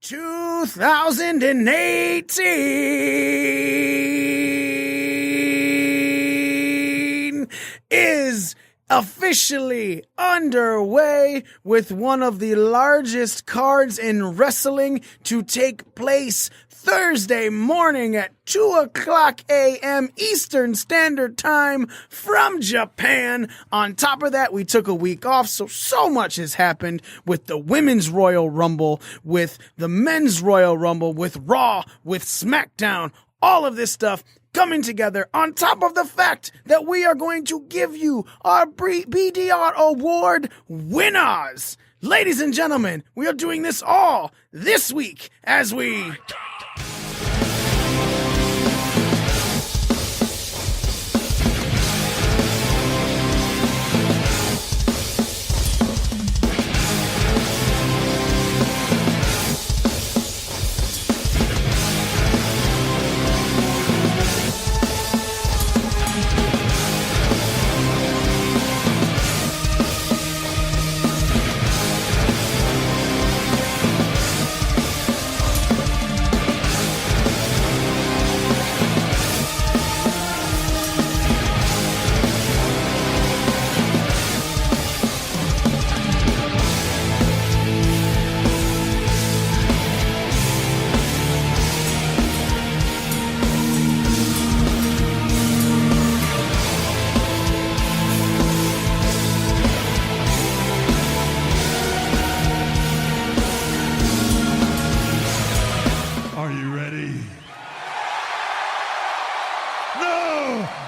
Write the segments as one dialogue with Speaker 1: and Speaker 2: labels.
Speaker 1: 2018 is officially underway with one of the largest cards in wrestling to take place Thursday morning at 2:00 a.m. Eastern Standard Time from Japan. On top of that, we took a week off, so much has happened with the Women's Royal Rumble, with the Men's Royal Rumble, with Raw, with SmackDown, all of this stuff coming together on top of the fact that we are going to give you our BDR Award winners. Ladies and gentlemen, we are doing this all this week as we...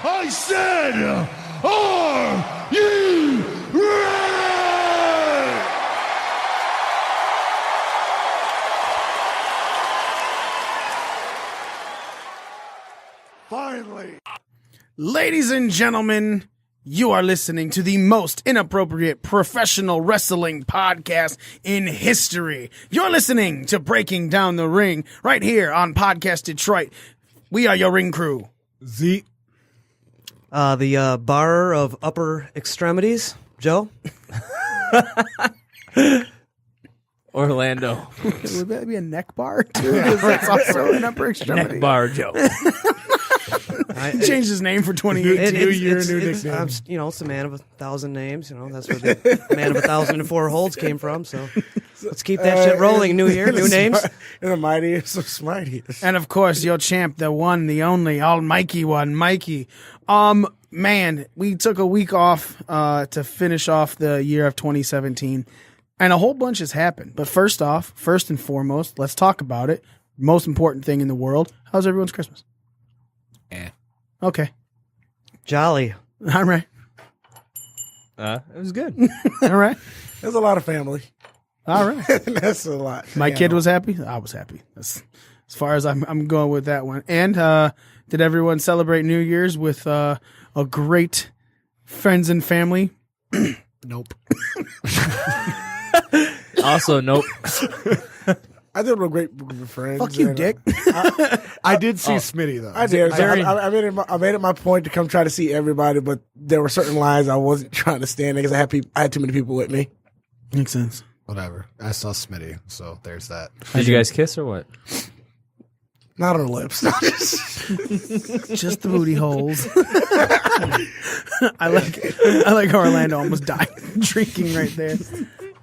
Speaker 2: I said, are you ready? Finally.
Speaker 1: Ladies and gentlemen, you are listening to the most inappropriate professional wrestling podcast in history. You're listening to Breaking Down the Ring right here on Podcast Detroit. We are your ring crew.
Speaker 3: Z.
Speaker 4: The bar of upper extremities, Joe.
Speaker 3: Orlando.
Speaker 1: Would that be a neck bar too? Because that's also an upper extremity.
Speaker 3: Neck bar, Joe.
Speaker 1: He changed his name for 2018.
Speaker 4: New
Speaker 1: year,
Speaker 4: it's,
Speaker 1: new
Speaker 4: it's,
Speaker 1: nickname.
Speaker 4: it's the man of 1,000 names. That's where the man of 1,004 holds came from. So let's keep that shit rolling. New year, new names.
Speaker 5: And the mighty, so smarty.
Speaker 1: And of course, your champ, the one, the only, almighty one, Mikey. Man, we took a week off to finish off the year of 2017, and a whole bunch has happened. But first and foremost, let's talk about it. Most important thing in the world. How's everyone's Christmas? Okay.
Speaker 4: Jolly.
Speaker 1: All right.
Speaker 3: It was good.
Speaker 1: All right.
Speaker 5: There's a lot of family.
Speaker 1: All right.
Speaker 5: That's a lot.
Speaker 1: My kid was happy. I was happy. That's as far as I'm going with that one. And did everyone celebrate New Year's with a great friends and family?
Speaker 5: Nope.
Speaker 3: Also, nope.
Speaker 5: I did with a great group of friends.
Speaker 1: Fuck you, Dick.
Speaker 5: I did see Smitty though. I did. I made it my point to come try to see everybody, but there were certain lines I wasn't trying to stand because I had too many people with me.
Speaker 1: Makes sense.
Speaker 6: Whatever. I saw Smitty, so there's that.
Speaker 3: Did you guys kiss or what?
Speaker 5: Not on the lips.
Speaker 1: Just the booty holes. I like how Orlando almost died drinking right there.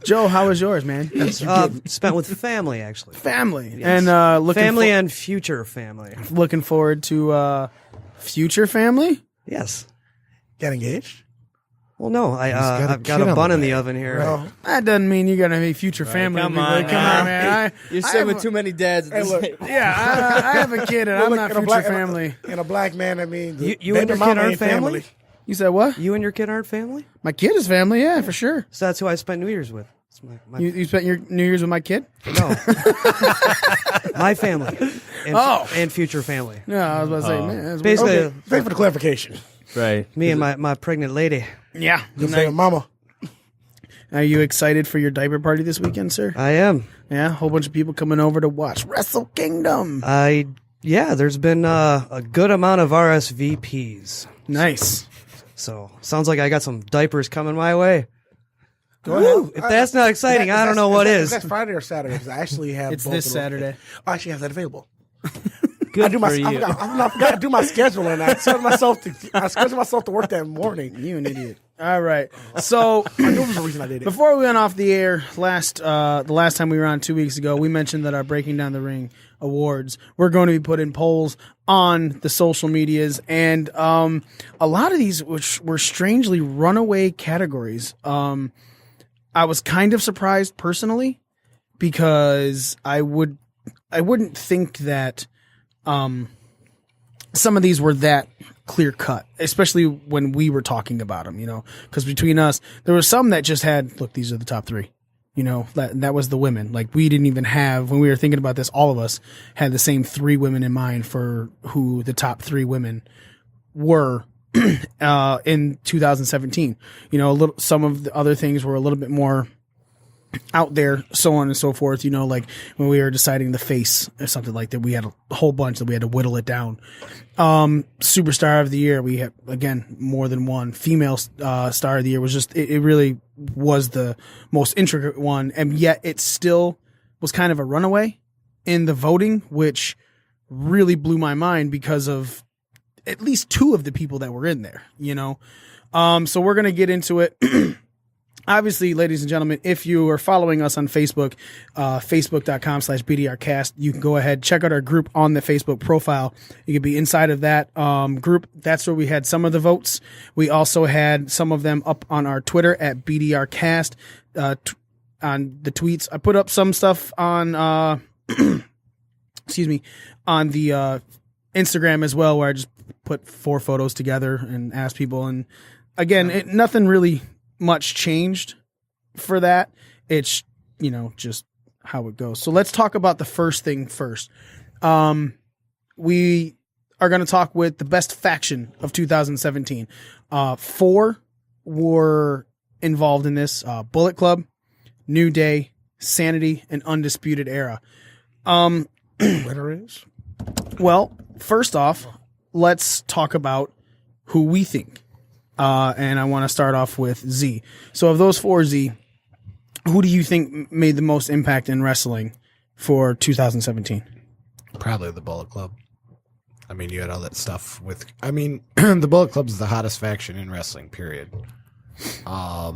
Speaker 1: Joe, how was yours, man?
Speaker 4: Spent with family, actually.
Speaker 1: Family.
Speaker 4: Yes.
Speaker 1: And
Speaker 4: family and future family.
Speaker 1: Looking forward to future family?
Speaker 4: Yes.
Speaker 5: Got engaged?
Speaker 4: Well, no. I've got a bun in the oven here.
Speaker 5: Well,
Speaker 1: that doesn't mean you're gonna be future family.
Speaker 3: Come on,
Speaker 1: man.
Speaker 3: You're sitting with too many dads.
Speaker 5: Hey, look.
Speaker 1: Yeah, I have a kid and I'm not future family.
Speaker 5: And a black man, I mean,
Speaker 4: You and your kid aren't family?
Speaker 1: You said what?
Speaker 4: You and your kid aren't family?
Speaker 1: My kid is family, yeah, for sure.
Speaker 4: So that's who I spent New Year's with.
Speaker 1: You spent your New Year's with my kid?
Speaker 4: No. My family. And future family.
Speaker 1: No, I was about to say, man. That's
Speaker 4: Basically,
Speaker 5: Okay, thank you for the clarification.
Speaker 3: Right.
Speaker 4: me and my pregnant lady.
Speaker 1: yeah.
Speaker 5: Good for mama.
Speaker 1: Are you excited for your diaper party this weekend, sir?
Speaker 4: I am.
Speaker 1: Yeah, a whole bunch of people coming over to watch Wrestle Kingdom.
Speaker 4: There's been a good amount of RSVPs.
Speaker 1: Nice.
Speaker 4: So sounds like I got some diapers coming my way.
Speaker 1: Go ahead.
Speaker 4: If that's not exciting, I don't know what is.
Speaker 5: That's Friday or Saturday? Because I actually have
Speaker 1: It's
Speaker 5: both
Speaker 1: this
Speaker 5: of those.
Speaker 1: Saturday.
Speaker 5: I actually have that available.
Speaker 3: Good
Speaker 5: I do my.
Speaker 3: for you.
Speaker 5: I forgot to do my schedule, and I scheduled myself to work that morning.
Speaker 1: You an idiot. All right. So
Speaker 5: I knew there was a reason I did it.
Speaker 1: before we went off the air the last time we were on 2 weeks ago, we mentioned that our Breaking Down the Ring awards we're going to be putting polls on the social medias, and a lot of these which were strangely runaway categories. I was kind of surprised personally because I wouldn't think that some of these were that clear cut, especially when we were talking about them, because between us, there was some that just had, look, these are the top three, that was the women. Like, we didn't even have, when we were thinking about this, all of us had the same three women in mind for who the top three women were in 2017. Some of the other things were a little bit more out there, so on and so forth. Like when we were deciding the face or something like that, we had a whole bunch that we had to whittle it down. Superstar of the year, we had, again, more than one. Female star of the year was just, it really was the most intricate one, and yet it still was kind of a runaway in the voting, which really blew my mind because of at least two of the people that were in there, so we're going to get into it. Obviously, ladies and gentlemen, if you are following us on Facebook, facebook.com/BDRcast, you can go ahead, check out our group on the Facebook profile. You can be inside of that group. That's where we had some of the votes. We also had some of them up on our Twitter at BDRcast, on the tweets. I put up some stuff on, excuse me, on the Instagram as well, where I just put 4 photos together and asked people. And again, nothing really much changed for that. It's, just how it goes. So let's talk about the first thing first. We are going to talk with the best faction of 2017. 4 were involved in this: Bullet Club, New Day, Sanity, and Undisputed Era.
Speaker 5: Winner is?
Speaker 1: Well, first off, let's talk about who we think. And I want to start off with Z. So of those 4, Z, who do you think made the most impact in wrestling for 2017?
Speaker 6: Probably the Bullet Club. I mean, you had all that stuff with, the Bullet Club's the hottest faction in wrestling, period. I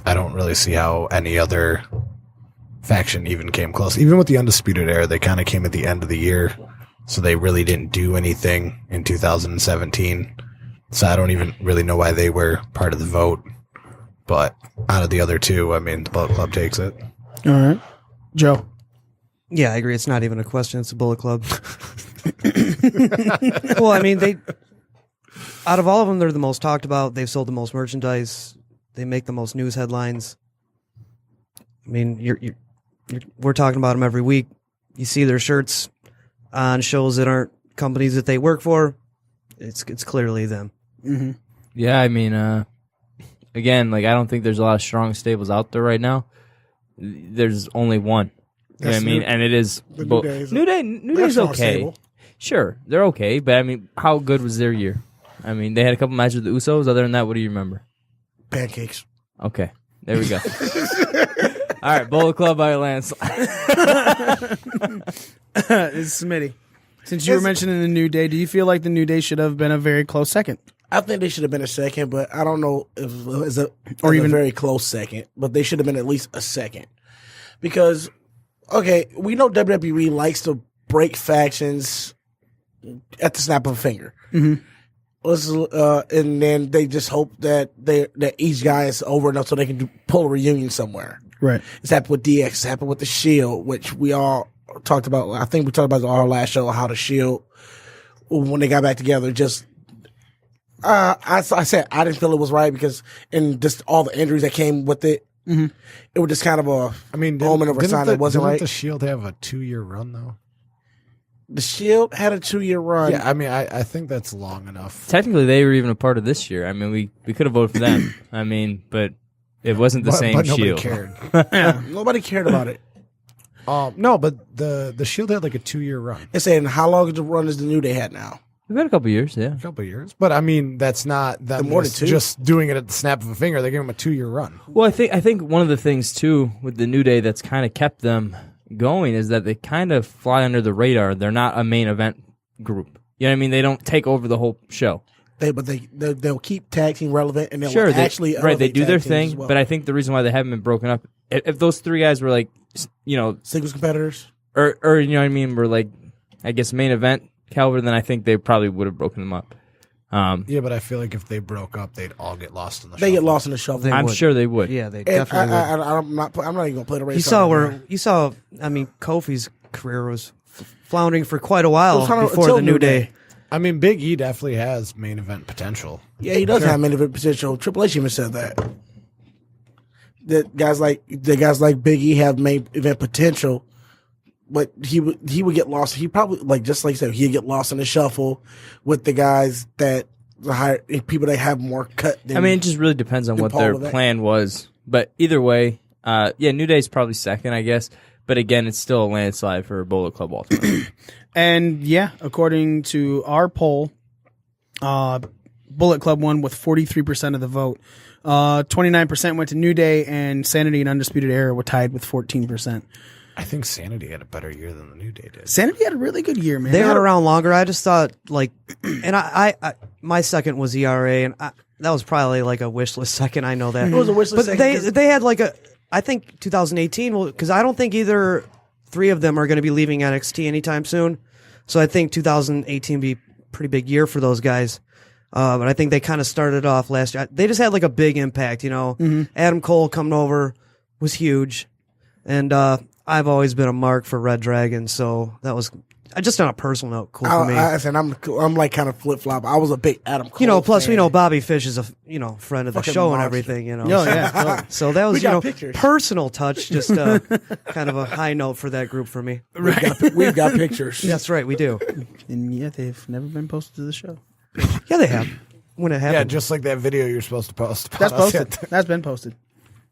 Speaker 6: don't really see how any other faction even came close. Even with the Undisputed Era, they kind of came at the end of the year, so they really didn't do anything in 2017. So I don't even really know why they were part of the vote. But out of the other 2, the Bullet Club takes it.
Speaker 1: All right. Joe?
Speaker 4: Yeah, I agree. It's not even a question. It's a Bullet Club. Well, they, out of all of them, they're the most talked about. They've sold the most merchandise. They make the most news headlines. We're talking about them every week. You see their shirts on shows that aren't companies that they work for. It's clearly them.
Speaker 3: Mm-hmm. Yeah, again, I don't think there's a lot of strong stables out there right now. There's only one. You know what I mean? And it is New Day's okay. Stable. Sure, they're okay, but how good was their year? They had a couple matches with the Usos. Other than that, what do you remember?
Speaker 5: Pancakes.
Speaker 3: Okay, there we go. All right, Bullet Club by Lance.
Speaker 1: It's Smitty. Since you were mentioning the New Day, do you feel like the New Day should have been a very close second?
Speaker 5: I think they should have been a second, but I don't know if it's a very close second. But they should have been at least a second, because we know WWE likes to break factions at the snap of a finger. Mm-hmm. And then they just hope that each guy is over enough so they can pull a reunion somewhere.
Speaker 1: Right.
Speaker 5: It's happened with DX. It's happened with the Shield, which we all talked about. I think we talked about our last show, how the Shield, when they got back together, just I said I didn't feel it was right because just all the injuries that came with it. Mm-hmm. It was just kind of a moment of a sign that wasn't right.
Speaker 6: Didn't the Shield have a 2-year run though?
Speaker 5: The Shield had a 2-year run.
Speaker 6: Yeah, I think that's long enough.
Speaker 3: Technically, they were even a part of this year. We could have voted for them. But it wasn't the same Shield.
Speaker 6: Nobody cared.
Speaker 5: Yeah, nobody cared about it.
Speaker 6: No, but the Shield had like a 2-year run.
Speaker 5: It's saying how long is the run is the New Day had now?
Speaker 3: We've had a couple years, yeah.
Speaker 6: A couple of years. But, I mean, that's not them
Speaker 5: more than two.
Speaker 6: just doing it at the snap of a finger. They give them a 2-year run.
Speaker 3: Well, I think one of the things, too, with the New Day that's kind of kept them going is that they kind of fly under the radar. They're not a main event group. You know what I mean? They don't take over the whole show.
Speaker 5: They'll keep tag team relevant, and they'll
Speaker 3: Sure,
Speaker 5: actually
Speaker 3: they do their
Speaker 5: tag teams
Speaker 3: thing,
Speaker 5: as well.
Speaker 3: but I think the reason why they haven't been broken up, if those three guys were like, you know,
Speaker 5: singles competitors,
Speaker 3: or you know what I mean, were like, I guess main event caliber, then I think they probably would have broken them up.
Speaker 6: Yeah, but I feel like if they broke up, they'd all get lost in the
Speaker 5: they
Speaker 6: shuffle.
Speaker 5: get lost in the shuffle.
Speaker 3: I'm sure they would.
Speaker 4: Yeah, they
Speaker 5: And
Speaker 4: definitely would.
Speaker 5: I'm not even gonna play the race.
Speaker 4: You saw. I mean, Kofi's career was floundering for quite a while
Speaker 5: Well,
Speaker 4: before
Speaker 5: until
Speaker 4: the New Day.
Speaker 6: I mean, Big E definitely has main event potential.
Speaker 5: Yeah, he does have main event potential. Triple H even said that. That guys like Big E have main event potential, but he would get lost. He probably, like, just like you said, he'd get lost in the shuffle with the guys that the higher people that have more cut. Than,
Speaker 3: I mean, it just really depends on what
Speaker 5: Paul
Speaker 3: their
Speaker 5: Levesque.
Speaker 3: plan was. But either way, New Day's probably second, I guess. But again, it's still a landslide for Bullet Club ultimately.
Speaker 1: And yeah, according to our poll, Bullet Club won with 43% of the vote. 29% went to New Day, and Sanity and Undisputed Era were tied with 14%.
Speaker 6: I think Sanity had a better year than the New Day did.
Speaker 1: Sanity had a really good year, man.
Speaker 4: They were around longer. I just thought, like, and I my second was ERA, and that was probably like a wish list second. I know that
Speaker 5: It was a wish list
Speaker 4: but
Speaker 5: second.
Speaker 4: they had like I think 2018 because I don't think either three of them are going to be leaving NXT anytime soon. So I think 2018 will be a pretty big year for those guys. But I think they kind of started off last year. They just had like a big impact, you know. Adam Cole coming over was huge, and I've always been a mark for Red Dragon, so that was just on a personal note, cool for me.
Speaker 5: I'm like kind of flip flop. I was a big Adam Cole.
Speaker 4: You know, plus
Speaker 5: fan.
Speaker 4: we know Bobby Fish is a friend of the
Speaker 5: Fucking
Speaker 4: show and
Speaker 5: monster.
Speaker 4: everything. You know,
Speaker 1: Oh, yeah, totally.
Speaker 4: so that was
Speaker 5: We got pictures.
Speaker 4: personal touch, just kind of a high note for that group for me.
Speaker 5: We've got pictures.
Speaker 4: That's right, we do.
Speaker 1: And yeah, they've never been posted to the show.
Speaker 4: Yeah, they have when it happened.
Speaker 6: Yeah, just like that video you're supposed to post. about
Speaker 1: That's
Speaker 6: us.
Speaker 1: posted. That's been posted.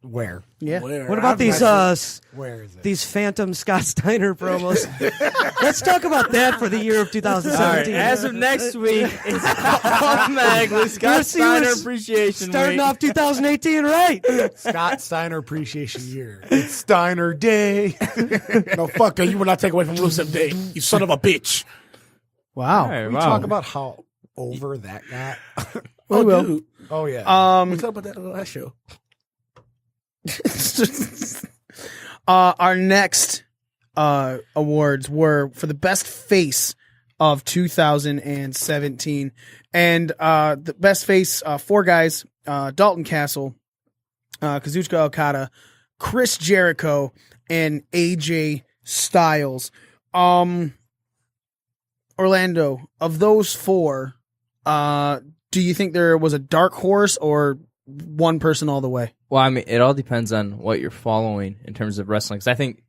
Speaker 6: Where?
Speaker 1: Yeah.
Speaker 5: Where?
Speaker 4: What about
Speaker 5: I've
Speaker 4: these
Speaker 5: actually-
Speaker 6: Where is it?
Speaker 4: these phantom Scott Steiner promos? Let's talk about that for the year of 2017.
Speaker 3: As of next week, it's automatically Scott
Speaker 4: Let's see
Speaker 3: Steiner
Speaker 4: what's
Speaker 3: Appreciation
Speaker 4: starting
Speaker 3: Week.
Speaker 4: off 2018 right.
Speaker 6: Scott Steiner Appreciation Year. It's Steiner Day.
Speaker 5: No, fuck that. You will not take away from Rusev Day. You son of a bitch.
Speaker 1: Wow.
Speaker 3: All right,
Speaker 6: We
Speaker 3: wow.
Speaker 6: talk about how over that got.
Speaker 1: We will.
Speaker 5: Dude.
Speaker 6: Oh, yeah.
Speaker 5: We talked about that on the last show.
Speaker 1: Our next awards were for the best face of 2017, and the best face, four guys: Dalton Castle, Kazuchika Okada, Chris Jericho, and AJ Styles. Orlando, of those four, do you think there was a dark horse or one person all the way?
Speaker 3: Well, I mean, it all depends on what you're following in terms of wrestling. Because I think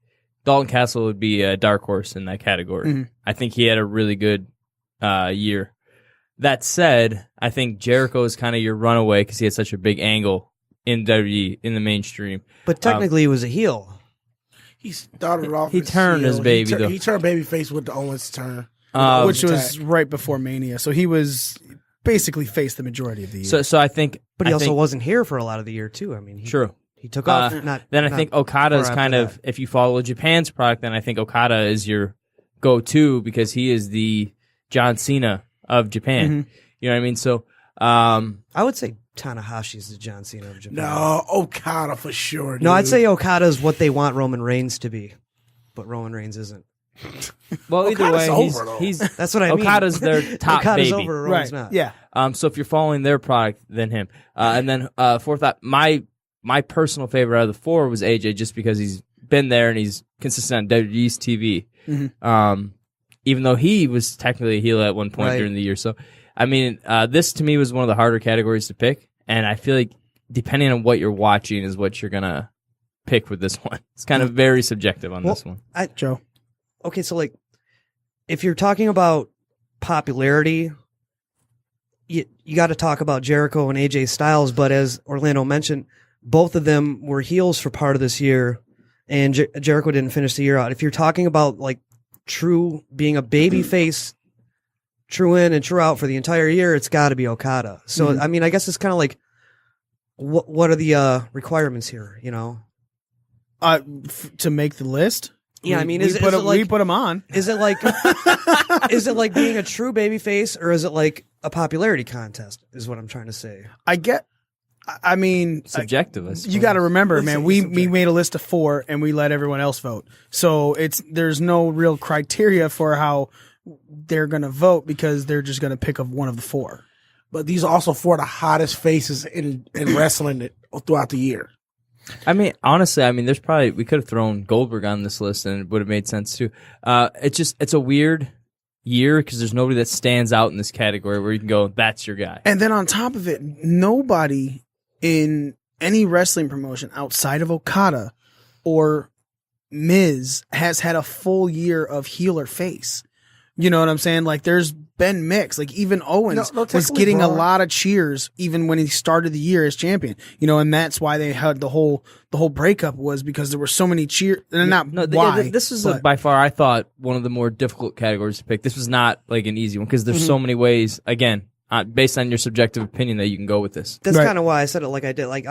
Speaker 3: Dalton Castle would be a dark horse in that category.
Speaker 1: Mhm.
Speaker 3: I think he had a really good year. That said, I think Jericho is kind of your runaway because he had such a big angle in WWE in the mainstream.
Speaker 4: But technically, he was a heel.
Speaker 5: He started off.
Speaker 3: He
Speaker 5: as
Speaker 3: turned
Speaker 5: heel.
Speaker 3: his baby, though.
Speaker 5: He turned babyface with the Owens turn.
Speaker 1: Which was right before Mania, so he was basically faced the majority of the year.
Speaker 3: So I think,
Speaker 4: But he
Speaker 3: I
Speaker 4: also
Speaker 3: think,
Speaker 4: wasn't here for a lot of the year too. I mean,
Speaker 3: true.
Speaker 4: He took off.
Speaker 3: Then I think Okada is
Speaker 4: far
Speaker 3: kind
Speaker 4: after
Speaker 3: of, if you follow Japan's product, then I think Okada is your go-to because he is the John Cena of Japan. You know what I mean? So,
Speaker 4: I would say Tanahashi's the John Cena of Japan.
Speaker 5: No, Okada for sure.
Speaker 4: No, I'd
Speaker 5: dude.
Speaker 4: say Okada is what they want Roman Reigns to be, but Roman Reigns isn't.
Speaker 3: well, either
Speaker 5: Okada's
Speaker 3: way,
Speaker 5: over, though.
Speaker 3: he's
Speaker 4: That's what I mean.
Speaker 3: Okada's their top
Speaker 4: Okada's
Speaker 3: baby.
Speaker 4: over,
Speaker 1: right,
Speaker 4: Roman's not.
Speaker 1: yeah.
Speaker 3: So if you're following their product, then him. And then fourth up, my personal favorite out of the four was AJ, just because he's been there and he's consistent on WWE's TV. Even though he was technically a heel at one point
Speaker 4: Right.
Speaker 3: during the year. So, I mean, this to me was one of the harder categories to pick, and I feel like depending on what you're watching is what you're gonna pick with this one. It's kind of very subjective on this one.
Speaker 1: Joe.
Speaker 4: Okay, so like, if you're talking about popularity, you got to talk about Jericho and AJ Styles. But as Orlando mentioned, both of them were heels for part of this year, and Jericho didn't finish the year out. If you're talking about like true being a baby face, true in and true out for the entire year, it's got to be Okada. So I mean, I guess it's kind of like, what are the requirements here? You know,
Speaker 1: to make the list.
Speaker 4: Yeah, I mean,
Speaker 1: we put them on.
Speaker 4: Is it like is it like being a true babyface, or is it like a popularity contest? Is what I'm trying to say.
Speaker 1: I mean,
Speaker 3: subjective.
Speaker 1: You got to remember, man. We made a list of 4 and we let everyone else vote. So there's no real criteria for how they're gonna vote because they're just gonna pick up one of the 4.
Speaker 5: But these are also 4 of the hottest faces in wrestling throughout the year.
Speaker 3: I mean, honestly, there's probably, we could have thrown Goldberg on this list and it would have made sense too. It's a weird year because there's nobody that stands out in this category where you can go, that's your guy.
Speaker 1: And then on top of it, nobody in any wrestling promotion outside of Okada or Miz has had a full year of heel or face. You know what I'm saying? Like, there's been mixed. Like, even Owens was getting a lot of cheers even when he started the year as champion. You know, and that's why they had the whole breakup was because there were so many cheers.
Speaker 3: This is by far, I thought, one of the more difficult categories to pick. This was not like an easy one because there's so many ways. Again, based on your subjective opinion, that you can go with this.
Speaker 4: That's kind of why I said it like I did. Like,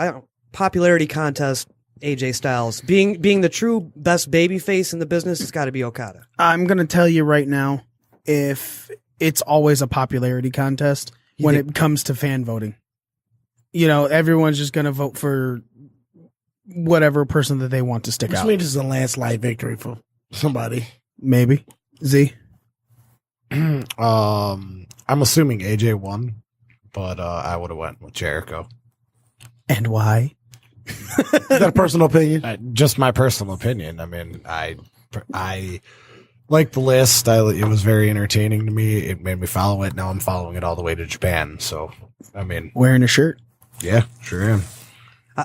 Speaker 4: popularity contest. AJ Styles being the true best baby face in the business, it's got to be Okada.
Speaker 1: I'm gonna tell you right now. If it's always a popularity contest when it comes to fan voting, you know, everyone's just going to vote for whatever person that they want to stick out.
Speaker 5: Which means it's a landslide victory for somebody.
Speaker 1: Maybe. Z?
Speaker 6: I'm assuming AJ won, but I would have went with Jericho.
Speaker 1: And why?
Speaker 5: Is that a personal opinion?
Speaker 6: Just my personal opinion. I mean, I like the list. It was very entertaining to me. It made me follow it. Now I'm following it all the way to Japan. So, I mean,
Speaker 1: wearing a shirt.
Speaker 6: Yeah, sure am.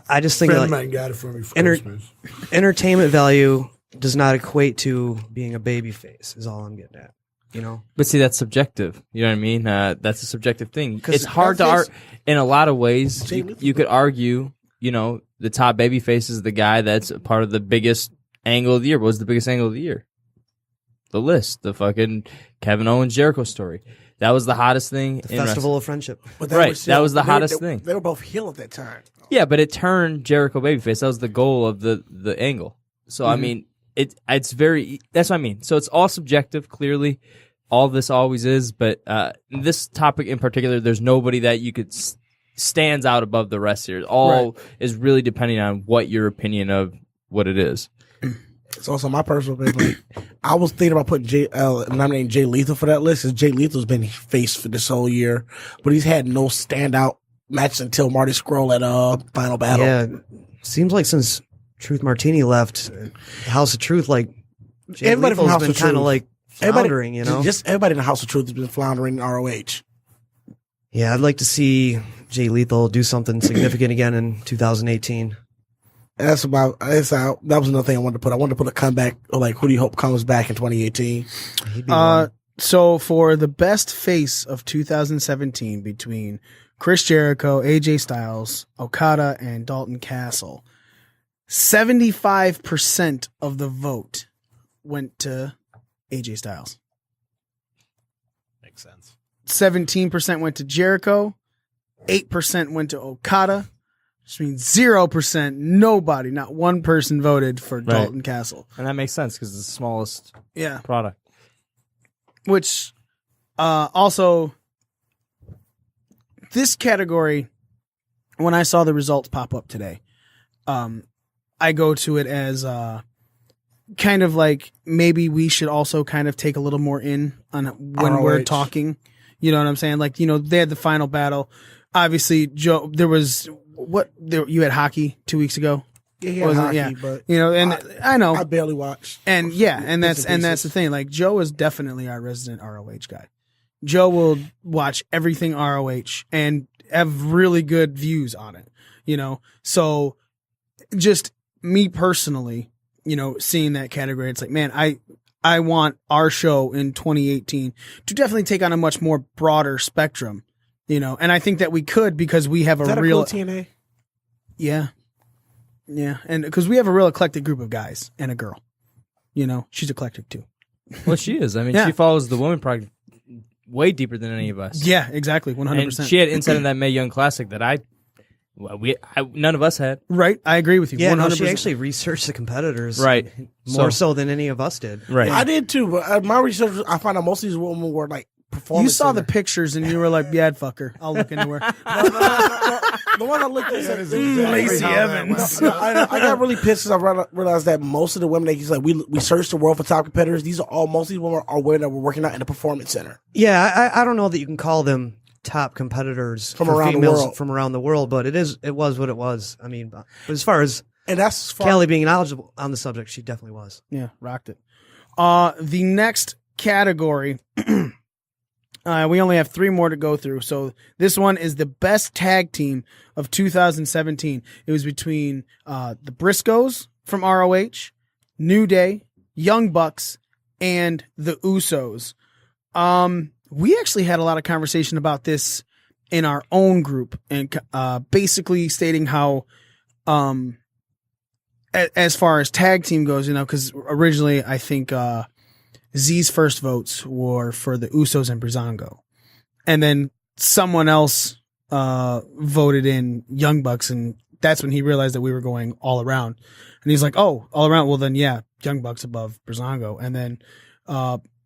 Speaker 4: I just think
Speaker 5: like, got it for me for Christmas.
Speaker 4: Entertainment value does not equate to being a baby face. Is all I'm getting at. You know,
Speaker 3: but see, that's subjective. You know what I mean? That's a subjective thing. It's hard to in a lot of ways. You could argue, you know, the top baby face is the guy that's a part of the biggest angle of the year. What was the biggest angle of the year? The list, the fucking Kevin Owens Jericho story. That was the hottest thing.
Speaker 4: The Festival of Friendship.
Speaker 5: But
Speaker 3: that was the hottest thing.
Speaker 5: They were both heel at that time.
Speaker 3: Yeah, but it turned Jericho babyface. That was the goal of the angle. So I mean, it's very. That's what I mean. So it's all subjective. Clearly, all this always is. But this topic in particular, there's nobody that you could stands out above the rest here. All is really depending on what your opinion of what it is.
Speaker 5: It's also my personal opinion. Like, I was thinking about putting nominating Jay Lethal for that list, because Jay Lethal's been faced for this whole year, but he's had no standout match until Marty Scurll at Final Battle.
Speaker 4: Yeah, seems like since Truth Martini left, House of Truth, like Jay
Speaker 5: everybody
Speaker 4: Lethal's
Speaker 5: from House
Speaker 4: been
Speaker 5: of
Speaker 4: kind of
Speaker 5: Truth,
Speaker 4: like floundering, you know.
Speaker 5: Just everybody in the House of Truth has been floundering in ROH.
Speaker 4: Yeah, I'd like to see Jay Lethal do something significant again in 2018.
Speaker 5: And that was another thing I wanted to put. I wanted to put a comeback, or like, who do you hope comes back in 2018?
Speaker 1: So for the best face of 2017 between Chris Jericho, AJ Styles, Okada, and Dalton Castle, 75% of the vote went to AJ Styles.
Speaker 6: Makes sense.
Speaker 1: 17% went to Jericho, 8% went to Okada, which means 0%, nobody, not one person voted for Dalton Castle.
Speaker 3: And that makes sense because it's the smallest product.
Speaker 1: Which also, this category, when I saw the results pop up today, I go to it as kind of like maybe we should also kind of take a little more in on when
Speaker 5: ROH.
Speaker 1: We're talking. You know what I'm saying? Like, you know, they had the final battle. Obviously, Joe, you had hockey 2 weeks ago.
Speaker 5: Yeah, he had hockey, but
Speaker 1: you know, and I know
Speaker 5: I barely watched.
Speaker 1: And that's the thing. Like, Joe is definitely our resident ROH guy. Joe will watch everything ROH and have really good views on it. You know, so just me personally, you know, seeing that category, it's like, man, I want our show in 2018 to definitely take on a much more broader spectrum, you know, and I think that we could because we have a real
Speaker 5: TNA.
Speaker 1: Yeah. Yeah. And because we have a real eclectic group of guys and a girl, you know, she's eclectic too.
Speaker 3: Well, she is. I mean,
Speaker 1: Yeah.
Speaker 3: she follows the woman product way deeper than any of us.
Speaker 1: Yeah, exactly, 100%.
Speaker 3: And she had insight in that Mae Young Classic that none of us had.
Speaker 1: Right, I agree with you.
Speaker 4: Yeah,
Speaker 1: 100%.
Speaker 4: no, she actually researched the competitors,
Speaker 3: Right.
Speaker 4: more so than any of us did.
Speaker 3: Right.
Speaker 5: I did too, but my research, I found out most of these women were like performance.
Speaker 1: You saw the
Speaker 5: center.
Speaker 1: pictures and you were like, yeah, fuck her. I'll look into her.
Speaker 5: The one I looked at said,
Speaker 1: Lacey Evans.
Speaker 5: I got really pissed because I realized that most of the women that he's like, we searched the world for top competitors. These are all, most of these women are women that were working out in the performance center.
Speaker 4: Yeah, I don't know that you can call them top competitors
Speaker 5: From
Speaker 4: for
Speaker 5: around the
Speaker 4: females
Speaker 5: world.
Speaker 4: from around the world, but it was what it was. I mean, but as far as
Speaker 5: And that's
Speaker 4: Kelly being knowledgeable on the subject, she definitely was.
Speaker 1: Yeah, rocked it. The next category, we only have 3 more to go through. So this one is the best tag team of 2017. It was between the Briscoes from ROH, New Day, Young Bucks, and the Usos. We actually had a lot of conversation about this in our own group, and basically stating how, as far as tag team goes, because originally I think Z's first votes were for the Usos and Breezango, and then someone else voted in Young Bucks, and that's when he realized that we were going all around, and he's like, "Oh, all around? Well, then yeah, Young Bucks above Breezango," and then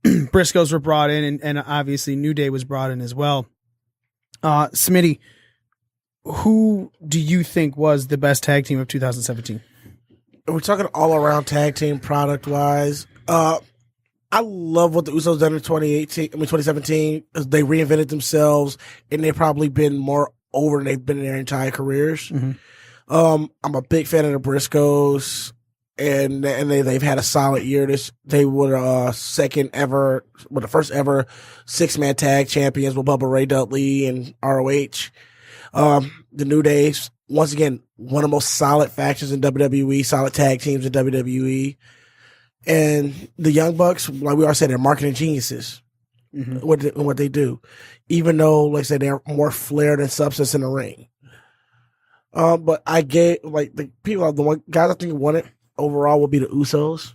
Speaker 1: Briscoes were brought in, and obviously New Day was brought in as well. Smitty, who do you think was the best tag team of 2017?
Speaker 5: We're talking all around tag team product wise. I love what the Usos done in 2017. They reinvented themselves, and they've probably been more over than they've been in their entire careers.
Speaker 1: Mm-hmm.
Speaker 5: I'm a big fan of the Briscoes, and they've had a solid year. They were the first ever 6-man tag champions with Bubba Ray Dudley and ROH. The New Days, once again, one of the most solid factions in WWE, solid tag teams in WWE. And the Young Bucks, like we already said, they're marketing geniuses. Mm-hmm. What they do, even though, like I said, they're more flair than substance in the ring. But I get the guys I think won it overall would be the Usos.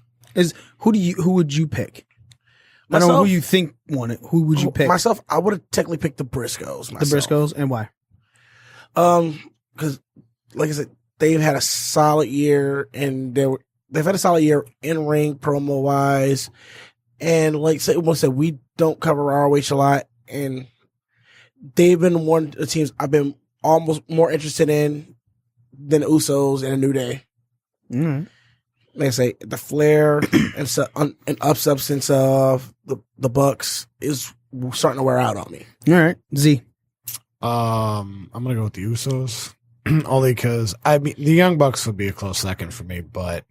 Speaker 1: Who would you pick?
Speaker 5: Myself,
Speaker 1: I don't know who you think won it. Who would you pick?
Speaker 5: Myself, I would have technically picked the Briscoes.
Speaker 1: The Briscoes, and why?
Speaker 5: Because like I said, they've had a solid year, and they've had a solid year in ring promo wise, and like I said, we don't cover ROH a lot, and they've been one of the teams I've been almost more interested in than the Usos and the New Day.
Speaker 1: Mm-hmm.
Speaker 5: Like I say, the flair and up substance of the Bucks is starting to wear out on me.
Speaker 1: All right, Z.
Speaker 6: I'm gonna go with the Usos, only because the Young Bucks would be a close second for me, but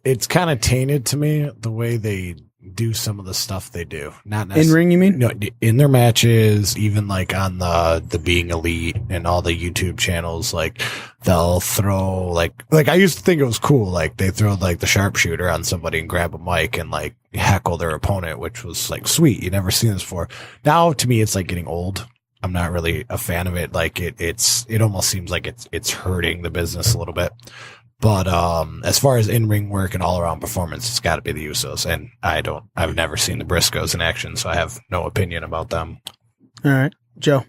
Speaker 6: it's kind of tainted to me the way they do some of the stuff they do. Not necessarily
Speaker 1: in ring, you mean?
Speaker 6: No, in their matches, even like on the Being Elite and all the YouTube channels, like they'll throw like I used to think it was cool, like they throw like the sharpshooter on somebody and grab a mic and like heckle their opponent, which was like sweet. You never seen this before. Now to me, it's like getting old. I'm not really a fan of it. Like it almost seems like it's hurting the business a little bit. But as far as in-ring work and all-around performance, it's got to be the Usos, and I've never seen the Briscoes in action, so I have no opinion about them.
Speaker 1: All right, Joe.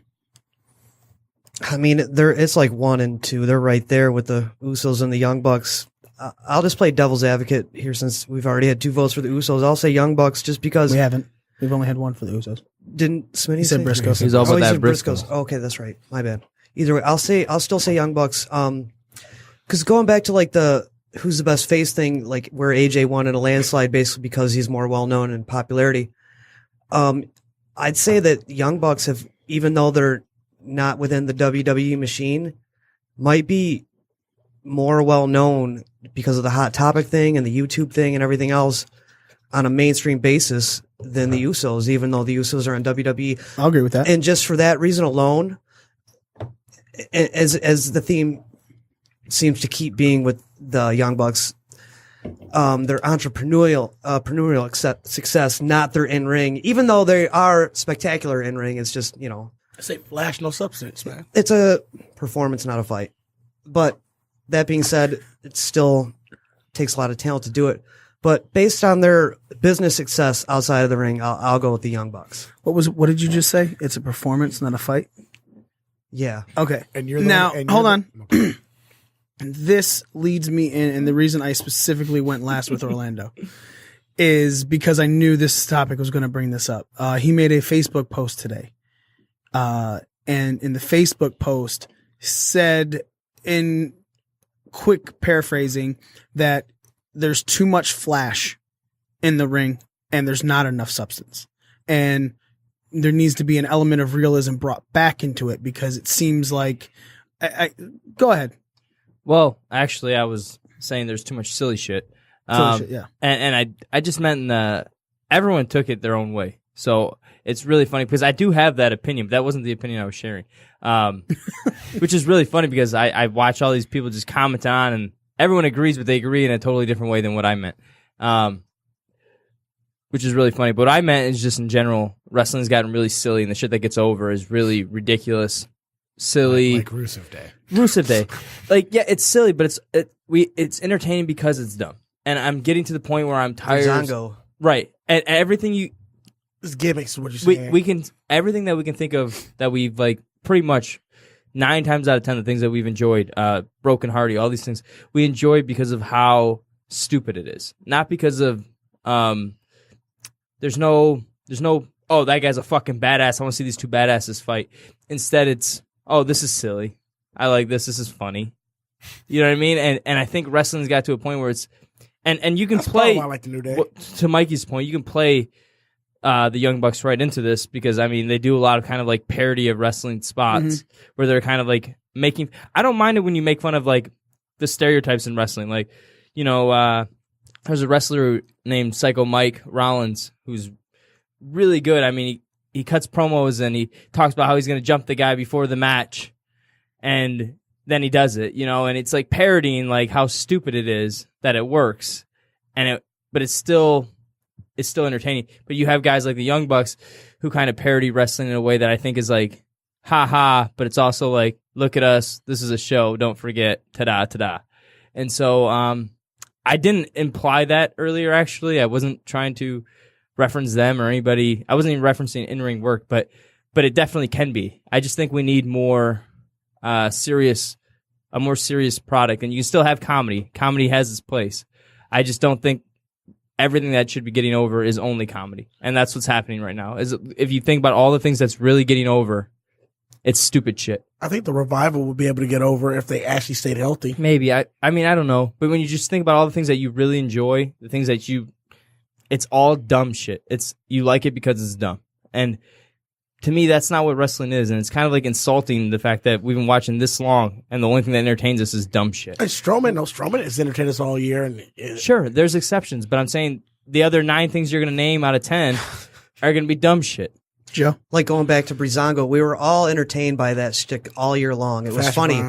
Speaker 4: I mean, it's like 1 and 2. They're right there with the Usos and the Young Bucks. I'll just play devil's advocate here since we've already had 2 votes for the Usos. I'll say Young Bucks just because
Speaker 1: we haven't. We've only had 1 for the Usos.
Speaker 4: Didn't Smitty
Speaker 1: He said
Speaker 4: say?
Speaker 1: Briscoes.
Speaker 3: He's all about that
Speaker 4: said
Speaker 3: Briscoes.
Speaker 4: Okay, that's right. My bad. Either way, I'll still say Young Bucks. Because going back to like the who's the best face thing, like where AJ won in a landslide basically because he's more well known in popularity. I'd say that Young Bucks have, even though they're not within the WWE machine, might be more well known because of the Hot Topic thing and the YouTube thing and everything else on a mainstream basis than the Usos, even though the Usos are on WWE.
Speaker 1: I'll agree with that.
Speaker 4: And just for that reason alone, as the theme seems to keep being with the Young Bucks, their entrepreneurial success, not their in-ring, even though they are spectacular in-ring. It's just,
Speaker 5: I say flash, no substance, man.
Speaker 4: it's a performance, not a fight. But that being said, it still takes a lot of talent to do it. But based on their business success outside of the ring, I'll go with the Young Bucks.
Speaker 1: What did you just say? It's a performance, not a fight?
Speaker 4: Yeah.
Speaker 1: Okay.
Speaker 6: And you're
Speaker 1: hold on. Okay. This leads me in, and the reason I specifically went last with Orlando is because I knew this topic was going to bring this up. He made a Facebook post today. And in the Facebook post said, in quick paraphrasing, that there's too much flash in the ring and there's not enough substance. And there needs to be an element of realism brought back into it because it seems like go ahead.
Speaker 3: Well, actually, I was saying there's too much silly shit.
Speaker 1: Yeah.
Speaker 3: And I just meant everyone took it their own way. So it's really funny because I do have that opinion, but that wasn't the opinion I was sharing. Which is really funny because I watch all these people just comment on and everyone agrees, but they agree in a totally different way than what I meant. Which is really funny. But what I meant is just in general, wrestling's gotten really silly and the shit that gets over is really ridiculous, silly.
Speaker 6: Like Rusev Day.
Speaker 3: Rusev Day. Like, yeah, it's silly, but it's entertaining because it's dumb. And I'm getting to the point where I'm tired.
Speaker 4: Zango.
Speaker 3: Right. And everything
Speaker 5: It's gimmicks, what you're saying.
Speaker 3: we can, everything that we can think of that we've, like, pretty much 9 times out of 10, the things that we've enjoyed, Broken Hardy, all these things, we enjoy because of how stupid it is. Not because of, there's no, oh, that guy's a fucking badass. I want to see these two badasses fight. Instead, it's, oh, this is silly. I like this. This is funny. You know what I mean? And I think wrestling's got to a point where it's, and you can
Speaker 5: That's
Speaker 3: play,
Speaker 5: why I like the New Day.
Speaker 3: to Mikey's point, you can play the Young Bucks right into this because, I mean, they do a lot of kind of like parody of wrestling spots where they're kind of like making, I don't mind it when you make fun of like the stereotypes in wrestling. Like, you know, there's a wrestler named Psycho Mike Rollins who's really good. I mean, he cuts promos and he talks about how he's going to jump the guy before the match and then he does it, you know, and it's like parodying like how stupid it is that it works, but it's still entertaining. But you have guys like the Young Bucks who kind of parody wrestling in a way that I think is like, ha ha, but it's also like, look at us, this is a show, don't forget, ta-da, ta-da. And so I didn't imply that earlier, actually. I wasn't trying to reference them or anybody. I wasn't even referencing in-ring work, but it definitely can be. I just think we need more a more serious product, and you can still have comedy. Comedy has its place. I just don't think everything that should be getting over is only comedy, and that's what's happening right now. If you think about all the things that's really getting over, it's stupid shit.
Speaker 5: I think the Revival would be able to get over if they actually stayed healthy.
Speaker 3: Maybe. I mean, I don't know. But when you just think about all the things that you really enjoy, the things that it's all dumb shit. You like it because it's dumb. And to me, that's not what wrestling is. And it's kind of like insulting the fact that we've been watching this long and the only thing that entertains us is dumb shit.
Speaker 5: And Strowman has entertained us all year.
Speaker 3: Sure, there's exceptions. But I'm saying the other 9 things you're going to name out of 10 are going to be dumb shit.
Speaker 1: Joe?
Speaker 4: Like going back to Breezango, we were all entertained by that shtick all year long. It was funny,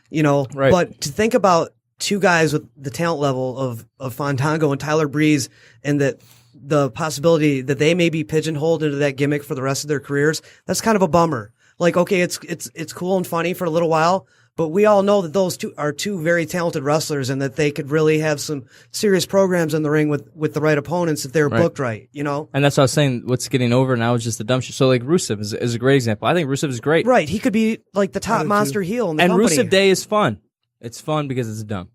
Speaker 4: you know.
Speaker 3: Right.
Speaker 4: But to think about 2 guys with the talent level of Fandango and Tyler Breeze, and that the possibility that they may be pigeonholed into that gimmick for the rest of their careers, that's kind of a bummer. Like, okay, it's cool and funny for a little while, but we all know that those 2 are 2 very talented wrestlers and that they could really have some serious programs in the ring with the right opponents if they were booked right, you know?
Speaker 3: And that's what I was saying. What's getting over now is just the dumb shit. So, like, Rusev is a great example. I think Rusev is great.
Speaker 4: Right. He could be, like, the top monster heel in the company.
Speaker 3: And Rusev Day is fun. It's fun because it's dumb.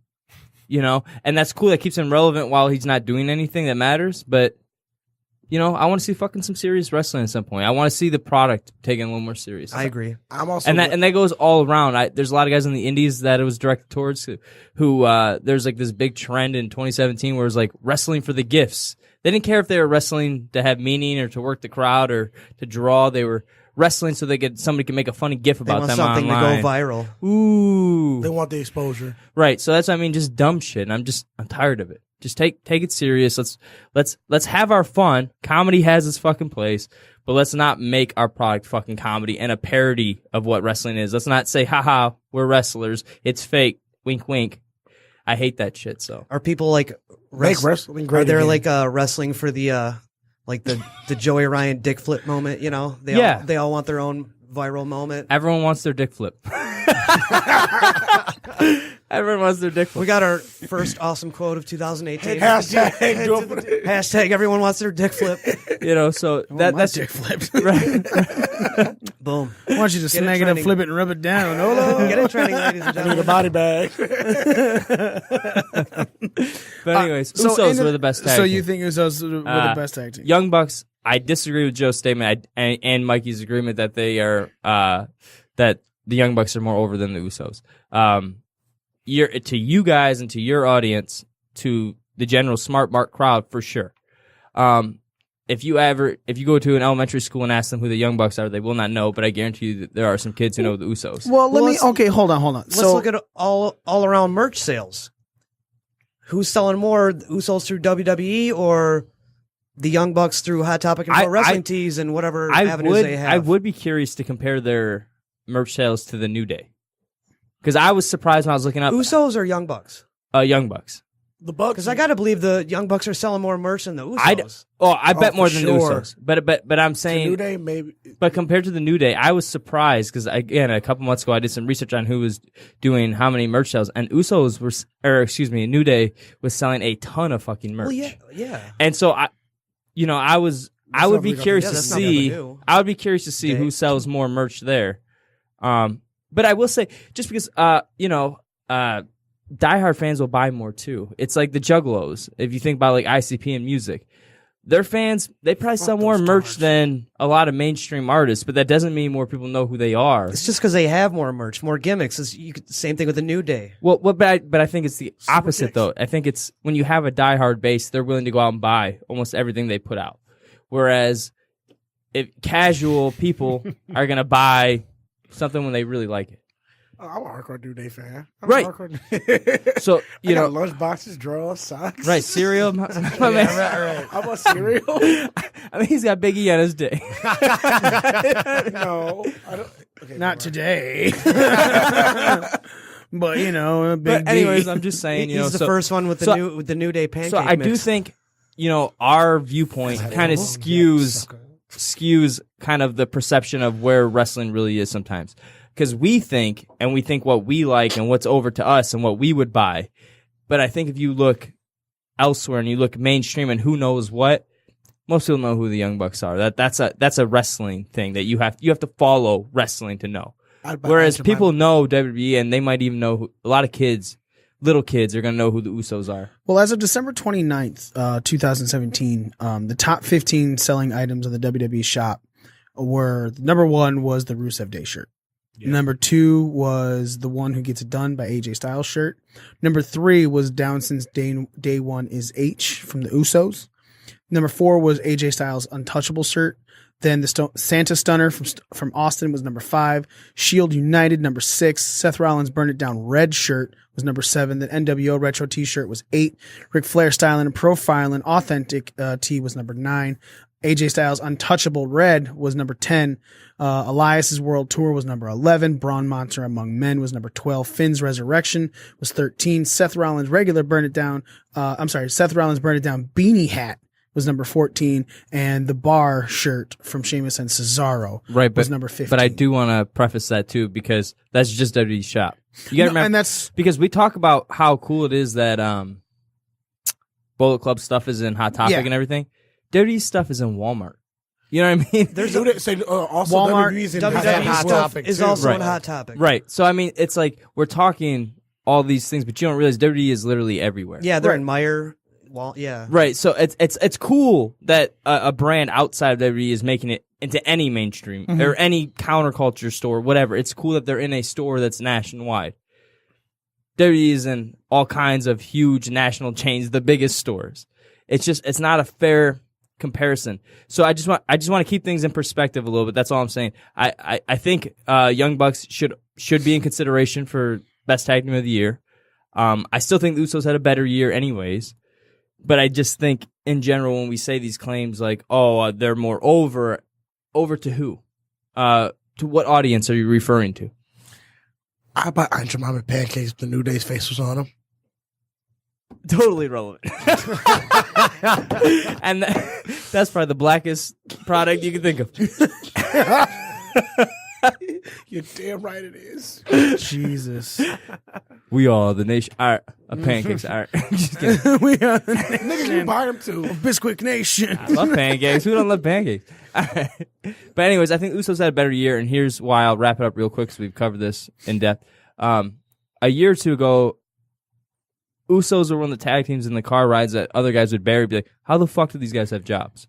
Speaker 3: You know? And that's cool. That keeps him relevant while he's not doing anything that matters. But, you know, I want to see fucking some serious wrestling at some point. I want to see the product taken a little more serious.
Speaker 4: I agree.
Speaker 5: I'm also
Speaker 3: and that goes all around. There's a lot of guys in the indies that it was directed towards who there's like this big trend in 2017 where it was like wrestling for the gifts. They didn't care if they were wrestling to have meaning or to work the crowd or to draw. They were wrestling so somebody could make a funny gif about them
Speaker 4: something
Speaker 3: online.
Speaker 4: to go viral.
Speaker 3: Ooh.
Speaker 5: They want the exposure.
Speaker 3: Right. So that's what I mean, just dumb shit. And I'm tired of it. Just take it serious. Let's have our fun. Comedy has its fucking place, but let's not make our product fucking comedy and a parody of what wrestling is. Let's not say, haha, we're wrestlers. It's fake. Wink, wink. I hate that shit. So
Speaker 4: Are people like
Speaker 5: Make wrestling great
Speaker 4: Are there
Speaker 5: again.
Speaker 4: like wrestling for the like the Joey Ryan dick flip moment? You know, they all want their own viral moment.
Speaker 3: everyone wants their dick flip. Everyone wants their dick flipped.
Speaker 4: We got our first awesome quote of 2018.
Speaker 5: Hashtag
Speaker 4: everyone wants their dick flipped.
Speaker 3: So
Speaker 1: That's
Speaker 3: that's
Speaker 1: dick flipped.
Speaker 3: right.
Speaker 4: Boom.
Speaker 1: Why don't you just
Speaker 4: Get it
Speaker 1: snag it up,
Speaker 4: trending.
Speaker 1: flip it, and rub it down? Hold
Speaker 4: Get it trending, ladies and
Speaker 5: I need a
Speaker 4: gentlemen.
Speaker 5: body bag.
Speaker 3: But anyways,
Speaker 1: So
Speaker 3: Usos
Speaker 1: in the-
Speaker 3: were the best tag
Speaker 1: So
Speaker 3: team.
Speaker 1: you think Usos were the best tag team?
Speaker 3: Young Bucks, I disagree with Joe's statement and Mikey's agreement that they are that the Young Bucks are more over than the Usos. To you guys and to your audience, to the general smart mark crowd, for sure. If you go to an elementary school and ask them who the Young Bucks are, they will not know. But I guarantee you that there are some kids who know the Usos.
Speaker 1: Well,
Speaker 4: let's-
Speaker 1: hold on.
Speaker 4: Let's
Speaker 1: So
Speaker 4: look at all around merch sales. Who's selling more, the Usos through WWE or the Young Bucks through Hot Topic and Pro Wrestling tees and whatever avenues they have?
Speaker 3: I would be curious to compare their merch sales to the New Day, because I was surprised when I was looking up
Speaker 4: Usos or Young Bucks?
Speaker 3: Young Bucks.
Speaker 5: The Bucks.
Speaker 4: Because I got to believe the Young Bucks are selling more merch than the Usos.
Speaker 3: I bet
Speaker 5: Oh,
Speaker 3: more
Speaker 5: for
Speaker 3: than
Speaker 5: sure.
Speaker 3: the Usos. But I'm
Speaker 5: The
Speaker 3: saying
Speaker 5: New Day, maybe.
Speaker 3: But compared to the New Day, I was surprised because, again, a couple months ago, I did some research on who was doing how many merch sales, and New Day was selling a ton of fucking merch.
Speaker 4: Well, yeah.
Speaker 3: And so I would be curious to
Speaker 4: that's not
Speaker 3: see.
Speaker 4: nothing new.
Speaker 3: I would be curious to see who sells more merch there. But I will say, just because diehard fans will buy more too. It's like the Juggalos. If you think about like ICP and music, their fans, they probably sell more merch than a lot of mainstream artists, but that doesn't mean more people know who they are.
Speaker 4: It's just because they have more merch, more gimmicks. Same thing with the New Day.
Speaker 3: Well, but I think it's the opposite though. I think it's when you have a diehard base, they're willing to go out and buy almost everything they put out. Whereas if casual people are gonna buy something when they really like it.
Speaker 5: Oh, I'm a hardcore New Day fan.
Speaker 3: Right. So
Speaker 5: I got lunch boxes, drawers, socks.
Speaker 3: right, cereal. My man.
Speaker 5: Right. How about cereal?
Speaker 3: I mean, he's got Big E on his dick.
Speaker 5: No, I don't. Okay,
Speaker 1: not today. But Big
Speaker 3: But anyways,
Speaker 1: D.
Speaker 3: I'm just saying,
Speaker 4: He's the
Speaker 3: so,
Speaker 4: first one with the New Day pancake
Speaker 3: so I do
Speaker 4: mix.
Speaker 3: think, our viewpoint kind of skews kind of the perception of where wrestling really is sometimes. Because we think what we like and what's over to us and what we would buy. But I think if you look elsewhere and you look mainstream and who knows what, most people know who the Young Bucks are. That's a wrestling thing that you have to follow wrestling to know. Whereas people know WWE and they might even know a lot of kids, little kids are going to know who the Usos are.
Speaker 1: Well, as of December 29th, 2017, the top 15 selling items of the WWE shop were, number one was the Rusev Day shirt. Yeah. Number two was the One Who Gets It Done by AJ Styles shirt. Number three was Down Since Day One is H from the Usos. Number four was AJ Styles' Untouchable shirt. Then the Santa Stunner from Austin was number 5. Shield United, number 6. Seth Rollins' Burn It Down red shirt was number 7. The NWO retro t-shirt was 8. Ric Flair Styling and Profiling authentic tee was number 9. AJ Styles' Untouchable red was number 10. Elias's World Tour was number 11. Braun Monster Among Men was number 12. Finn's Resurrection was 13. Seth Rollins' Burn It Down beanie hat was number 14, and the bar shirt from Sheamus and Cesaro was number 15.
Speaker 3: But I do want to preface that too, because that's just WWE's shop. You got to remember,
Speaker 1: and that's
Speaker 3: because we talk about how cool it is that Bullet Club stuff is in Hot Topic and everything. WWE stuff is in Walmart. You know what I mean?
Speaker 5: There's also
Speaker 1: Walmart,
Speaker 5: WWE's in
Speaker 4: WWE
Speaker 5: Hot
Speaker 4: stuff
Speaker 5: Topic
Speaker 4: is
Speaker 5: too.
Speaker 4: also
Speaker 3: Right.
Speaker 4: on Hot Topic.
Speaker 3: Right. So I mean, it's like we're talking all these things, but you don't realize WWE is literally everywhere.
Speaker 4: Yeah, they're in Meyer. Yeah.
Speaker 3: Right. So it's cool that a brand outside of WWE is making it into any mainstream or any counterculture store, whatever. It's cool that they're in a store that's nationwide. WWE is in all kinds of huge national chains, the biggest stores. It's not a fair comparison. So I just want to keep things in perspective a little bit. That's all I'm saying. I think Young Bucks should be in consideration for best tag team of the year. I still think the Usos had a better year anyways. But I just think, in general, when we say these claims like, they're more over to who? To what audience are you referring to?
Speaker 5: I bought Aunt Jemima pancakes. The New Day's face was on them.
Speaker 3: Totally relevant. And that's probably the blackest product you can think of.
Speaker 5: You're damn right it is.
Speaker 1: Jesus.
Speaker 3: We are the nation. Pancakes. Just kidding.
Speaker 1: We are the
Speaker 5: Niggas, you buy them too.
Speaker 1: Bisquick Nation.
Speaker 3: I love pancakes. Who don't love pancakes? But anyways, I think Usos had a better year, and here's why. I'll wrap it up real quick because we've covered this in depth. A year or two ago, Usos were one of the tag teams in the car rides that other guys would bury. Be like, how the fuck do these guys have jobs?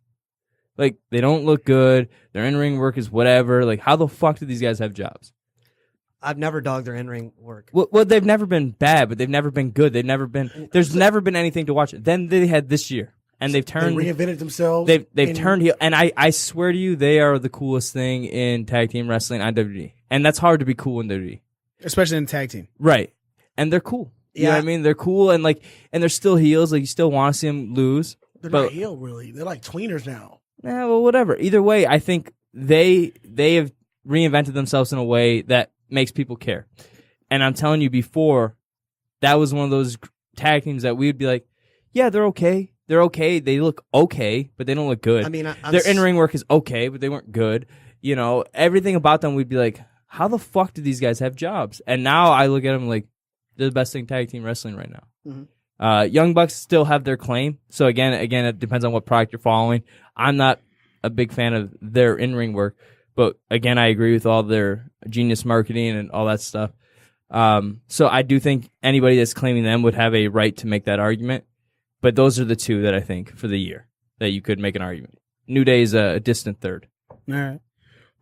Speaker 3: Like, they don't look good. Their in-ring work is whatever. Like, how the fuck do these guys have jobs?
Speaker 4: I've never dogged their in-ring work.
Speaker 3: Well, they've never been bad, but they've never been good. There's never been anything to watch. Then they had this year, and they've turned.
Speaker 5: They reinvented themselves.
Speaker 3: They've turned heel, and I swear to you, they are the coolest thing in tag team wrestling on WWE. And that's hard to be cool in WWE.
Speaker 1: Especially in tag team.
Speaker 3: Right. And they're cool. You know what I mean? They're cool, and they're still heels. Like, you still want to see them lose.
Speaker 5: They're not heel, really. They're like tweeners now.
Speaker 3: Yeah, well, whatever. Either way, I think they have reinvented themselves in a way that makes people care. And I'm telling you, before, that was one of those tag teams that we'd be like, yeah, they're okay. They're okay. They look okay, but they don't look good.
Speaker 4: I mean,
Speaker 3: their in-ring work is okay, but they weren't good. You know, everything about them, we'd be like, how the fuck do these guys have jobs? And now I look at them like, they're the best thing tag team wrestling right now. Mm-hmm. Young Bucks still have their claim. So again, it depends on what product you're following. I'm not a big fan of their in-ring work, but again, I agree with all their genius marketing and all that stuff. So I do think anybody that's claiming them would have a right to make that argument. But those are the two that I think for the year that you could make an argument. New Day is a distant third.
Speaker 1: All right.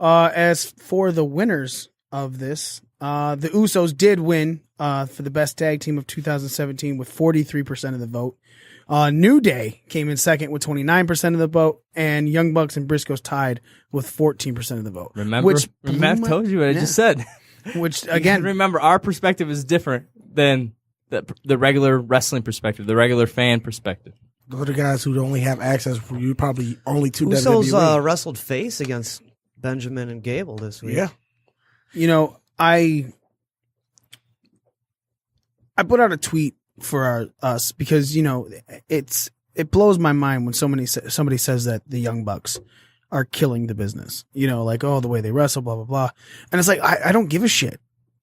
Speaker 1: As for the winners of this, the Usos did win for the best tag team of 2017 with 43% of the vote. New Day came in second with 29% of the vote, and Young Bucks and Briscoes tied with 14% of the vote.
Speaker 3: Remember, I told you what I just said.
Speaker 1: Which, again,
Speaker 3: remember, our perspective is different than the regular wrestling perspective, the regular fan perspective.
Speaker 5: Those are the guys who only have access for you probably only to
Speaker 4: Usos
Speaker 5: WWE.
Speaker 4: wrestled face against Benjamin and Gable this week.
Speaker 5: Yeah.
Speaker 1: You know, I put out a tweet for us because, you know, it blows my mind when somebody says that the Young Bucks are killing the business. You know, like, oh, the way they wrestle, blah, blah, blah. And it's like, I don't give a shit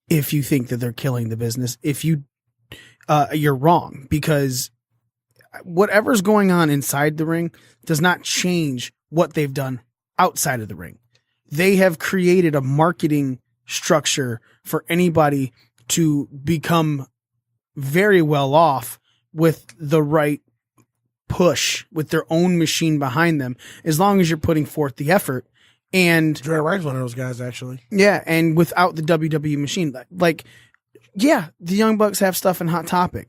Speaker 1: if you think that they're killing the business. If you're wrong, because whatever's going on inside the ring does not change what they've done outside of the ring. They have created a marketing structure for anybody to become very well off with the right push, with their own machine behind them, as long as you're putting forth the effort. And
Speaker 5: Dre Wright's one of those guys, actually.
Speaker 1: Yeah, and without the WWE machine, like, yeah, the Young Bucks have stuff in Hot Topic.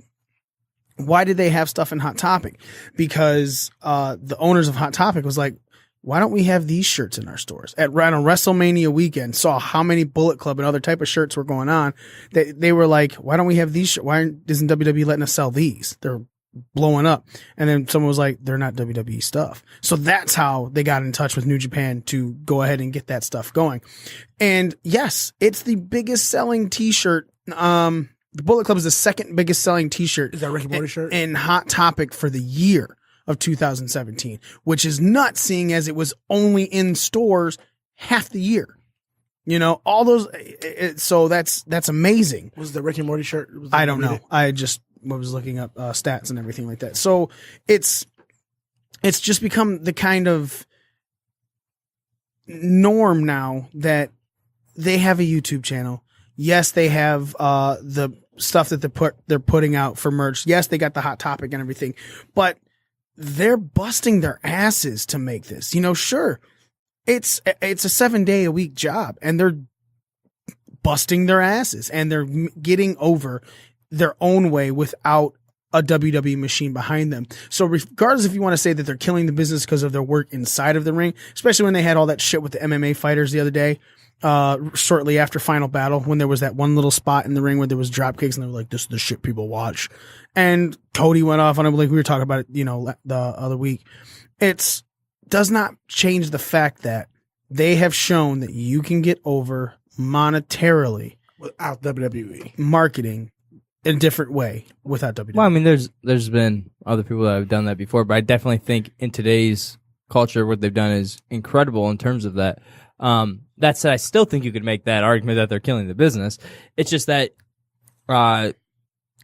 Speaker 1: Why did they have stuff in Hot Topic? Because the owners of Hot Topic was like, why don't we have these shirts in our stores? On WrestleMania weekend, saw how many Bullet Club and other type of shirts were going on. They were like, why don't we have these? Why isn't WWE letting us sell these? They're blowing up. And then someone was like, they're not WWE stuff. So that's how they got in touch with New Japan to go ahead and get that stuff going. And yes, it's the biggest selling t-shirt. The Bullet Club is the second biggest selling t-shirt.
Speaker 5: Is that Ricky Morty shirt?
Speaker 1: In Hot Topic for the year of 2017, which is nuts, seeing as it was only in stores half the year. You know, all those. So that's amazing.
Speaker 5: Was the Ricky Morty shirt?
Speaker 1: I don't know. I just was looking up stats and everything like that. So it's just become the kind of norm now that they have a YouTube channel. Yes, they have the stuff that they're putting out for merch. Yes, they got the Hot Topic and everything, but they're busting their asses to make this. You know, sure, it's a 7-day-a-week job, and they're busting their asses, and they're getting over their own way without a WWE machine behind them. So regardless if you want to say that they're killing the business because of their work inside of the ring, especially when they had all that shit with the MMA fighters the other day, shortly after Final Battle, when there was that one little spot in the ring where there was drop kicks and they were like, this is the shit people watch. And Cody went off on it, like we were talking about it, you know, the other week. It does not change the fact that they have shown that you can get over monetarily
Speaker 5: without WWE
Speaker 1: marketing in a different way without WWE.
Speaker 3: Well, I mean, there's been other people that have done that before, but I definitely think in today's culture, what they've done is incredible in terms of that. That said, I still think you could make that argument that they're killing the business. It's just that,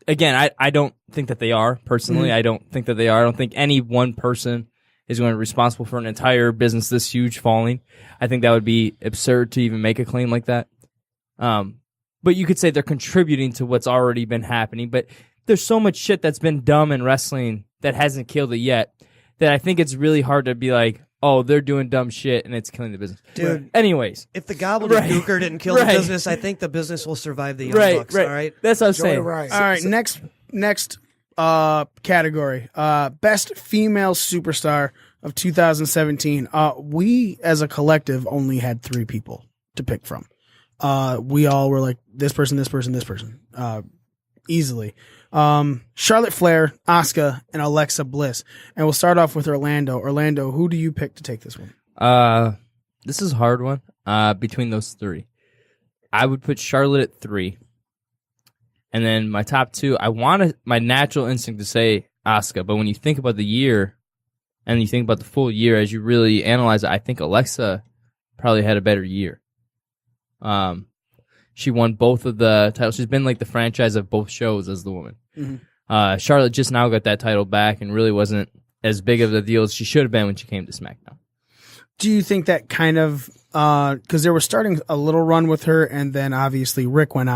Speaker 3: again, I don't think that they are, personally. I don't think that they are. I don't think any one person is going to be responsible for an entire business this huge falling. I think that would be absurd to even make a claim like that. But you could say they're contributing to what's already been happening. But there's so much shit that's been dumb in wrestling that hasn't killed it yet that I think it's really hard to be like, oh, they're doing dumb shit and it's killing the business.
Speaker 4: Dude.
Speaker 3: Anyways.
Speaker 4: If the gobbledygooker didn't kill the business, I think the business will survive the Young Bucks, all right?
Speaker 3: That's what I'm saying.
Speaker 5: Right.
Speaker 1: All right, next category. Best female superstar of 2017. We, as a collective, only had 3 people to pick from. We all were like, this person, this person, this person. Easily. Charlotte Flair, Asuka, and Alexa Bliss. And we'll start off with Orlando. Orlando, who do you pick to take this one?
Speaker 3: This is a hard one. Between those 3. I would put Charlotte at 3. And then my top 2, my natural instinct to say Asuka, but when you think about the year and you think about the full year as you really analyze it, I think Alexa probably had a better year. She won both of the titles. She's been like the franchise of both shows as the woman. Mm-hmm. Charlotte just now got that title back and really wasn't as big of a deal as she should have been when she came to SmackDown.
Speaker 1: Do you think that kind of, because they were starting a little run with her, and then obviously Rick went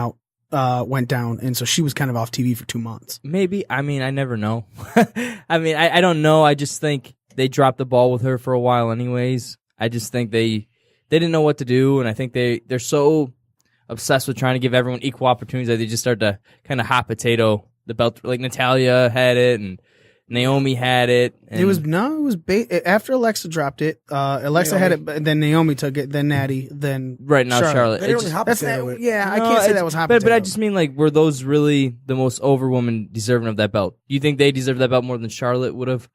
Speaker 1: down, and so she was kind of off TV for 2 months.
Speaker 3: Maybe. I mean, I never know. I mean, I don't know. I just think they dropped the ball with her for a while anyways. I just think they didn't know what to do, and I think they're so obsessed with trying to give everyone equal opportunities that they just start to kind of hot potato the belt. Like Natalya had it, and Naomi had it. And
Speaker 1: after Alexa dropped it. Alexa had it, and then Naomi took it, then Natty, then
Speaker 3: right now Charlotte.
Speaker 5: They really hot potato it.
Speaker 1: Yeah, I can't say that was hot potato.
Speaker 3: But I just mean, like, were those really the most over women deserving of that belt? You think they deserve that belt more than Charlotte would have?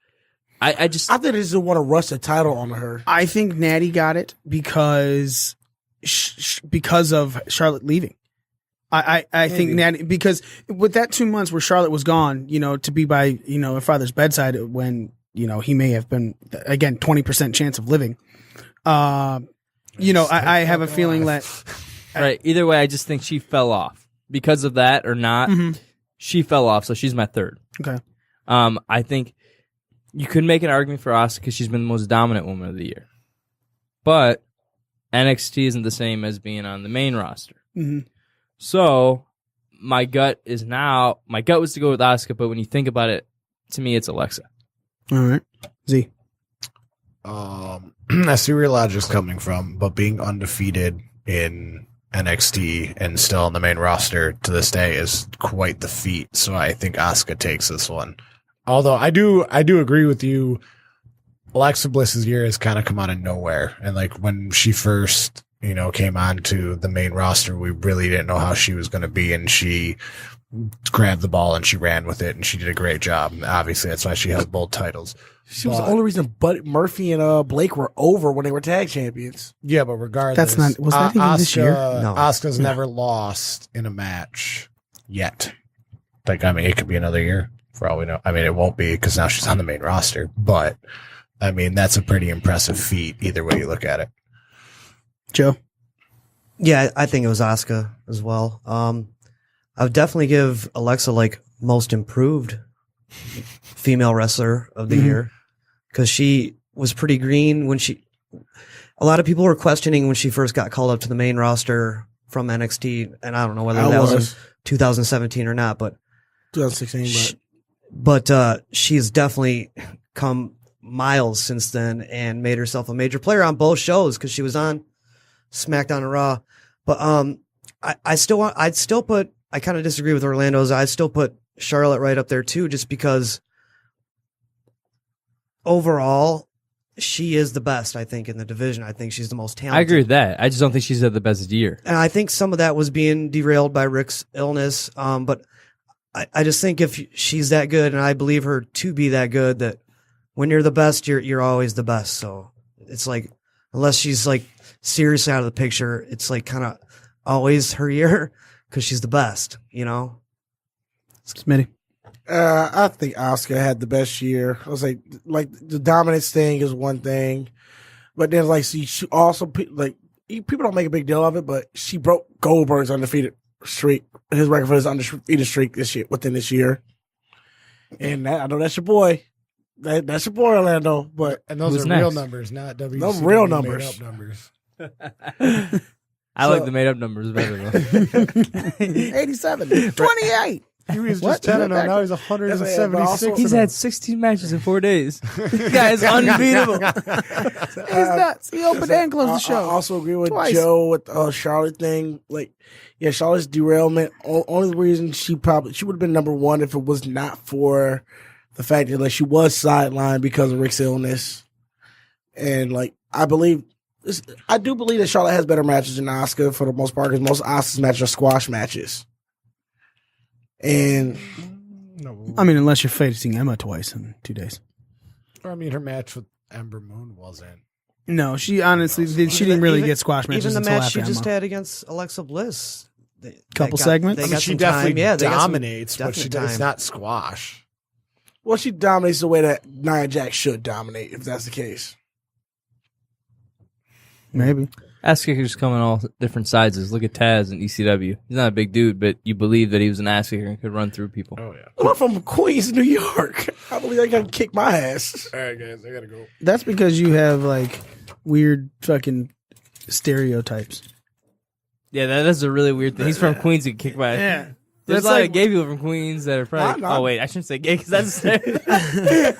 Speaker 3: I think
Speaker 5: they just want to rush the title on her.
Speaker 1: I think Natty got it because of Charlotte leaving. I think Natty, because with that 2 months where Charlotte was gone, to be by, her father's bedside when, he may have been, again, 20% chance of living. I have a feeling that.
Speaker 3: Right. Either way, I just think she fell off because of that or not. Mm-hmm. She fell off. So she's my 3rd.
Speaker 1: Okay.
Speaker 3: I think you could make an argument for Asuka because she's been the most dominant woman of the year. But NXT isn't the same as being on the main roster.
Speaker 1: Mm-hmm.
Speaker 3: So my gut was to go with Asuka, but when you think about it, to me, it's Alexa.
Speaker 1: All right. Z.
Speaker 6: I see where your logic's coming from, but being undefeated in NXT and still on the main roster to this day is quite the feat. So I think Asuka takes this one. Although I do agree with you. Alexa Bliss's year has kind of come out of nowhere. And like when she first, came on to the main roster, we really didn't know how she was going to be. And she grabbed the ball and she ran with it and she did a great job. And obviously that's why she held both titles.
Speaker 5: She was the only reason Bud Murphy and Blake were over when they were tag champions.
Speaker 6: Yeah, but regardless.
Speaker 1: Was that even this year?
Speaker 6: No. Asuka's never lost in a match yet. It could be another year for all we know. I mean, it won't be because now she's on the main roster, but I mean, that's a pretty impressive feat either way you look at it.
Speaker 1: Joe?
Speaker 4: Yeah, I think it was Asuka as well. I would definitely give Alexa most improved female wrestler of the year because she was pretty green when a lot of people were questioning when she first got called up to the main roster from NXT, and I don't know whether that was in 2017 or not, but
Speaker 5: 2016.
Speaker 4: But she's definitely come miles since then and made herself a major player on both shows because she was on SmackDown and Raw. But I kind of disagree with Orlando's. I'd still put Charlotte right up there too, just because overall she is the best, I think, in the division. I think she's the most talented.
Speaker 3: I agree with that. I just don't think she's had the best year.
Speaker 4: And I think some of that was being derailed by Rick's illness. But I just think if she's that good, and I believe her to be that good, that when you're the best, you're always the best. So it's like, unless she's seriously out of the picture, it's kind of always her year because she's the best,
Speaker 1: Smitty.
Speaker 5: I think Asuka had the best year. I was like the dominance thing is one thing, but then she also people don't make a big deal of it, but she broke Goldberg's undefeated streak, his record for his undefeated streak within this year. And I know that's your boy. That's your boy, Orlando.
Speaker 6: And those are real numbers, not WCW
Speaker 5: those real numbers.
Speaker 6: made-up numbers.
Speaker 3: I like the made up numbers better though.
Speaker 1: 87, 28.
Speaker 6: He was
Speaker 1: What?
Speaker 6: just 10-0.
Speaker 1: Back-
Speaker 6: Now he's 176.
Speaker 3: He's had 16 matches in 4 days. This guy is unbeatable.
Speaker 1: He's nuts. He opened and closed the show.
Speaker 5: I also agree with
Speaker 1: Twice.
Speaker 5: Joe with the Charlotte thing. Like, yeah, Charlotte's derailment. Only reason she would have been number one if it was not for the fact that like she was sidelined because of Rick's illness. And like, I do believe that Charlotte has better matches than Asuka for the most part because most Asuka's matches are squash matches. And
Speaker 1: I mean, unless you're facing Emma twice in 2 days.
Speaker 6: I mean, her match with Ember Moon wasn't.
Speaker 1: No, she honestly she didn't really get squash matches
Speaker 4: Even the
Speaker 1: until
Speaker 4: match
Speaker 1: after
Speaker 4: she just
Speaker 1: Emma.
Speaker 4: had against Alexa Bliss.
Speaker 1: Couple segments?
Speaker 4: They
Speaker 6: I mean,
Speaker 4: got
Speaker 6: she
Speaker 4: some
Speaker 6: definitely
Speaker 4: time. Yeah, they got some
Speaker 6: dominates, but
Speaker 4: definite
Speaker 6: it's
Speaker 4: time.
Speaker 6: not squash.
Speaker 5: well, she dominates the way that Nia Jax should dominate if that's the case.
Speaker 1: Maybe.
Speaker 3: Ass kickers come in all different sizes. Look at Taz in ECW. He's not a big dude, but you believe that he was an ass kicker and could run through people.
Speaker 6: Oh, yeah.
Speaker 5: I'm from Queens, New York. I believe they can kick my ass.
Speaker 6: All right, guys, I got to go.
Speaker 1: That's because you have like weird fucking stereotypes.
Speaker 3: Yeah, that is a really weird thing. He's from Queens. He can kick my ass.
Speaker 1: Yeah.
Speaker 3: There's
Speaker 1: That's
Speaker 3: a lot
Speaker 1: like-
Speaker 3: of gay people from Queens that are probably.
Speaker 5: Nah.
Speaker 3: Oh wait, I shouldn't say gay because that's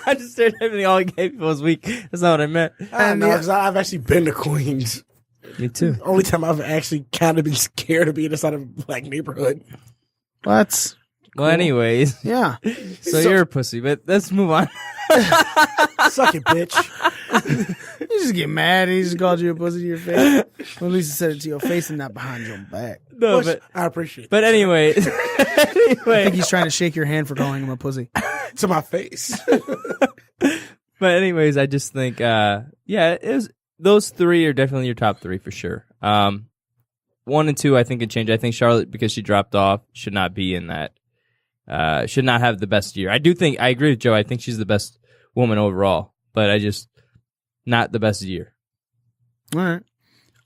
Speaker 3: I just stereotyping all gay people is weak. That's not what I meant.
Speaker 5: I know, because I've actually been to Queens.
Speaker 3: Me too.
Speaker 5: Only time I've actually kind of been scared of being inside of a black neighborhood.
Speaker 1: That's
Speaker 3: Well, anyways,
Speaker 1: yeah.
Speaker 3: so you're a pussy, but let's move on.
Speaker 5: Suck it, bitch.
Speaker 1: You just get mad and he just called you a pussy to your face. Well, at least he said it to your face and not behind your back.
Speaker 3: No, but
Speaker 5: I appreciate it.
Speaker 3: but anyway,
Speaker 1: I think he's trying to shake your hand for calling him a pussy.
Speaker 5: To my face.
Speaker 3: But anyways, I just think, yeah, it was, those three are definitely your top three for sure. 1 and 2, I think could change. I think Charlotte, because she dropped off, should not be in that. Should not have the best year. I agree with Joe. I think she's the best woman overall, but I just not the best year.
Speaker 1: All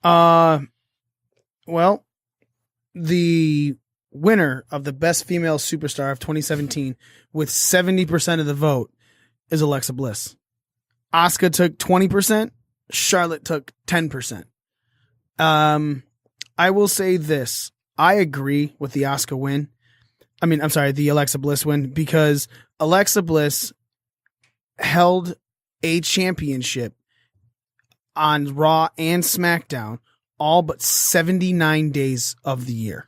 Speaker 1: right. Well, the winner of the best female superstar of 2017 with 70% of the vote is Alexa Bliss. Asuka took 20%. Charlotte took 10%. I will say this. I agree with the Asuka win. I mean, I'm sorry, the Alexa Bliss win, because Alexa Bliss held a championship on Raw and SmackDown all but 79 days of the year.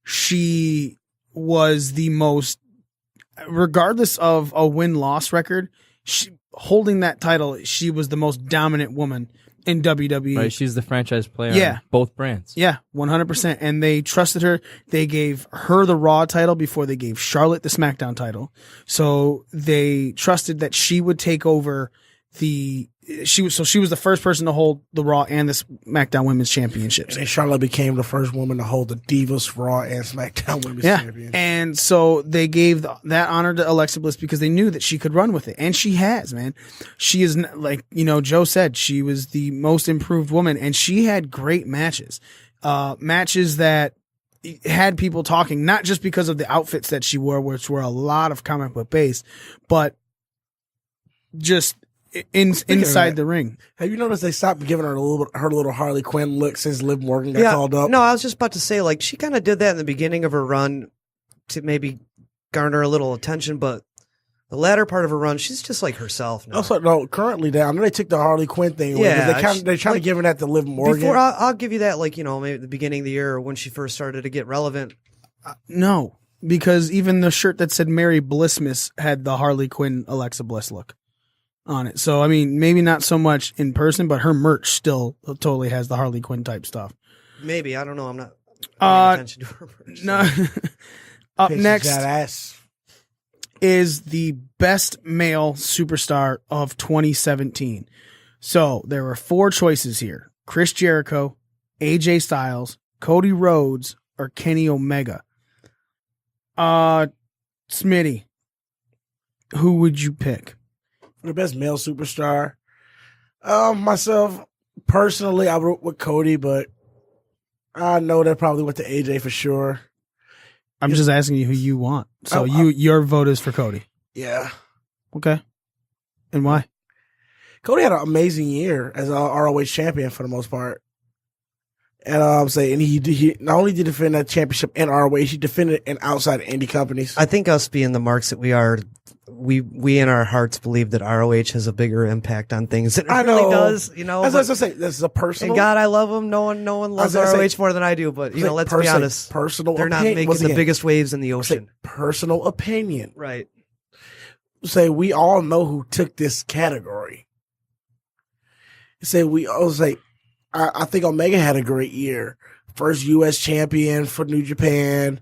Speaker 1: She was the most, regardless of a win-loss record, holding that title, she was the most dominant woman in WWE.
Speaker 3: Right, she's the franchise player
Speaker 1: Yeah.
Speaker 3: on both brands.
Speaker 1: Yeah, 100%. And they trusted her. They gave her the Raw title before they gave Charlotte the SmackDown title. So they trusted that she would take over she was the first person to hold the Raw and the SmackDown Women's Championships.
Speaker 5: And Charlotte became the first woman to hold the Divas Raw and SmackDown Women's Champions.
Speaker 1: And so they gave that honor to Alexa Bliss because they knew that she could run with it. And she has, man. She is, like, Joe said, she was the most improved woman, and she had great matches. Matches that had people talking, not just because of the outfits that she wore, which were a lot of comic book based, but just inside the ring.
Speaker 5: Have you noticed they stopped giving her her little Harley Quinn look since Liv Morgan got called up?
Speaker 4: No, I was just about to say, like, she kind of did that in the beginning of her run to maybe garner a little attention, but the latter part of her run, she's just like herself now.
Speaker 5: Also, no, currently I know they took the Harley Quinn thing away.
Speaker 4: Yeah,
Speaker 5: They're trying to give her that to Liv Morgan.
Speaker 4: Before, I'll give you that, like, maybe at the beginning of the year or when she first started to get relevant.
Speaker 1: No, because even the shirt that said Mary Blissmas had the Harley Quinn Alexa Bliss look on it. So, I mean, maybe not so much in person, but her merch still totally has the Harley Quinn type stuff.
Speaker 4: Maybe. I don't know. I'm not paying attention to her merch.
Speaker 1: No. Up
Speaker 5: Pictures
Speaker 1: next
Speaker 5: that ass.
Speaker 1: is the best male superstar of 2017. So there were 4 choices here: Chris Jericho, AJ Styles, Cody Rhodes, or Kenny Omega. Smitty, who would you pick?
Speaker 5: The best male superstar. Myself, Personally, I wrote with Cody, but I know that probably went to AJ for sure.
Speaker 1: I'm just asking you who you want. So your vote is for Cody.
Speaker 5: Yeah.
Speaker 1: Okay. And why?
Speaker 5: Cody had an amazing year as a ROH champion for the most part. And I'm saying, he not only did he defend that championship in ROH, he defended it in outside indie companies.
Speaker 4: I think us being the marks that we are, we in our hearts believe that ROH has a bigger impact on things than it really does. You know,
Speaker 5: as I say, this is a personal.
Speaker 4: And God, I love them. No one loves ROH more than I do. But you know, let's be honest.
Speaker 5: Personal.
Speaker 4: They're not making the biggest waves in the ocean.
Speaker 5: Personal opinion,
Speaker 4: right?
Speaker 5: Say we all know who took this category. Say we all say. I think Omega had a great year. First U.S. champion for New Japan,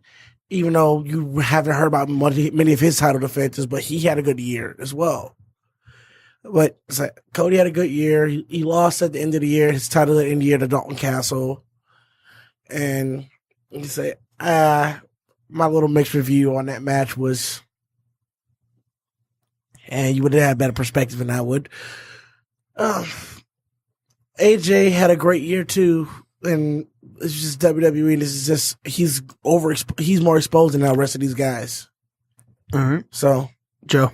Speaker 5: even though you haven't heard about many of his title defenses, but he had a good year as well. But Cody had a good year. He lost at the end of the year, his title at the end of the year to Dalton Castle. And you say, my little mixed review on that match was, and you would have had a better perspective than I would. AJ had a great year too, and it's just WWE. This is just he's more exposed than the rest of these guys.
Speaker 1: All right.
Speaker 5: So,
Speaker 1: Joe,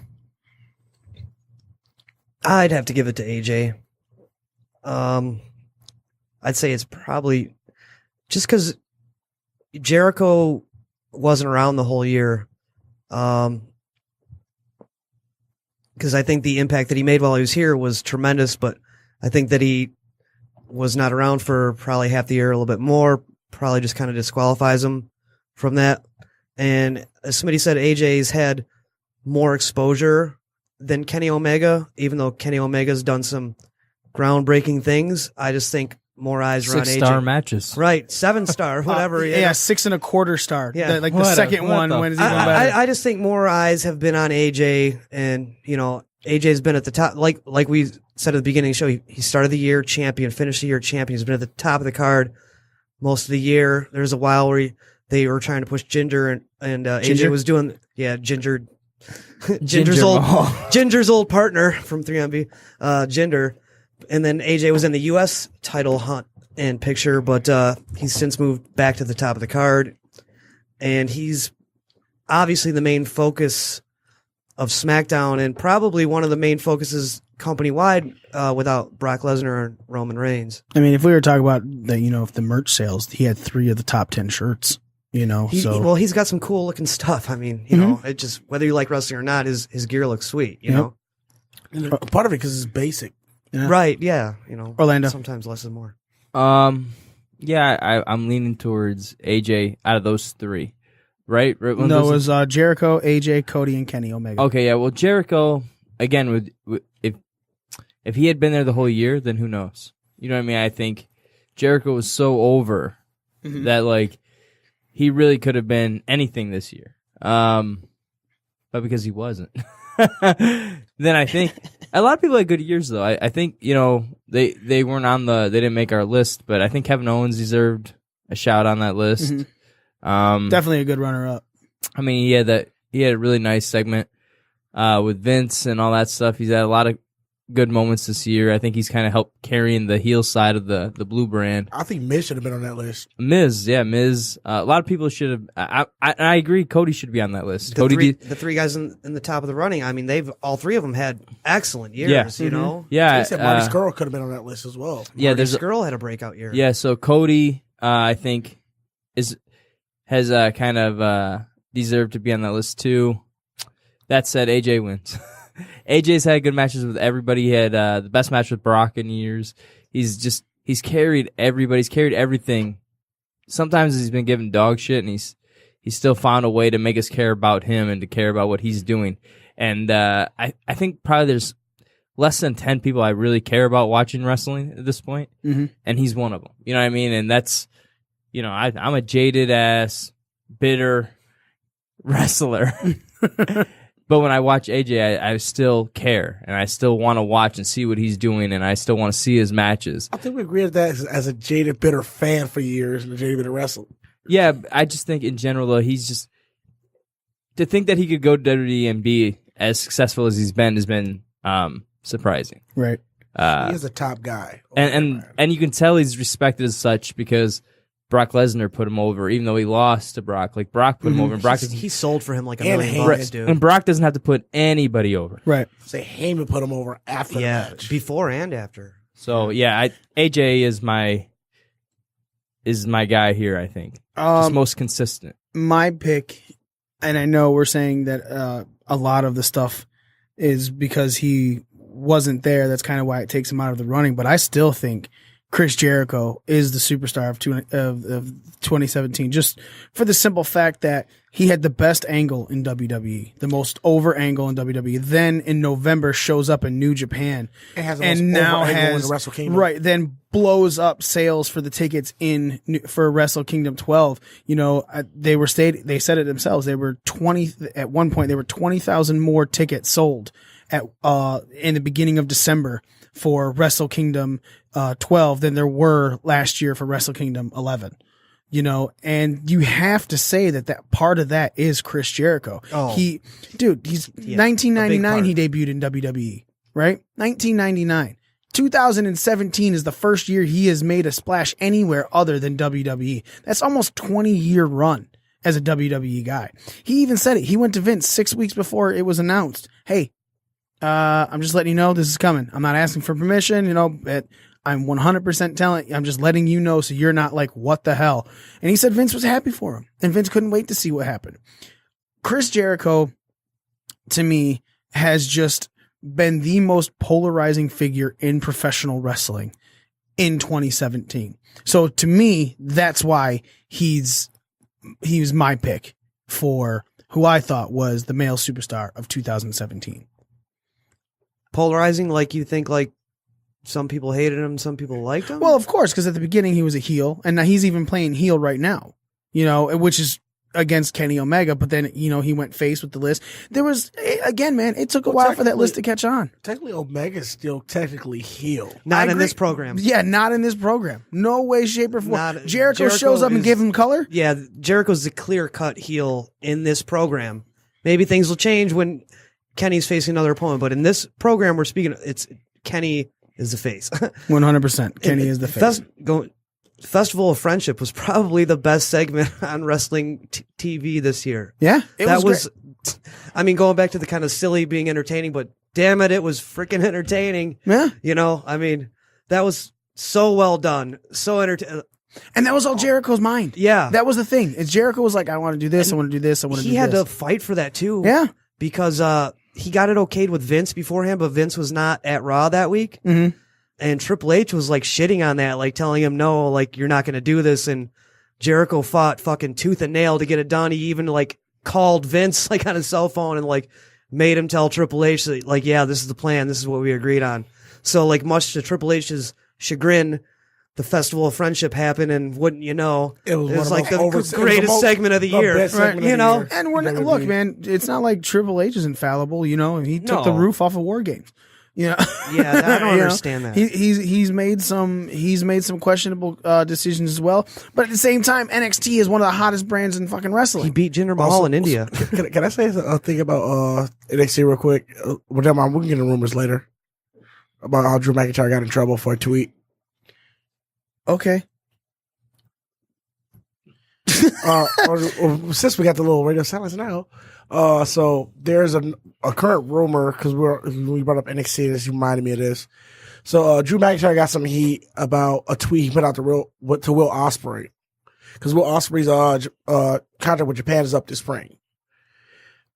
Speaker 4: I'd have to give it to AJ. I'd say it's probably just because Jericho wasn't around the whole year. Because I think the impact that he made while he was here was tremendous, but I think that he was not around for probably half the year, a little bit more, probably just kind of disqualifies him from that. And as somebody said, AJ's had more exposure than Kenny Omega, even though Kenny Omega's done some groundbreaking things. I just think more eyes are on AJ.
Speaker 3: 6-star matches.
Speaker 4: Right, 7-star, whatever.
Speaker 1: Yeah, 6.25 star.
Speaker 4: Yeah.
Speaker 1: Like the second one when it's even better.
Speaker 4: I just think more eyes have been on AJ, and you know, AJ's been at the top. Like we said at the beginning of the show, he started the year champion, finished the year champion. He's been at the top of the card most of the year. There's a while where they were trying to push Ginger, and AJ was doing Ginger. Ginger's old partner from 3MB, Jinder. And then AJ was in the U.S. title hunt and picture, but he's since moved back to the top of the card. And he's obviously the main focus of SmackDown and probably one of the main focuses company-wide without Brock Lesnar and Roman Reigns.
Speaker 1: I mean, if we were talking about if the merch sales, he had 3 of the top 10 shirts.
Speaker 4: He's got some cool looking stuff. I mean, you know, it just whether you like wrestling or not, his gear looks sweet. You know,
Speaker 5: and part of it because it's basic,
Speaker 4: right? Yeah, you know,
Speaker 1: Orlando.
Speaker 4: Sometimes less is more.
Speaker 3: Yeah, I'm leaning towards AJ out of those 3. Right?
Speaker 1: No, it was Jericho, AJ, Cody, and Kenny Omega.
Speaker 3: Okay, yeah. Well, Jericho again. If he had been there the whole year, then who knows? You know what I mean? I think Jericho was so over that he really could have been anything this year. But because he wasn't, then I think a lot of people had good years though. I think they weren't on they didn't make our list, but I think Kevin Owens deserved a shout on that list.
Speaker 1: Definitely a good runner-up.
Speaker 3: I mean, he had a really nice segment with Vince and all that stuff. He's had a lot of good moments this year. I think he's kind of helped carrying the heel side of the Blue brand.
Speaker 5: I think Miz should have been on that list.
Speaker 3: Miz. A lot of people should have. I agree. Cody should be on that list.
Speaker 4: The 3 guys in the top of the running. I mean, all 3 of them had excellent years.
Speaker 3: Yeah.
Speaker 4: You know.
Speaker 3: Yeah.
Speaker 5: They said Marty Scurll could have been on that list as well.
Speaker 3: Yeah.
Speaker 4: Marty Scurll had a breakout year.
Speaker 3: Yeah. So Cody, I think, has kind of deserved to be on that list too. That said, AJ wins. AJ's had good matches with everybody. He had the best match with Brock in years. He's carried everybody. He's carried everything. Sometimes he's been given dog shit, and he's still found a way to make us care about him and to care about what he's doing. And I think probably there's less than 10 people I really care about watching wrestling at this point, and he's one of them. You know what I mean? And that's I'm a jaded ass, bitter wrestler. But when I watch AJ, I still care, and I still want to watch and see what he's doing, and I still want to see his matches.
Speaker 5: I think we agree with that as a jaded, bitter fan for years and a jaded, bitter wrestler.
Speaker 3: Yeah, I just think in general, though, he's just... To think that he could go to WWE and be as successful as he's been has been surprising.
Speaker 1: Right.
Speaker 5: He is a top guy.
Speaker 3: And you can tell he's respected as such because Brock Lesnar put him over, even though he lost to Brock. Like, Brock put him over, and Brock
Speaker 4: he sold for him like $1
Speaker 5: And
Speaker 4: million,
Speaker 5: Heyman.
Speaker 4: dude.
Speaker 3: and Brock doesn't have to put anybody over.
Speaker 1: Right.
Speaker 5: Say Heyman put him over after the match.
Speaker 4: before and after.
Speaker 3: So yeah, AJ is my guy here. I think just most consistent.
Speaker 1: My pick, and I know we're saying that a lot of the stuff is because he wasn't there. That's kind of why it takes him out of the running. But I still think Chris Jericho is the superstar of 2017, just for the simple fact that he had the best angle in WWE, the most over angle in WWE. Then in November shows up in New Japan,
Speaker 5: and now has Wrestle Kingdom.
Speaker 1: Right, then blows up sales for the tickets for Wrestle Kingdom 12. You know, they said it themselves. They were 20 at one point. There were 20,000 more tickets sold in the beginning of December for Wrestle Kingdom 12 than there were last year for Wrestle Kingdom 11. You know, and you have to say that part of that is Chris Jericho.
Speaker 4: Oh.
Speaker 1: He's 1999 he debuted in WWE, right? 1999. 2017 is the first year he has made a splash anywhere other than WWE. That's almost 20-year run as a WWE guy. He even said it. He went to Vince 6 weeks before it was announced. Hey, I'm just letting you know this is coming. I'm not asking for permission, you know, I'm 100% telling, I'm just letting you know so you're not like, what the hell? And he said Vince was happy for him, and Vince couldn't wait to see what happened. Chris Jericho, to me, has just been the most polarizing figure in professional wrestling in 2017. So to me, that's why he's my pick for who I thought was the male superstar of 2017.
Speaker 4: Polarizing, like you think like some people hated him, some people liked him?
Speaker 1: Well, of course, because at the beginning he was a heel, and now he's even playing heel right now, you know, which is against Kenny Omega, but then, you know, he went face with the list. There was, again, man, it took a while for that list to catch on.
Speaker 5: Technically, Omega's still technically heel.
Speaker 4: Not in this program.
Speaker 1: Yeah, not in this program. No way, shape, or form. Jericho shows
Speaker 4: Jericho
Speaker 1: up and give him color?
Speaker 4: Yeah, Jericho's the clear-cut heel in this program. Maybe things will change when Kenny's facing another opponent, but in this program we're speaking, it's Kenny is the face.
Speaker 1: 100%. Kenny is the face.
Speaker 4: Festival of Friendship was probably the best segment on wrestling TV this year.
Speaker 1: Yeah,
Speaker 4: that was I mean, going back to the kind of silly being entertaining, but damn it was freaking entertaining.
Speaker 1: Yeah.
Speaker 4: You know, I mean, that was so well done. So entertaining.
Speaker 1: And that was all Jericho's mind.
Speaker 4: Yeah.
Speaker 1: That was the thing. Jericho was like, I want to do this, I want to do this, I want to do this.
Speaker 4: He had to fight for that too.
Speaker 1: Yeah.
Speaker 4: Because he got it okayed with Vince beforehand, but Vince was not at Raw that week.
Speaker 1: Mm-hmm.
Speaker 4: And Triple H was like shitting on that, like telling him, no, like you're not going to do this. And Jericho fought fucking tooth and nail to get it done. He even like called Vince like on his cell phone and like made him tell Triple H that, like, yeah, this is the plan. This is what we agreed on. So like much to Triple H's chagrin, the Festival of Friendship happened, and wouldn't you know, it was like the greatest segment of the year, right? You know,
Speaker 1: and we're not, look, man, it's not like Triple H is infallible. You know, he took the roof off of War Games. You know,
Speaker 4: yeah, I don't understand that.
Speaker 1: He's made some questionable decisions as well. But at the same time, NXT is one of the hottest brands in fucking wrestling.
Speaker 4: He beat Jinder Mahal in India.
Speaker 5: Can I say a thing about NXT real quick? We can get into rumors later about how Drew McIntyre got in trouble for a tweet.
Speaker 1: Okay.
Speaker 5: Since we got the little radio silence now, so there's a current rumor, because we brought up NXT, and this reminded me of this. So Drew McIntyre got some heat about a tweet he put out to Will Ospreay, because Will Ospreay's contract with Japan is up this spring.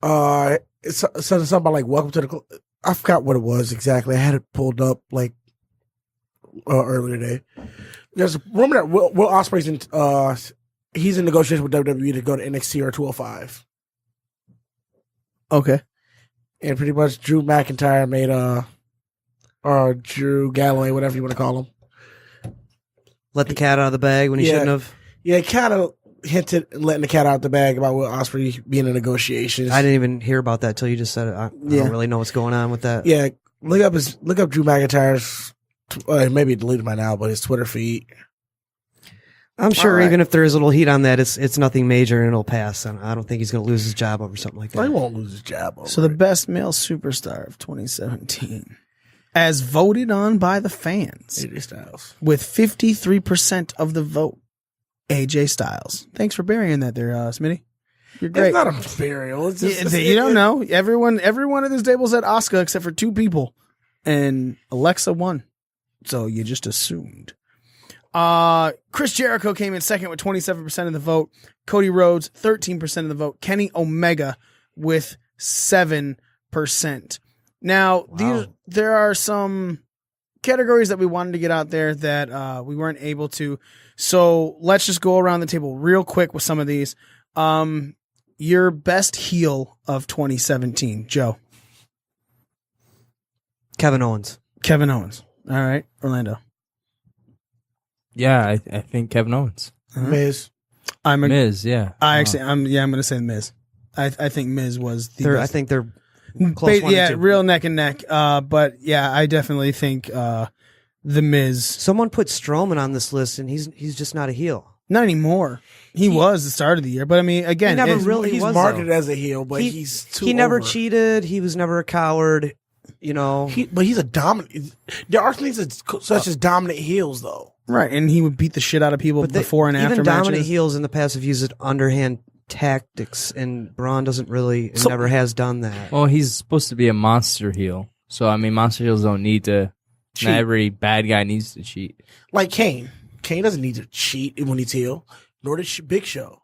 Speaker 5: It's something about like welcome to the club. I forgot what it was exactly. I had it pulled up like earlier today. There's a rumor that Will Ospreay's he's in negotiation with WWE to go to NXT or 205.
Speaker 1: Okay.
Speaker 5: And pretty much Drew McIntyre made or Drew Galloway, whatever you want to call him,
Speaker 4: let the cat out of the bag when he shouldn't have.
Speaker 5: Yeah, kind of hinted letting the cat out of the bag about Will Ospreay being in negotiations.
Speaker 4: I didn't even hear about that till you just said it. I don't really know what's going on with that.
Speaker 5: Yeah, look up Drew McIntyre's maybe deleted by now, but his Twitter feed.
Speaker 4: I'm sure even if there is a little heat on that, it's nothing major and it'll pass. And I don't think he's going to lose his job over something like that.
Speaker 5: He won't lose his job over
Speaker 1: So the best male superstar of 2017. as voted on by the fans.
Speaker 5: AJ Styles.
Speaker 1: With 53% of the vote, AJ Styles. Thanks for burying that there, Smitty. You're great.
Speaker 5: It's not a burial. It's just,
Speaker 1: you don't know. Every one at this table said Asuka except for 2 people. And Alexa won. So you just assumed. Chris Jericho came in second with 27% of the vote. Cody Rhodes, 13% of the vote. Kenny Omega with 7%. Now, there are some categories that we wanted to get out there that we weren't able to. So let's just go around the table real quick with some of these. Your best heel of 2017, Joe.
Speaker 4: Kevin Owens.
Speaker 1: Kevin Owens. All right, Orlando.
Speaker 3: Yeah, I think Kevin Owens.
Speaker 5: Miz.
Speaker 3: Miz, yeah.
Speaker 1: I'm going to say Miz. I think Miz was the best.
Speaker 4: I think they're close.
Speaker 1: Real neck and neck. But yeah, I definitely think the Miz.
Speaker 4: Someone put Strowman on this list, and he's just not a heel.
Speaker 1: Not anymore. He was the start of the year, but I mean, again,
Speaker 5: he's marketed as a heel, but he's too.
Speaker 4: He never cheated. He was never a coward. You know,
Speaker 5: but he's a dominant. There are things such as dominant heels, though.
Speaker 1: Right, and he would beat the shit out of people before and after
Speaker 4: even
Speaker 1: matches.
Speaker 4: Dominant heels in the past have used underhand tactics, and Braun doesn't really, never has done that.
Speaker 3: Well, he's supposed to be a monster heel, so I mean, monster heels don't need to. Not every bad guy needs to cheat.
Speaker 5: Like Kane. Kane doesn't need to cheat when he's heel, nor does Big Show.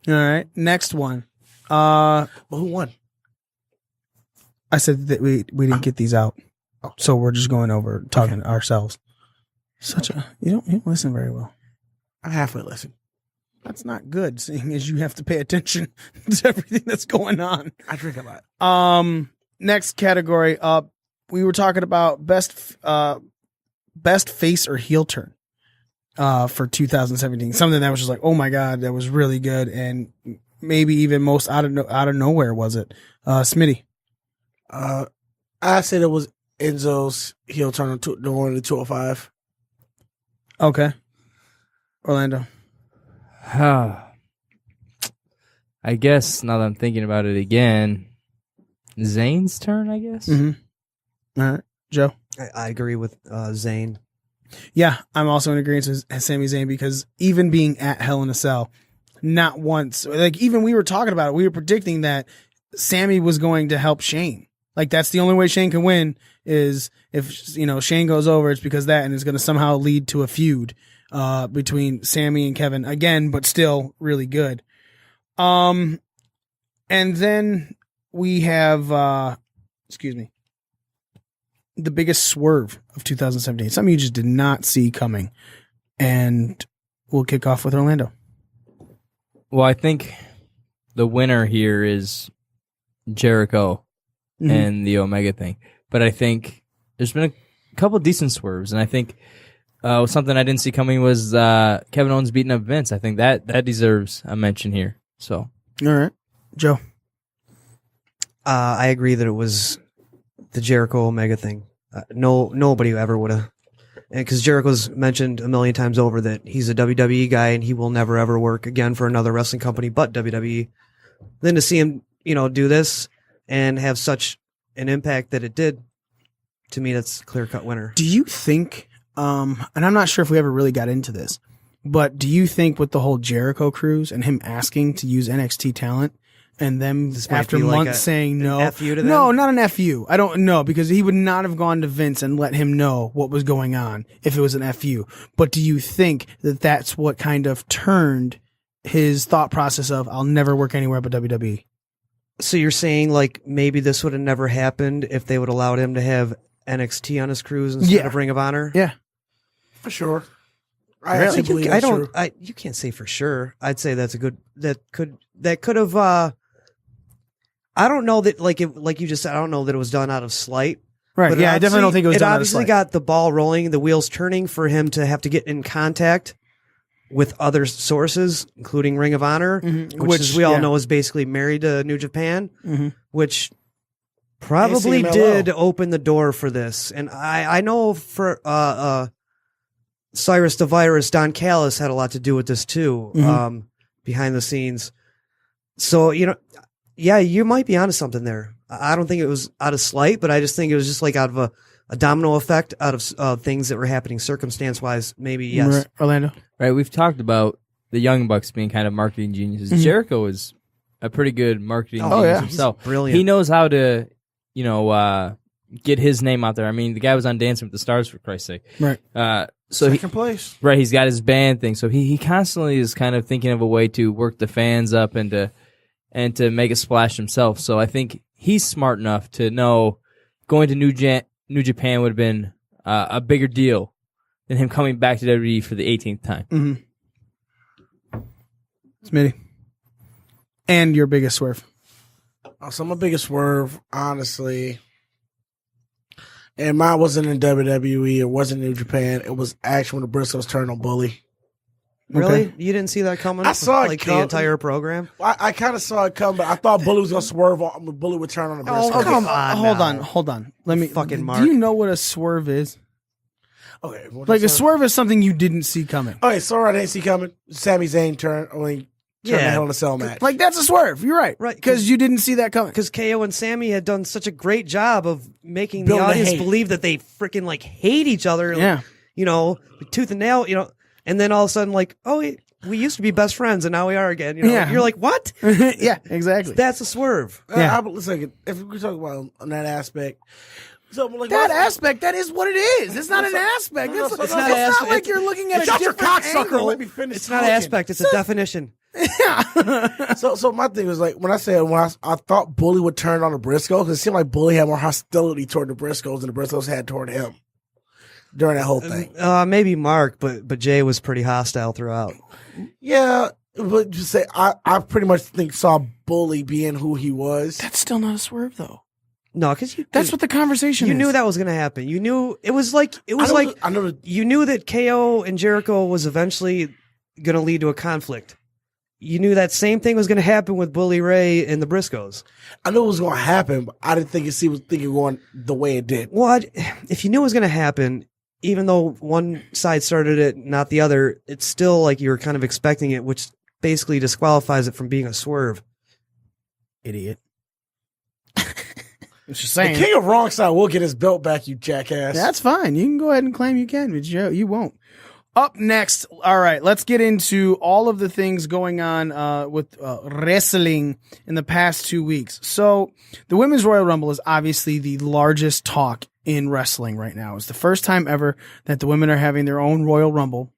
Speaker 1: All right, next one.
Speaker 5: Well, who won?
Speaker 1: I said that we didn't get these out, so we're just going over talking ourselves. You don't listen very well.
Speaker 5: I halfway listen.
Speaker 1: That's not good, seeing as you have to pay attention to everything that's going on.
Speaker 5: I drink a lot.
Speaker 1: Next category up, we were talking about best face or heel turn for 2017. Something that was just like, oh my god, that was really good, and maybe even most out of nowhere was it. Smitty.
Speaker 5: I said it was Enzo's heel turn during the 205.
Speaker 1: Okay. Orlando.
Speaker 3: I guess now that I'm thinking about it again, Zayn's turn, I guess.
Speaker 1: Mm-hmm. All right. Joe?
Speaker 4: I agree with Zayn.
Speaker 1: Yeah, I'm also in agreement with Sami Zayn because even being at Hell in a Cell, not once, like even we were talking about it, we were predicting that Sami was going to help Shane. Like that's the only way Shane can win is if Shane goes over, it's because that, and it's going to somehow lead to a feud between Sami and Kevin again, but still really good. And then we have the biggest swerve of 2017, something you just did not see coming, and we'll kick off with Orlando.
Speaker 3: Well, I think the winner here is Jericho. Mm-hmm. And the Omega thing. But I think there's been a couple decent swerves, and I think something I didn't see coming was Kevin Owens beating up Vince. I think that deserves a mention here. So,
Speaker 1: all right, Joe.
Speaker 4: I agree that it was the Jericho Omega thing. Nobody ever would have, because Jericho's mentioned a million times over that he's a WWE guy and he will never ever work again for another wrestling company but WWE. Then to see him, do this and have such an impact that it did, to me, that's a clear-cut winner.
Speaker 1: Do you think, and I'm not sure if we ever really got into this, but do you think with the whole Jericho cruise and him asking to use NXT talent and them after months saying no,
Speaker 4: an FU to them?
Speaker 1: No, not an FU. I don't know, because he would not have gone to Vince and let him know what was going on if it was an FU. But do you think that that's what kind of turned his thought process of, I'll never work anywhere but WWE?
Speaker 4: So you're saying like maybe this would have never happened if they would allowed him to have NXT on his cruise instead of Ring of Honor?
Speaker 1: Yeah,
Speaker 5: for sure.
Speaker 4: You can't say for sure. I'd say that's a good. That could have. I don't know that like you just said. I don't know that it was done out of slight.
Speaker 1: Right. Yeah, I definitely don't think it was done out of slight.
Speaker 4: It obviously got the ball rolling, the wheels turning for him to have to get in contact with other sources, including Ring of Honor, which as we all know is basically married to New Japan, which probably did open the door for this. And I know for Cyrus the Virus, Don Callis had a lot to do with this too, behind the scenes. So, you might be onto something there. I don't think it was out of slight, but I just think it was just like out of a domino effect out of things that were happening circumstance wise. Maybe yes.
Speaker 1: Right, Orlando.
Speaker 3: Right, we've talked about the Young Bucks being kind of marketing geniuses.
Speaker 1: Mhm.
Speaker 3: Jericho is a pretty good marketing
Speaker 4: Oh,
Speaker 3: genius
Speaker 1: yeah.
Speaker 3: himself.
Speaker 4: Brilliant.
Speaker 3: He knows how to, get his name out there. I mean, the guy was on Dancing with the Stars, for Christ's sake.
Speaker 1: Right.
Speaker 3: So
Speaker 5: Second place.
Speaker 3: right, he's got his band thing. So he constantly is kind of thinking of a way to work the fans up and to make a splash himself. So I think he's smart enough to know going to New Japan would have been a bigger deal than him coming back to WWE for the 18th time.
Speaker 1: Mm-hmm. Smitty. And your biggest swerve.
Speaker 5: So my biggest swerve, honestly, and mine wasn't in WWE. It wasn't in New Japan. It was actually when the Briscoes turned on Bully.
Speaker 4: Really?
Speaker 1: Okay.
Speaker 4: You didn't see that coming?
Speaker 5: I saw it
Speaker 4: like
Speaker 5: come-
Speaker 4: the entire program.
Speaker 5: I kind of saw it come, but I thought Bully was gonna swerve on. Bully would turn on the Briscoes.
Speaker 4: Oh, come on.
Speaker 1: Hold
Speaker 4: now.
Speaker 1: on. Let me
Speaker 4: Fucking
Speaker 1: Do
Speaker 4: Mark.
Speaker 1: you know what a swerve is?
Speaker 5: Okay, what
Speaker 1: Like a
Speaker 5: is
Speaker 1: swerve is something you didn't see coming.
Speaker 5: Okay, sorry, I didn't see coming. Sami Zayn turned the Hell in a Cell match.
Speaker 1: Like that's a swerve. You're right.
Speaker 4: Right,
Speaker 1: Because you didn't see that coming.
Speaker 4: Because KO and Sammy had done such a great job of making
Speaker 5: Building
Speaker 4: the audience
Speaker 5: hate.
Speaker 4: believe that they freaking like hate each other.
Speaker 1: Yeah.
Speaker 4: You know, with tooth and nail, and then all of a sudden like, oh, we used to be best friends and now we are again.
Speaker 1: Yeah.
Speaker 4: You're like, what?
Speaker 1: Yeah, exactly.
Speaker 4: That's a swerve.
Speaker 1: Yeah.
Speaker 5: Listen, if we talk about on that aspect, so like
Speaker 1: That
Speaker 5: my-
Speaker 1: aspect, that is what it is. It's not an aspect.
Speaker 5: No,
Speaker 1: It's,
Speaker 5: no,
Speaker 1: it's
Speaker 5: no,
Speaker 1: not,
Speaker 5: no,
Speaker 1: it's
Speaker 4: it's
Speaker 1: not
Speaker 4: not
Speaker 1: like you're looking at a
Speaker 5: Shut your
Speaker 1: different
Speaker 5: cocksucker!
Speaker 1: angle.
Speaker 5: Let me finish.
Speaker 4: It's not an
Speaker 5: talking.
Speaker 4: aspect. It's a definition.
Speaker 5: So my thing was like when I thought Bully would turn on the Briscoes, it seemed like Bully had more hostility toward the Briscoes than the Briscoes had toward him during that whole thing.
Speaker 4: Maybe Mark, but Jay was pretty hostile throughout.
Speaker 5: Yeah, but just say I pretty much saw Bully being who he was.
Speaker 1: That's still not a swerve, though.
Speaker 4: No, because
Speaker 1: That's what the conversation
Speaker 4: you
Speaker 1: is.
Speaker 4: knew that was going to happen. You knew it was like
Speaker 5: I know.
Speaker 4: you knew that KO and Jericho was eventually going to lead to a conflict. You knew that same thing was going to happen with Bully Ray and the Briscoes.
Speaker 5: I knew it was going to happen, but I didn't think it going the way it did.
Speaker 4: What if you knew it was going to happen? Even though one side started it, not the other, it's still like you were kind of expecting it, which basically disqualifies it from being a swerve.
Speaker 1: Idiot. I'm just
Speaker 5: The
Speaker 1: saying.
Speaker 5: King of Wrong Side will get his belt back, you jackass.
Speaker 1: That's fine. You can go ahead and claim you can, but you won't. Up next, all right, let's get into all of the things going on with wrestling in the past 2 weeks. So the Women's Royal Rumble is obviously the largest talk in wrestling right now. It's the first time ever that the women are having their own Royal Rumble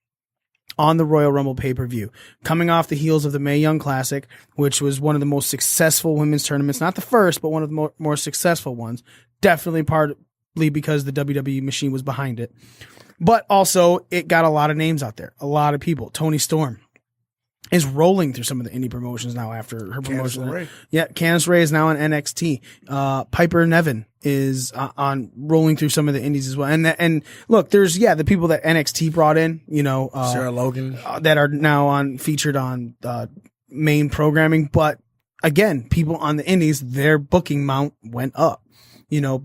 Speaker 1: on the Royal Rumble pay-per-view, coming off the heels of the Mae Young Classic, which was one of the most successful women's tournaments, not the first, but one of the more successful ones, definitely partly because the WWE machine was behind it. But also, it got a lot of names out there, a lot of people. Toni Storm is rolling through some of the indie promotions now after her promotion.
Speaker 5: LeRae.
Speaker 1: Yeah, Candice Ray is now on NXT. Piper Niven is on rolling through some of the indies as well. And look, there's the people that NXT brought in,
Speaker 5: Sarah Logan.
Speaker 1: that are now featured on main programming. But again, people on the indies, their booking mount went up,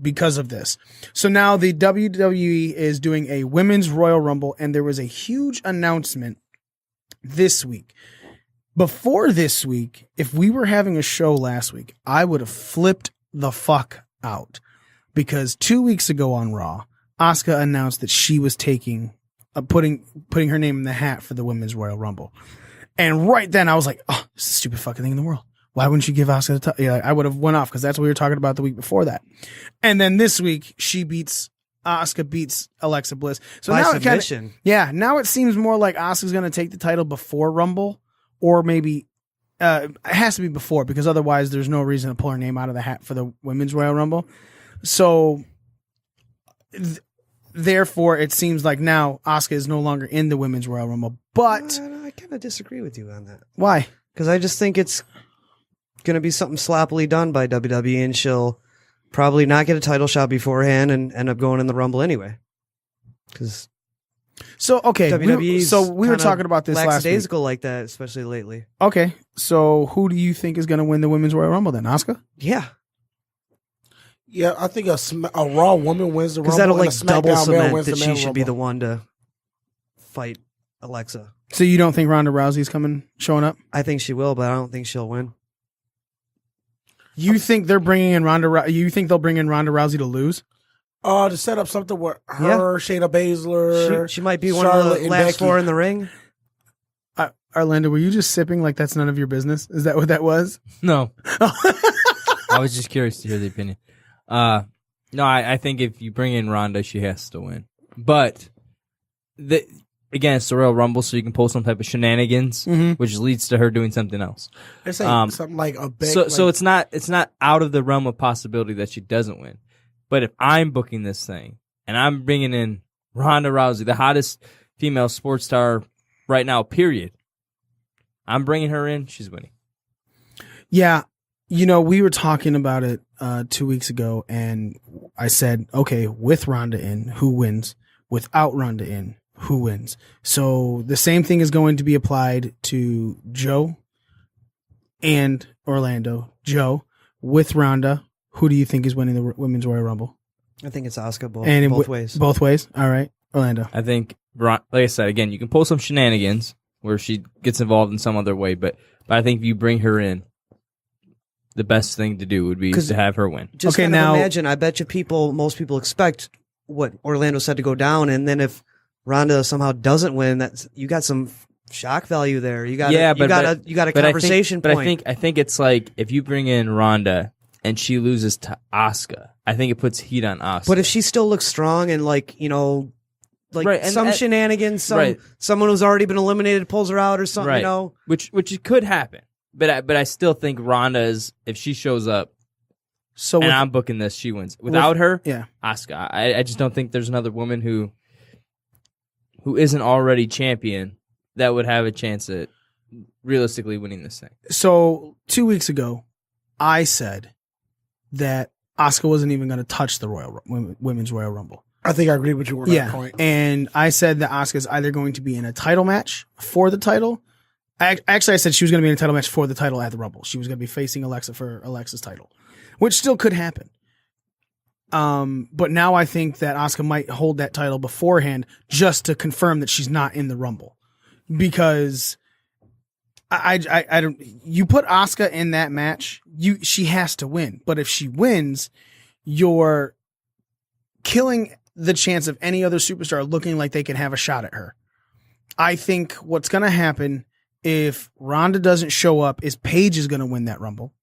Speaker 1: because of this. So now the WWE is doing a Women's Royal Rumble, and there was a huge announcement this week. Before this week, if we were having a show last week, I would have flipped the fuck out, because 2 weeks ago on Raw, Asuka announced that she was putting her name in the hat for the Women's Royal Rumble. And right then I was like, oh, this is the stupid fucking thing in the world. Why wouldn't you give Asuka the title? Yeah, I would have went off, because that's what we were talking about the week before that. And then this week, Asuka beats Alexa Bliss. So
Speaker 4: By
Speaker 1: now
Speaker 4: submission.
Speaker 1: now it seems more like Asuka's going to take the title before Rumble, or maybe it has to be before, because otherwise there's no reason to pull her name out of the hat for the Women's Royal Rumble. So therefore, it seems like now Asuka is no longer in the Women's Royal Rumble. But
Speaker 4: I kind of disagree with you on that,
Speaker 1: why?
Speaker 4: because I just think it's going to be something sloppily done by WWE, and she'll probably not get a title shot beforehand and end up going in the Rumble anyway. Because
Speaker 1: So okay,
Speaker 4: WWE's
Speaker 1: we were
Speaker 4: kinda
Speaker 1: talking about this last week.
Speaker 4: lackadaisical like that, especially lately.
Speaker 1: Okay, so who do you think is going to win the Women's Royal Rumble then? Asuka?
Speaker 4: Yeah,
Speaker 5: Yeah, I think a Raw woman wins the
Speaker 4: because
Speaker 5: Rumble.
Speaker 4: that'll
Speaker 5: and a
Speaker 4: double
Speaker 5: SmackDown male
Speaker 4: cement
Speaker 5: wins
Speaker 4: that
Speaker 5: the
Speaker 4: she
Speaker 5: male
Speaker 4: should be the
Speaker 5: Rumble.
Speaker 4: one to fight Alexa.
Speaker 1: So you don't think Ronda Rousey's showing up?
Speaker 4: I think she will, but I don't think she'll win.
Speaker 1: You think they're bringing in Ronda? You think they'll bring in Ronda Rousey to lose?
Speaker 5: To set up something where her, Shayna Baszler,
Speaker 4: she might be one
Speaker 5: Charlotte
Speaker 4: of the last
Speaker 5: Becky.
Speaker 4: 4 in the ring.
Speaker 1: Orlando, were you just sipping like that's none of your business? Is that what that was?
Speaker 3: No. I was just curious to hear the opinion. No, I think if you bring in Ronda, she has to win. But again, it's the Royal Rumble, so you can pull some type of shenanigans, which leads to her doing something else.
Speaker 5: They're saying something like a big.
Speaker 3: So it's not out of the realm of possibility that she doesn't win. But if I'm booking this thing and I'm bringing in Ronda Rousey, the hottest female sports star right now, period. I'm bringing her in. She's winning.
Speaker 1: Yeah. We were talking about it 2 weeks ago, and I said, okay, with Ronda in, who wins? Without Ronda in, who wins? So the same thing is going to be applied to Joe and Orlando. Joe, with Ronda, who do you think is winning the Women's Royal Rumble?
Speaker 4: I think it's Asuka both ways.
Speaker 1: Both ways? All right. Orlando.
Speaker 3: I think, like I said, again, you can pull some shenanigans where she gets involved in some other way, but I think if you bring her in, the best thing to do would be to have her win.
Speaker 4: Just kind of imagine, I bet you most people expect what Orlando said to go down, and then if Ronda somehow doesn't win, you got some shock value there. You got a conversation point.
Speaker 3: I think it's like if you bring in Ronda and she loses to Asuka, I think it puts heat on Asuka.
Speaker 4: But if she still looks strong and shenanigans, someone who's already been eliminated pulls her out or something,
Speaker 3: which it could happen. But I still think Ronda is, if she shows up, and I'm booking this, she wins. Without her, Asuka. I just don't think there's another woman who isn't already champion that would have a chance at realistically winning this thing.
Speaker 1: So 2 weeks ago, I said that Asuka wasn't even going to touch the Women's Royal Rumble.
Speaker 5: I think I agree with you on that point.
Speaker 1: And I said that Asuka's either going to be in a title match for the title. I said she was going to be in a title match for the title at the Rumble. She was going to be facing Alexa for Alexa's title, which still could happen. But now I think that Asuka might hold that title beforehand just to confirm that she's not in the Rumble, because I don't. You put Asuka in that match, she has to win. But if she wins, you're killing the chance of any other superstar looking like they can have a shot at her. I think what's going to happen if Ronda doesn't show up is Paige is going to win that Rumble.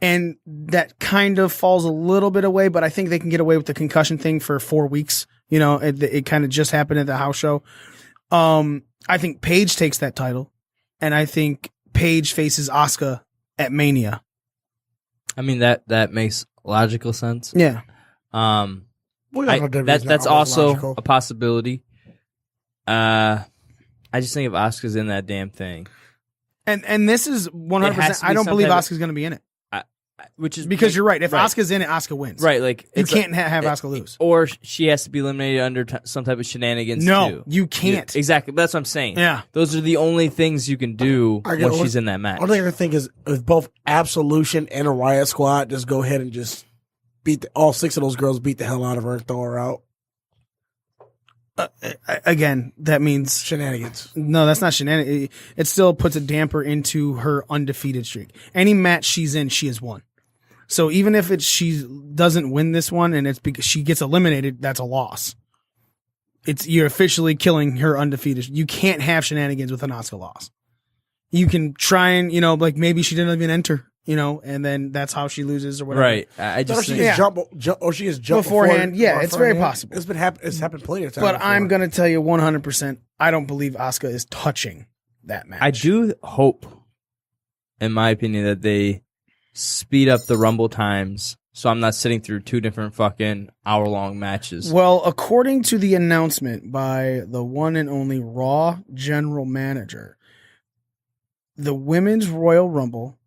Speaker 1: And that kind of falls a little bit away, but I think they can get away with the concussion thing for 4 weeks. It kind of just happened at the house show. I think Paige takes that title, and I think Paige faces Asuka at Mania.
Speaker 3: I mean, that makes logical sense.
Speaker 1: Yeah.
Speaker 3: That's also logical. A possibility. I just think if Asuka's in that damn thing, and this is 100%. I don't believe Asuka's going to be in it. Which is because you're right. If Asuka's in it, Asuka wins. Right, like
Speaker 1: you can't have Asuka lose,
Speaker 3: or she has to be eliminated under some type of shenanigans.
Speaker 1: No,
Speaker 3: too.
Speaker 1: you can't.
Speaker 3: Exactly, that's what I'm saying.
Speaker 1: Yeah,
Speaker 3: those are the only things you can do when she's in that match.
Speaker 5: One thing I think is if both Absolution and a Riot Squad just go ahead and just beat all 6 of those girls, beat the hell out of her and throw her out.
Speaker 1: Again, that means
Speaker 5: shenanigans.
Speaker 1: No, that's not shenanigans. It still puts a damper into her undefeated streak. Any match she's in, she has won. So even if she doesn't win this one and it's because she gets eliminated, that's a loss. You're officially killing her undefeated. You can't have shenanigans with an Asuka loss. You can try and like maybe she didn't even enter. And then that's how she loses or whatever.
Speaker 3: Right. I just
Speaker 5: she has jumped
Speaker 1: beforehand. It's very possible.
Speaker 5: It's happened plenty of times.
Speaker 1: But I'm going to tell you 100%, I don't believe Asuka is touching that match.
Speaker 3: I do hope, in my opinion, that they speed up the Rumble times so I'm not sitting through 2 different fucking hour-long matches.
Speaker 1: Well, according to the announcement by the one and only Raw general manager, the Women's Royal Rumble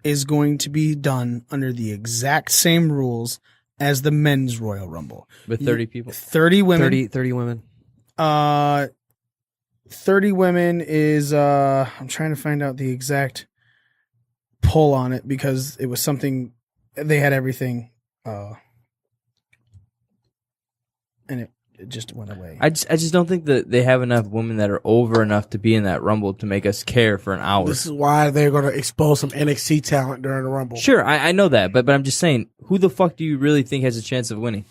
Speaker 1: is going to be done under the exact same rules as the Men's Royal Rumble.
Speaker 3: With 30 people.
Speaker 1: 30 women.
Speaker 4: 30 women.
Speaker 1: 30 women is, I'm trying to find out the exact pull on it because it was something, they had everything, and it just went away.
Speaker 3: I just don't think that they have enough women that are over enough to be in that Rumble to make us care for an hour.
Speaker 5: This is why they're going to expose some NXT talent during the Rumble.
Speaker 3: Sure, I know that, but I'm just saying, who the fuck do you really think has a chance of winning?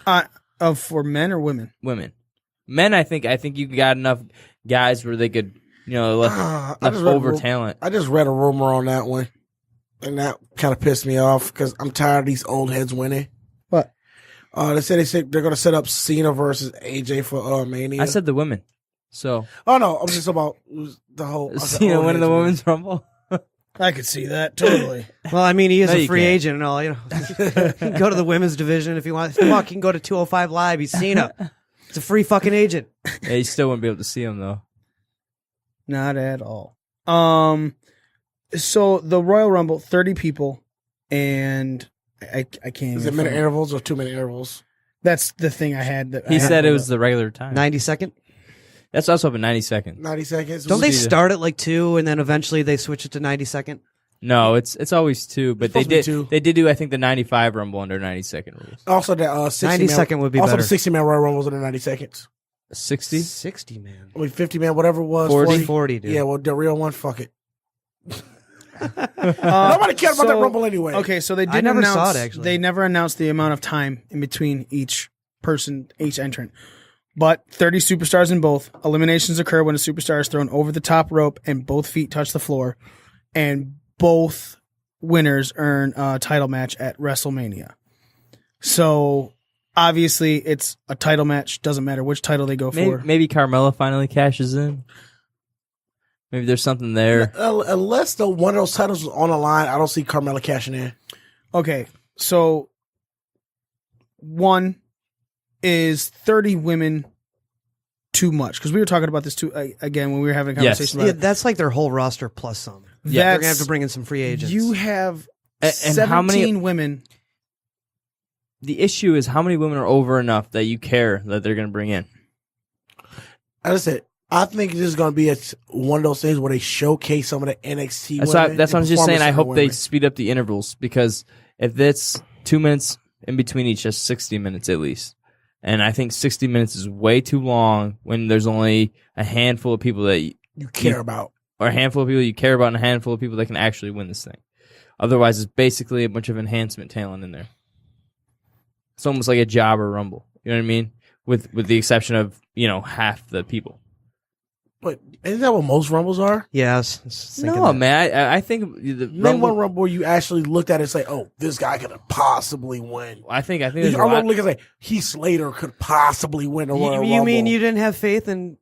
Speaker 1: For men or women?
Speaker 3: Women. Men, I think you got enough guys where they could, left over talent.
Speaker 5: I just read a rumor on that one, and that kind of pissed me off because I'm tired of these old heads winning.
Speaker 1: What?
Speaker 5: They said they're going to set up Cena versus AJ for Mania.
Speaker 3: I said the women. So.
Speaker 5: Oh no, I'm just about the whole
Speaker 3: Cena winning the women's Rumble.
Speaker 1: I could see that totally.
Speaker 4: Well, I mean, he is
Speaker 3: No,
Speaker 4: a
Speaker 3: you
Speaker 4: free
Speaker 3: can't.
Speaker 4: agent and all. You know, he can go to the women's division if he wants. Fuck, he can go to 205 Live. He's Cena. It's a free fucking agent.
Speaker 3: Yeah, you still wouldn't be able to see him though.
Speaker 1: Not at all. So the Royal Rumble, 30 people, and I can't.
Speaker 5: Is it minute intervals or 2 minute intervals?
Speaker 1: That's the thing I had.
Speaker 3: He said it was the regular time.
Speaker 4: 90-second.
Speaker 3: That's also up in 90 seconds.
Speaker 5: 90 seconds.
Speaker 4: Don't they start at like 2 and then eventually they switch it to 90-second?
Speaker 3: No, it's always 2, but
Speaker 5: It's supposed to be 2.
Speaker 3: they did do I think the 95 Rumble under 90-second rules.
Speaker 5: Also, that 60
Speaker 4: 90 second would be
Speaker 5: also
Speaker 4: better.
Speaker 5: the 60-man Royal Rumbles under 90 seconds.
Speaker 3: 60?
Speaker 4: 60, man.
Speaker 5: I mean, 50 man, whatever it was.
Speaker 4: 40, dude.
Speaker 5: Yeah, well, the real one, fuck it. Nobody cared about that Rumble anyway.
Speaker 1: Okay, so they
Speaker 4: I
Speaker 1: didn't
Speaker 4: never
Speaker 1: announce.
Speaker 4: saw it, actually.
Speaker 1: They never announced the amount of time in between each entrant. But 30 superstars in both. Eliminations occur when a superstar is thrown over the top rope and both feet touch the floor. And both winners earn a title match at WrestleMania. So, obviously, it's a title match. Doesn't matter which title they go for.
Speaker 3: Maybe Carmella finally cashes in. Maybe there's something there.
Speaker 5: Unless one of those titles was on the line, I don't see Carmella cashing in.
Speaker 1: Okay, so one is 30 women too much? Because we were talking about this too again when we were having a conversation
Speaker 4: Yeah,
Speaker 1: about it.
Speaker 4: that's like their whole roster plus some.
Speaker 1: Yeah,
Speaker 4: They're going to have to bring in some free agents.
Speaker 1: You have
Speaker 3: And
Speaker 1: 17
Speaker 3: how many
Speaker 1: women.
Speaker 3: The issue is how many women are over enough that you care that they're going to bring in.
Speaker 5: As I said, I think this is going to be one of those things where they showcase some of the NXT
Speaker 3: That's
Speaker 5: women.
Speaker 3: what I'm just saying. I hope they
Speaker 5: women.
Speaker 3: speed up the intervals because if it's 2 minutes in between each, that's 60 minutes at least. And I think 60 minutes is way too long when there's only a handful of people that
Speaker 5: you care about.
Speaker 3: Or a handful of people you care about and a handful of people that can actually win this thing. Otherwise, it's basically a bunch of enhancement talent in there. It's almost like a jobber rumble. You know what I mean? With the exception of, half the people.
Speaker 5: But isn't that what most Rumbles are?
Speaker 4: Yes.
Speaker 3: No, man. I think the
Speaker 5: Name one Rumble where you actually looked at it and say, oh, this guy could possibly win.
Speaker 3: I think
Speaker 5: I
Speaker 3: there's a
Speaker 5: won't
Speaker 3: lot.
Speaker 5: look and say, Heath Slater could possibly win a Royal Rumble.
Speaker 4: You mean you didn't have faith in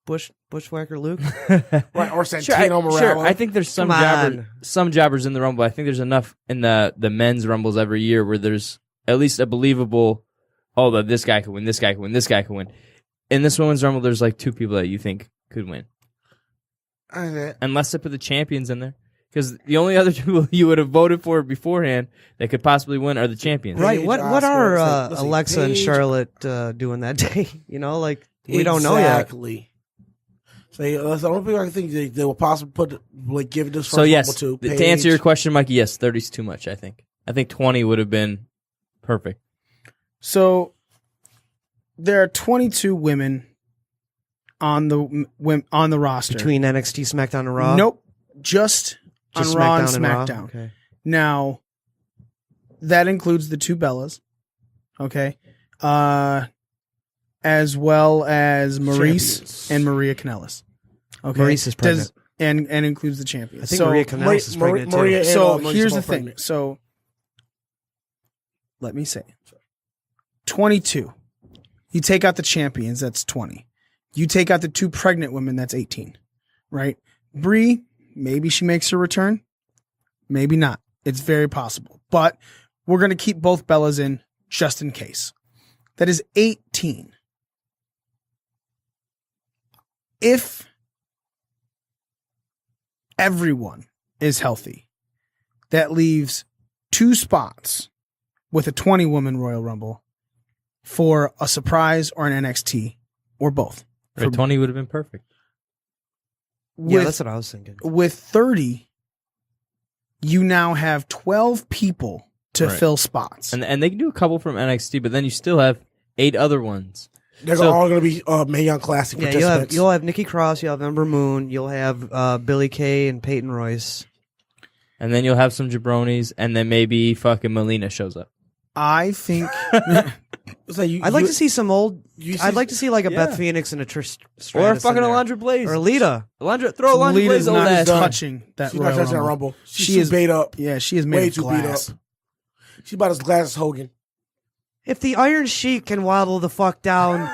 Speaker 4: Bushwhacker Luke?
Speaker 5: Right, or Santino Morello.
Speaker 3: Sure, I think there's some jobbers in the Rumble. I think there's enough in the men's Rumbles every year where there's at least a believable, this guy could win, this guy could win, this guy could win. In this women's Rumble, there's like 2 people that you think could win. Unless they put the champions in there. Because the only other 2 people you would have voted for beforehand that could possibly win are the champions.
Speaker 4: Right.
Speaker 5: Paige,
Speaker 4: What
Speaker 5: Oscar,
Speaker 4: are
Speaker 5: let's see,
Speaker 4: Alexa and
Speaker 5: Paige.
Speaker 4: Charlotte doing that day? We don't know yet.
Speaker 5: Exactly. So that's the only people I think they will possibly give this first
Speaker 3: So yes,
Speaker 5: Rumble to.
Speaker 3: to answer your question, Mikey, yes, 30's too much, I think. I think 20 would have been perfect.
Speaker 1: So there are 22 women on the roster.
Speaker 4: Between NXT, SmackDown, and Raw?
Speaker 1: Nope. Just on Raw and
Speaker 4: Raw?
Speaker 1: SmackDown.
Speaker 4: Okay.
Speaker 1: Now, that includes the 2 Bellas, okay? As well as Maurice
Speaker 5: Champions.
Speaker 1: and Maria Kanellis. Okay.
Speaker 4: Maurice is pregnant.
Speaker 1: And includes the champions.
Speaker 4: I think Maria Kanellis is pregnant
Speaker 5: Maria
Speaker 4: too.
Speaker 5: and,
Speaker 1: So
Speaker 5: Maurice
Speaker 1: here's
Speaker 5: are
Speaker 1: the
Speaker 5: both
Speaker 1: thing.
Speaker 5: pregnant.
Speaker 1: So let me say 22. You take out the champions, that's 20. You take out the 2 pregnant women, that's 18. Right? Brie, maybe she makes her return. Maybe not. It's very possible. But we're going to keep both Bellas in just in case. That is 18. If everyone is healthy, that leaves 2 spots with a 20-woman Royal Rumble for a surprise or an NXT or both.
Speaker 3: Right, 20 would have been perfect.
Speaker 4: Yeah, that's what I was thinking.
Speaker 1: With 30, you now have 12 people to fill spots.
Speaker 3: And they can do a couple from NXT, but then you still have 8 other ones.
Speaker 5: They're all going to be Mae Young Classic participants.
Speaker 4: You'll have Nikki Cross, you'll have Ember Moon, you'll have Billie Kay and Peyton Royce.
Speaker 3: And then you'll have some jabronis, and then maybe fucking Melina shows up.
Speaker 1: I think
Speaker 4: I'd like to see some old. I'd like to see like a Beth Phoenix and a Trish Stratus
Speaker 3: or fucking Alundra Blaze
Speaker 4: or Lita.
Speaker 3: Throw Alundra Blaze old ass
Speaker 1: touching that
Speaker 5: She's
Speaker 1: Royal
Speaker 5: not touching that
Speaker 1: Rumble.
Speaker 5: Rumble. She's too beat up.
Speaker 1: Yeah, she is made
Speaker 5: Way
Speaker 1: of
Speaker 5: too
Speaker 1: glass.
Speaker 5: beat up. She's about as glass as Hogan.
Speaker 4: If the Iron Sheik can waddle the fuck down,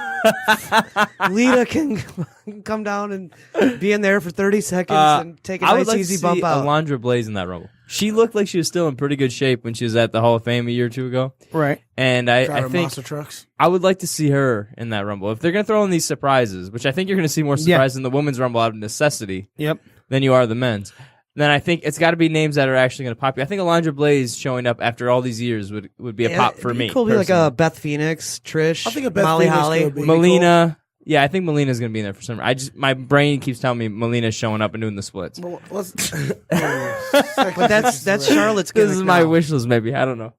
Speaker 4: Lita can come down and be in there for 30 seconds and take a nice easy bump out.
Speaker 3: Alundra Blaze in that Rumble. She looked like she was still in pretty good shape when she was at the Hall of Fame a year or two ago.
Speaker 1: Right.
Speaker 3: And I think
Speaker 5: monster trucks.
Speaker 3: I would like to see her in that Rumble. If they're going to throw in these surprises, which I think you're going to see more surprises in the women's Rumble out of necessity than you are the men's, then I think it's got to be names that are actually going to pop. I think Alundra Blaze showing up after all these years would be a pop for me.
Speaker 4: Cool, be like a Beth Phoenix, Trish,
Speaker 5: I think a Beth
Speaker 4: Molly
Speaker 5: Phoenix
Speaker 4: Holly,
Speaker 5: could be
Speaker 3: Melina. Cool. Yeah, I think Melina's going to be in there for some reason. My brain keeps telling me Melina's showing up and doing the splits.
Speaker 5: Well,
Speaker 4: but that's Charlotte's gimmick.
Speaker 3: This is my wish list, maybe. I don't know.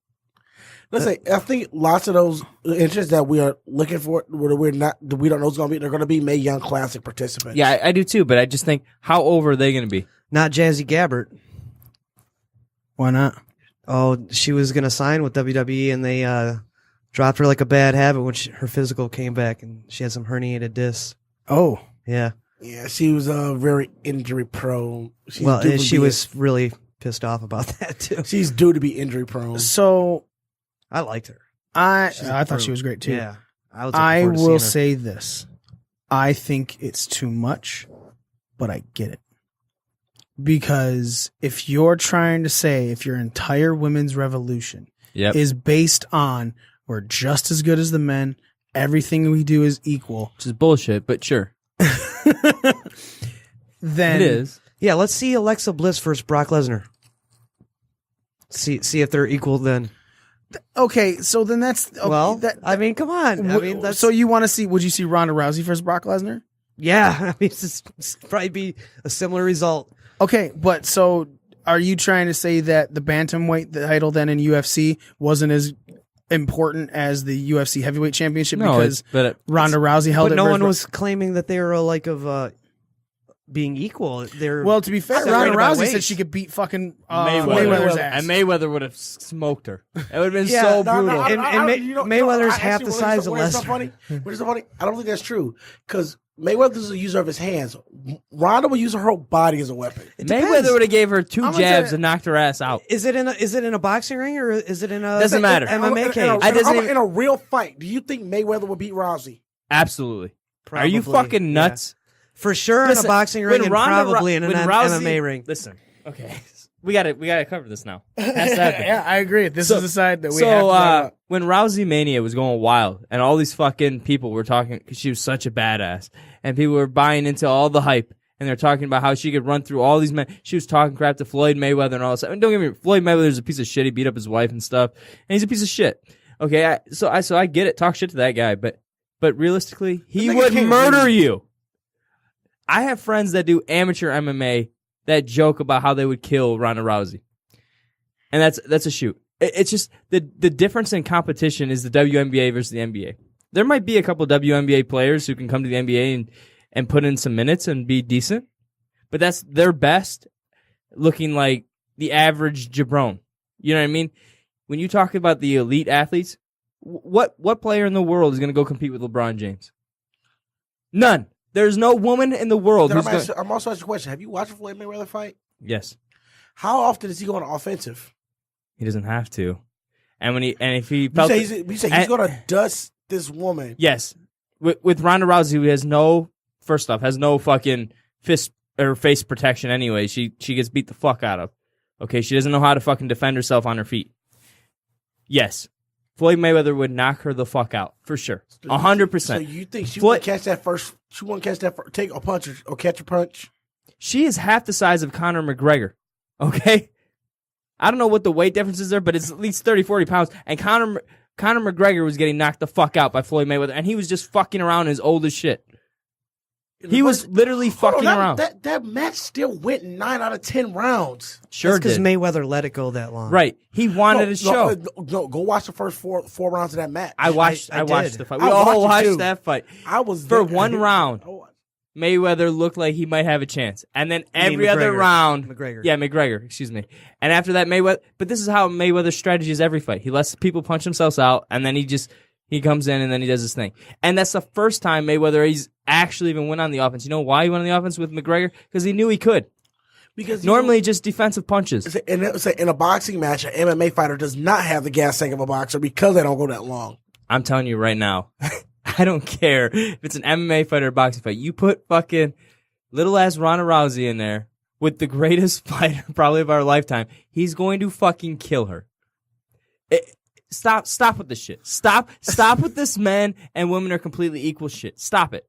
Speaker 5: Let's say I think lots of those interests that we are looking for, where we don't know who's going to be, they're going to be Mae Young Classic participants.
Speaker 3: Yeah, I do too. But I just think, how over are they going to be?
Speaker 4: Not Jazzy Gabbert.
Speaker 1: Why not?
Speaker 4: Oh, she was going to sign with WWE, and they dropped her like a bad habit when her physical came back, and she had some herniated discs.
Speaker 1: Oh.
Speaker 4: Yeah.
Speaker 5: Yeah, she was very injury prone.
Speaker 4: She was really pissed off about that, too.
Speaker 5: She's due to be injury prone.
Speaker 1: So
Speaker 4: I liked her.
Speaker 1: I thought she was great, too.
Speaker 4: Yeah.
Speaker 1: I will say this. I think it's too much, but I get it. Because if you're trying to say if your entire women's revolution is based on we're just as good as the men, everything we do is equal.
Speaker 3: Which is bullshit, but sure.
Speaker 1: Then
Speaker 3: it is.
Speaker 4: Yeah, let's see Alexa Bliss versus Brock Lesnar. See if they're equal then.
Speaker 1: Okay, so then that's... Okay,
Speaker 4: I mean, come on. I mean, that's...
Speaker 1: So you want to see... Would you see Ronda Rousey versus Brock Lesnar?
Speaker 4: Yeah, I mean, it's probably be a similar result.
Speaker 1: Okay, but so are you trying to say that the bantamweight title then in UFC wasn't as important as the UFC heavyweight championship because Ronda Rousey held it?
Speaker 4: But no one was claiming that they were being equal.
Speaker 1: Well, to be fair, Ronda Rousey said she could beat fucking Mayweather's ass.
Speaker 3: And Mayweather would have smoked her. It would have been so brutal.
Speaker 4: Mayweather's half the size of Lesnar.
Speaker 5: Which is so funny. I don't think that's true because Mayweather's a user of his hands. Ronda will use her whole body as a weapon.
Speaker 3: Mayweather would have gave her 2 jabs and knocked her ass out.
Speaker 4: Is it in a boxing ring or is it in a
Speaker 3: doesn't matter
Speaker 4: MMA cage?
Speaker 5: In a real fight, do you think Mayweather would beat Rousey?
Speaker 3: Absolutely.
Speaker 4: Probably.
Speaker 3: Are you fucking nuts?
Speaker 4: Yeah. For sure in a boxing ring and probably in an MMA ring.
Speaker 3: Listen, okay. We gotta cover this now. Yeah,
Speaker 1: I agree. This is the side that we have to talk about.
Speaker 3: When Rousey Mania was going wild and all these fucking people were talking because she was such a badass and people were buying into all the hype and they're talking about how she could run through all these men. She was talking crap to Floyd Mayweather and all this stuff. And don't get me wrong, Floyd Mayweather's a piece of shit. He beat up his wife and stuff, and he's a piece of shit. Okay, so I get it. Talk shit to that guy, but realistically, he would murder you. I have friends that do amateur MMA that joke about how they would kill Ronda Rousey. And that's a shoot. It's just the difference in competition is the WNBA versus the NBA. There might be a couple of WNBA players who can come to the NBA and put in some minutes and be decent, but that's their best looking like the average jabron. You know what I mean? When you talk about the elite athletes, what player in the world is going to go compete with LeBron James? None. There's no woman in the world who's going to...
Speaker 5: I'm also asking a question. Have you watched a Floyd Mayweather fight?
Speaker 3: Yes.
Speaker 5: How often is he going offensive?
Speaker 3: He doesn't have to. And if he
Speaker 5: felt... You say he's going to dust this woman.
Speaker 3: Yes. With Ronda Rousey, who has no... First off, has no fucking fist or face protection anyway. She gets beat the fuck out of. Okay? She doesn't know how to fucking defend herself on her feet. Yes. Floyd Mayweather would knock her the fuck out for sure, 100%.
Speaker 5: So you think she won't catch that first? She won't catch that first, take a punch or catch a punch?
Speaker 3: She is half the size of Conor McGregor. Okay, I don't know what the weight difference is there, but it's at least 30, 40 pounds. And Conor McGregor was getting knocked the fuck out by Floyd Mayweather, and he was just fucking around and is old as shit. He was literally fucking around.
Speaker 5: That match still went 9 out of 10 rounds.
Speaker 3: Sure,
Speaker 4: because Mayweather let it go that long.
Speaker 3: Right. He wanted a show.
Speaker 5: No, go watch the first four rounds of that match.
Speaker 3: I watched
Speaker 4: I
Speaker 3: the fight. We
Speaker 5: I
Speaker 3: all
Speaker 5: watched it
Speaker 3: watched
Speaker 5: too.
Speaker 3: that fight.
Speaker 5: I was
Speaker 3: For
Speaker 5: there.
Speaker 3: one round. Mayweather looked like he might have a chance. And then every other round.
Speaker 4: McGregor.
Speaker 3: Yeah, McGregor, excuse me. And after that, Mayweather. But this is how Mayweather's strategy is every fight. He lets people punch themselves out, and then he comes in and then he does his thing. And that's the first time Mayweather he's actually even went on the offense. You know why he went on the offense with McGregor? Because he knew he could. Because normally just defensive punches.
Speaker 5: In a boxing match, an MMA fighter does not have the gas tank of a boxer because they don't go that long.
Speaker 3: I'm telling you right now, I don't care if it's an MMA fight or a boxing fight. You put fucking little ass Ronda Rousey in there with the greatest fighter probably of our lifetime. He's going to fucking kill her. Stop with this shit. Stop with this men and women are completely equal shit. Stop it.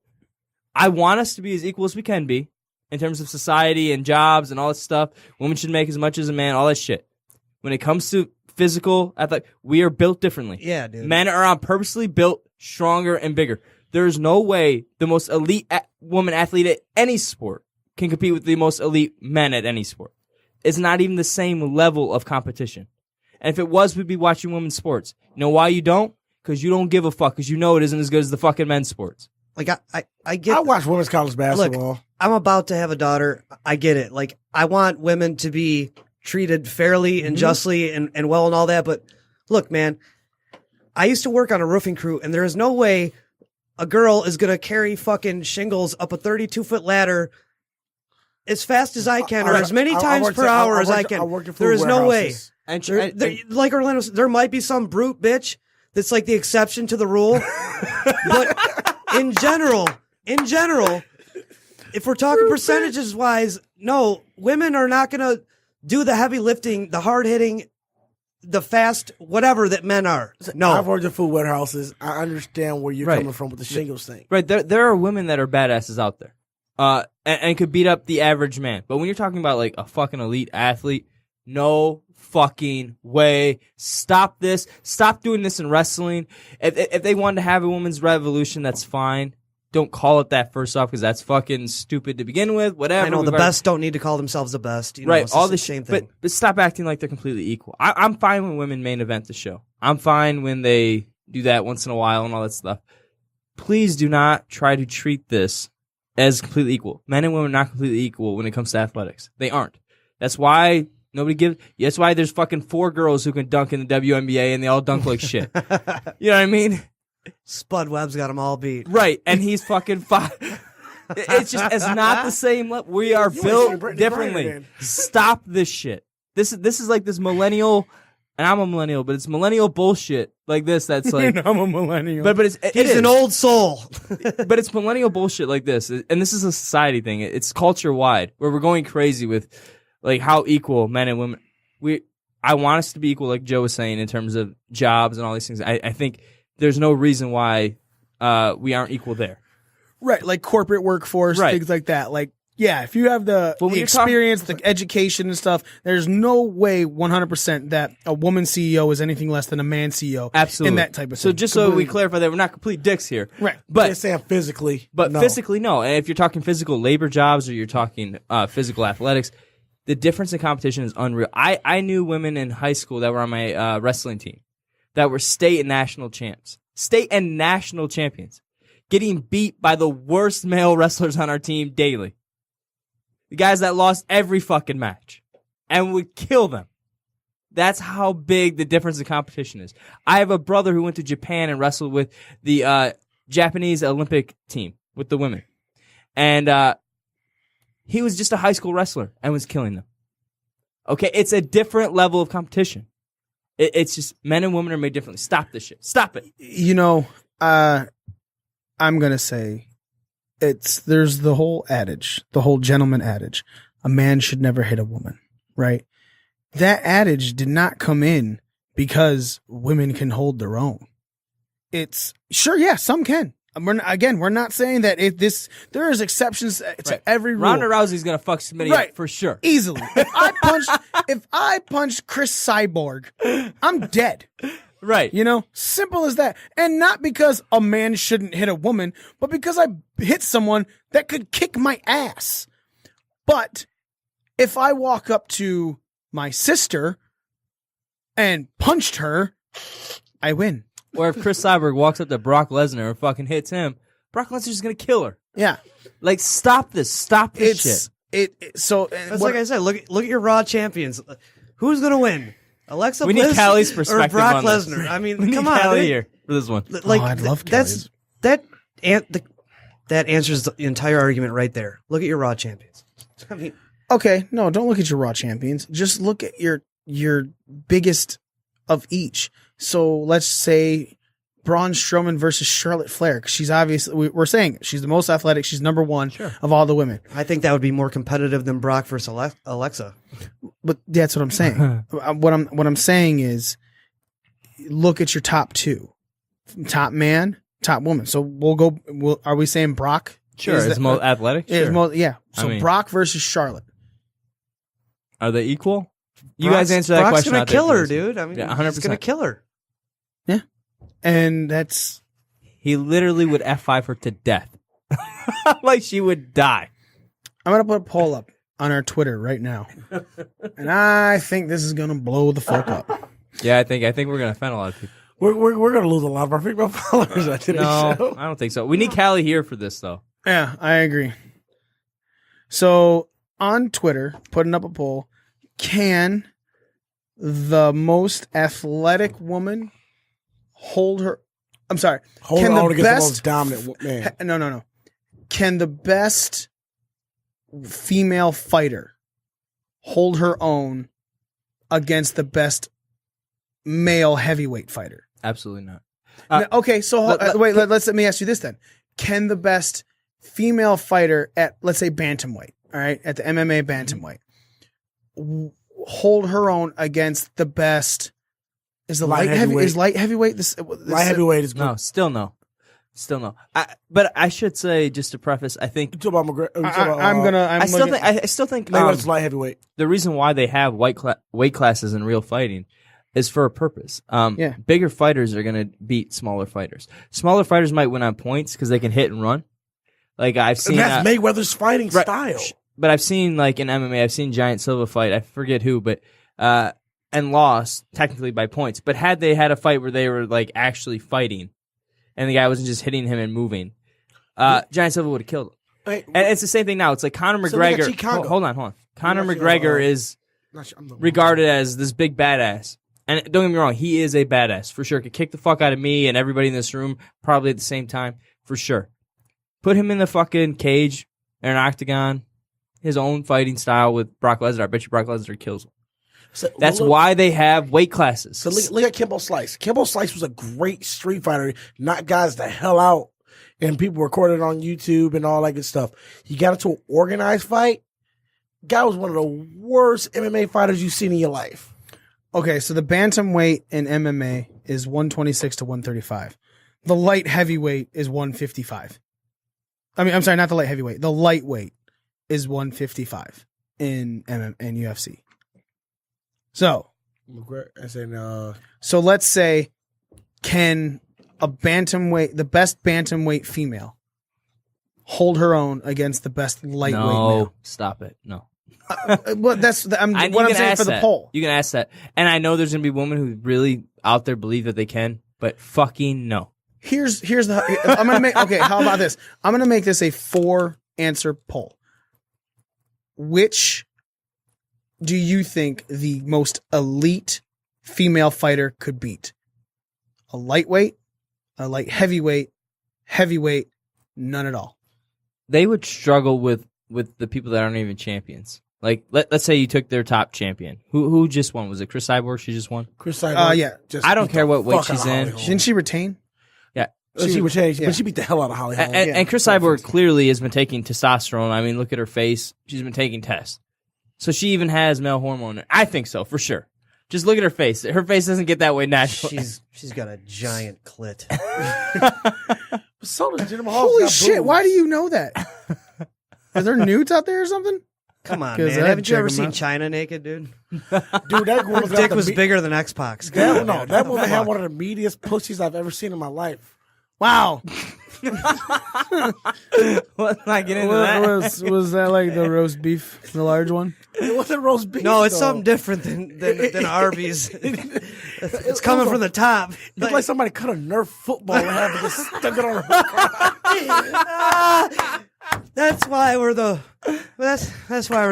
Speaker 3: I want us to be as equal as we can be in terms of society and jobs and all that stuff. Women should make as much as a man, all that shit. When it comes to physical, we are built differently.
Speaker 4: Yeah, dude.
Speaker 3: Men are on purposely built stronger and bigger. There's no way the most elite woman athlete at any sport can compete with the most elite men at any sport. It's not even the same level of competition. And if it was, we'd be watching women's sports. You know why you don't? Because you don't give a fuck. Because you know it isn't as good as the fucking men's sports.
Speaker 4: Like I get.
Speaker 5: I watch women's college basketball.
Speaker 4: Look, I'm about to have a daughter. I get it. Like I want women to be treated fairly and justly and well and all that. But look, man, I used to work on a roofing crew, and there is no way a girl is gonna carry fucking shingles up a 32-foot ladder as fast as I can, or as many times per hour as I can. There is no way.
Speaker 3: And
Speaker 4: like Orlando, there might be some brute bitch that's like the exception to the rule, but in general, if we're talking percentages wise, no, women are not going to do the heavy lifting, the hard hitting, the fast whatever that men are. No,
Speaker 5: I've worked in food warehouses. I understand where you're coming from with the shingles thing.
Speaker 3: Right, there are women that are badasses out there, and could beat up the average man. But when you're talking about like a fucking elite athlete, no fucking way. Stop this. Stop doing this in wrestling. If they wanted to have a women's revolution, that's fine. Don't call it that first off because that's fucking stupid to begin with. Whatever.
Speaker 4: I know the best don't need to call themselves the best. You know,
Speaker 3: right.
Speaker 4: it's
Speaker 3: All
Speaker 4: the
Speaker 3: this
Speaker 4: same thing.
Speaker 3: But stop acting like they're completely equal. I'm fine when women main event the show. I'm fine when they do that once in a while and all that stuff. Please do not try to treat this as completely equal. Men and women are not completely equal when it comes to athletics. They aren't. That's why that's why there's fucking 4 girls who can dunk in the WNBA and they all dunk like shit. You know what I mean?
Speaker 4: Spud Webb's got them all beat.
Speaker 3: Right, and he's fucking 5. It's not the same level. We are built differently. Stop this shit. This is like this millennial, and I'm a millennial, but it's millennial bullshit like this. That's like
Speaker 1: I'm a millennial.
Speaker 3: But
Speaker 4: He's an old soul.
Speaker 3: But it's millennial bullshit like this, and this is a society thing. It's culture wide where we're going crazy with like how equal men and women. I want us to be equal, like Joe was saying, in terms of jobs and all these things. I think there's no reason why we aren't equal there.
Speaker 1: Right, like corporate workforce, things like that. Like, yeah, if you have the experience, the education and stuff, there's no way 100% that a woman CEO is anything less than a man CEO.
Speaker 3: Absolutely.
Speaker 1: In that type of
Speaker 3: so
Speaker 1: thing.
Speaker 3: Just so we clarify that we're not complete dicks here.
Speaker 1: Right.
Speaker 3: But
Speaker 5: Just saying physically.
Speaker 3: But
Speaker 5: no.
Speaker 3: physically, no. And if you're talking physical labor jobs or you're talking physical athletics, the difference in competition is unreal. I knew women in high school that were on my wrestling team that were state and national champs. State and national champions. Getting beat by the worst male wrestlers on our team daily. The guys that lost every fucking match. And would kill them. That's how big the difference in competition is. I have a brother who went to Japan and wrestled with the Japanese Olympic team, with the women. And he was just a high school wrestler and was killing them. Okay, it's a different level of competition. It's just men and women are made differently. Stop this shit. Stop it.
Speaker 1: You know, I'm going to say there's the whole adage, the whole gentleman adage. A man should never hit a woman, right? That adage did not come in because women can hold their own. It's sure, yeah, some can. We're not saying that there is exceptions to every rule.
Speaker 3: Ronda Rousey's gonna fuck somebody up for sure,
Speaker 1: easily. If I punched Chris Cyborg, I'm dead.
Speaker 3: Right.
Speaker 1: You know, simple as that. And not because a man shouldn't hit a woman, but because I hit someone that could kick my ass. But if I walk up to my sister and punched her, I win.
Speaker 3: Or if Chris Cyborg walks up to Brock Lesnar and fucking hits him, Brock Lesnar's just gonna kill her.
Speaker 1: Yeah.
Speaker 3: Like, stop this. Stop this shit.
Speaker 4: That's like I said. Look at your Raw champions. Who's gonna win? Alexa
Speaker 3: We
Speaker 4: Bliss
Speaker 3: need Callie's perspective
Speaker 4: or Brock
Speaker 3: on this.
Speaker 4: Lesnar? I mean,
Speaker 3: We need
Speaker 4: come on,
Speaker 3: Callie
Speaker 4: dude.
Speaker 3: here for this one.
Speaker 4: Like,
Speaker 1: I'd love
Speaker 4: that's that answers the entire argument right there. Look at your Raw champions. I mean,
Speaker 1: Okay, no, don't look at your Raw champions. Just look at your biggest of each. So let's say Braun Strowman versus Charlotte Flair. 'Cause she's obviously, we're saying it, she's the most athletic. She's number one of all the women.
Speaker 4: I think that would be more competitive than Brock versus Alexa.
Speaker 1: But that's what I'm saying. What I'm saying is, look at your top two, top man, top woman. So we'll go. Are we saying Brock?
Speaker 3: Sure,
Speaker 1: is
Speaker 3: is
Speaker 1: the-
Speaker 3: most athletic?
Speaker 1: is
Speaker 3: Sure.
Speaker 1: mo- yeah. So
Speaker 3: I mean-
Speaker 1: Brock versus Charlotte.
Speaker 3: Are they equal? You
Speaker 4: Brock's-
Speaker 3: guys answer that
Speaker 4: Brock's
Speaker 3: question.
Speaker 4: gonna
Speaker 3: out there,
Speaker 4: kill her,
Speaker 3: please.
Speaker 4: dude. I mean,
Speaker 3: Yeah,
Speaker 4: he's
Speaker 3: 100%.
Speaker 4: gonna kill her.
Speaker 1: And that's
Speaker 3: He literally would F5 her to death. Like she would die.
Speaker 1: I'm gonna put a poll up on our Twitter right now, and I think this is gonna blow the fuck up.
Speaker 3: Yeah, I think we're gonna offend a lot of people.
Speaker 5: We're gonna lose a lot of our female followers at today's
Speaker 3: No,
Speaker 5: show.
Speaker 3: I don't think so. We need Callie here for this though.
Speaker 1: Yeah, I agree. So on Twitter, putting up a poll: can the most athletic woman hold her? I'm sorry.
Speaker 5: Hold
Speaker 1: can
Speaker 5: on
Speaker 1: the
Speaker 5: against the
Speaker 1: best
Speaker 5: most dominant man.
Speaker 1: No. Can the best female fighter hold her own against the best male heavyweight fighter?
Speaker 3: Absolutely not.
Speaker 1: Okay, so let me ask you this then. Can the best female fighter at, let's say, bantamweight, all right, at the MMA bantamweight, hold her own against the best? Is the light heavyweight this
Speaker 5: Light heavyweight is good.
Speaker 3: No, still no. But I should say, just to preface, I think
Speaker 5: You talk about McGregor.
Speaker 3: I still think
Speaker 5: Mayweather's light heavyweight.
Speaker 3: the reason why they have weight classes in real fighting is for a purpose. Bigger fighters are going to beat smaller fighters. Smaller fighters might win on points because they can hit and run. Like I've seen
Speaker 5: And that's Mayweather's fighting style.
Speaker 3: But I've seen, like in MMA, I've seen Giant Silva fight. I forget who, but and lost technically by points. But had they had a fight where they were like actually fighting, and the guy wasn't just hitting him and moving, Giant Silva would have killed him.
Speaker 5: Wait,
Speaker 3: And it's the same thing now. It's like Conor
Speaker 5: So they got
Speaker 3: McGregor.
Speaker 5: Chicago.
Speaker 3: Hold on. Conor
Speaker 5: Not sure,
Speaker 3: McGregor is
Speaker 5: I'm the-
Speaker 3: regarded as this big badass. And don't get me wrong, he is a badass for sure. Could kick the fuck out of me and everybody in this room probably at the same time for sure. Put him in the fucking cage or an octagon, his own fighting style with Brock Lesnar. I bet you Brock Lesnar kills him.
Speaker 5: So,
Speaker 3: That's
Speaker 5: look-
Speaker 3: why they have weight classes.
Speaker 5: So look at Kimbo Slice. Kimbo Slice was a great street fighter, knocked guys the hell out, and people recorded on YouTube and all that good stuff. He got into an organized fight. Guy was one of the worst MMA fighters you've seen in your life.
Speaker 1: Okay, so the bantamweight in MMA is 126 to 135. The light heavyweight is 155. I'm sorry, not the light heavyweight. The lightweight is 155 in UFC. So let's say, can a bantamweight, the best bantamweight female, hold her own against the best lightweight male?
Speaker 3: Stop it. No.
Speaker 1: Well, that's what I'm saying for the poll.
Speaker 3: You can ask that. And I know there's going to be women who really out there believe that they can, but fucking no.
Speaker 1: Here's the I'm gonna make how about this? I'm gonna make this a 4-answer poll. Which do you think the most elite female fighter could beat? A lightweight, a light heavyweight, none at all.
Speaker 3: They would struggle with the people that aren't even champions. Like, let's say you took their top champion. Who just won? Was it Chris Cyborg? She just won?
Speaker 5: Chris Cyborg.
Speaker 1: Yeah.
Speaker 3: I don't care what weight she's in.
Speaker 1: Didn't she retain?
Speaker 3: Yeah.
Speaker 5: She would change,
Speaker 1: yeah.
Speaker 5: but she beat the hell out of Holly Holm.
Speaker 3: And Chris Cyborg clearly has been taking testosterone. I mean, look at her face. She's been taking tests. So she even has male hormone. I think so, for sure. Just look at her face. Her face doesn't get that way naturally.
Speaker 4: She's got a giant clit.
Speaker 5: So does Jinder Mahal.
Speaker 1: Holy shit! Why do you know that? Are there nudes out there or something?
Speaker 4: Come on,
Speaker 1: 'Cause
Speaker 4: man.
Speaker 1: I'd
Speaker 4: Haven't you
Speaker 1: check
Speaker 4: ever
Speaker 1: 'em
Speaker 4: seen
Speaker 1: out.
Speaker 4: China naked, dude?
Speaker 5: Dude, that woman's got
Speaker 4: Dick
Speaker 5: the
Speaker 4: was bigger than Xbox.
Speaker 5: That woman had one of the meatiest pussies I've ever seen in my life.
Speaker 1: Wow.
Speaker 3: Let's not get into that.
Speaker 1: Was that like the roast beef, the large one?
Speaker 5: It wasn't roast beef.
Speaker 4: No, it's
Speaker 5: though.
Speaker 4: something different than Arby's. It's coming from the top.
Speaker 5: It looked like somebody cut a Nerf football and had to just stuck it on her.
Speaker 4: That's why we're the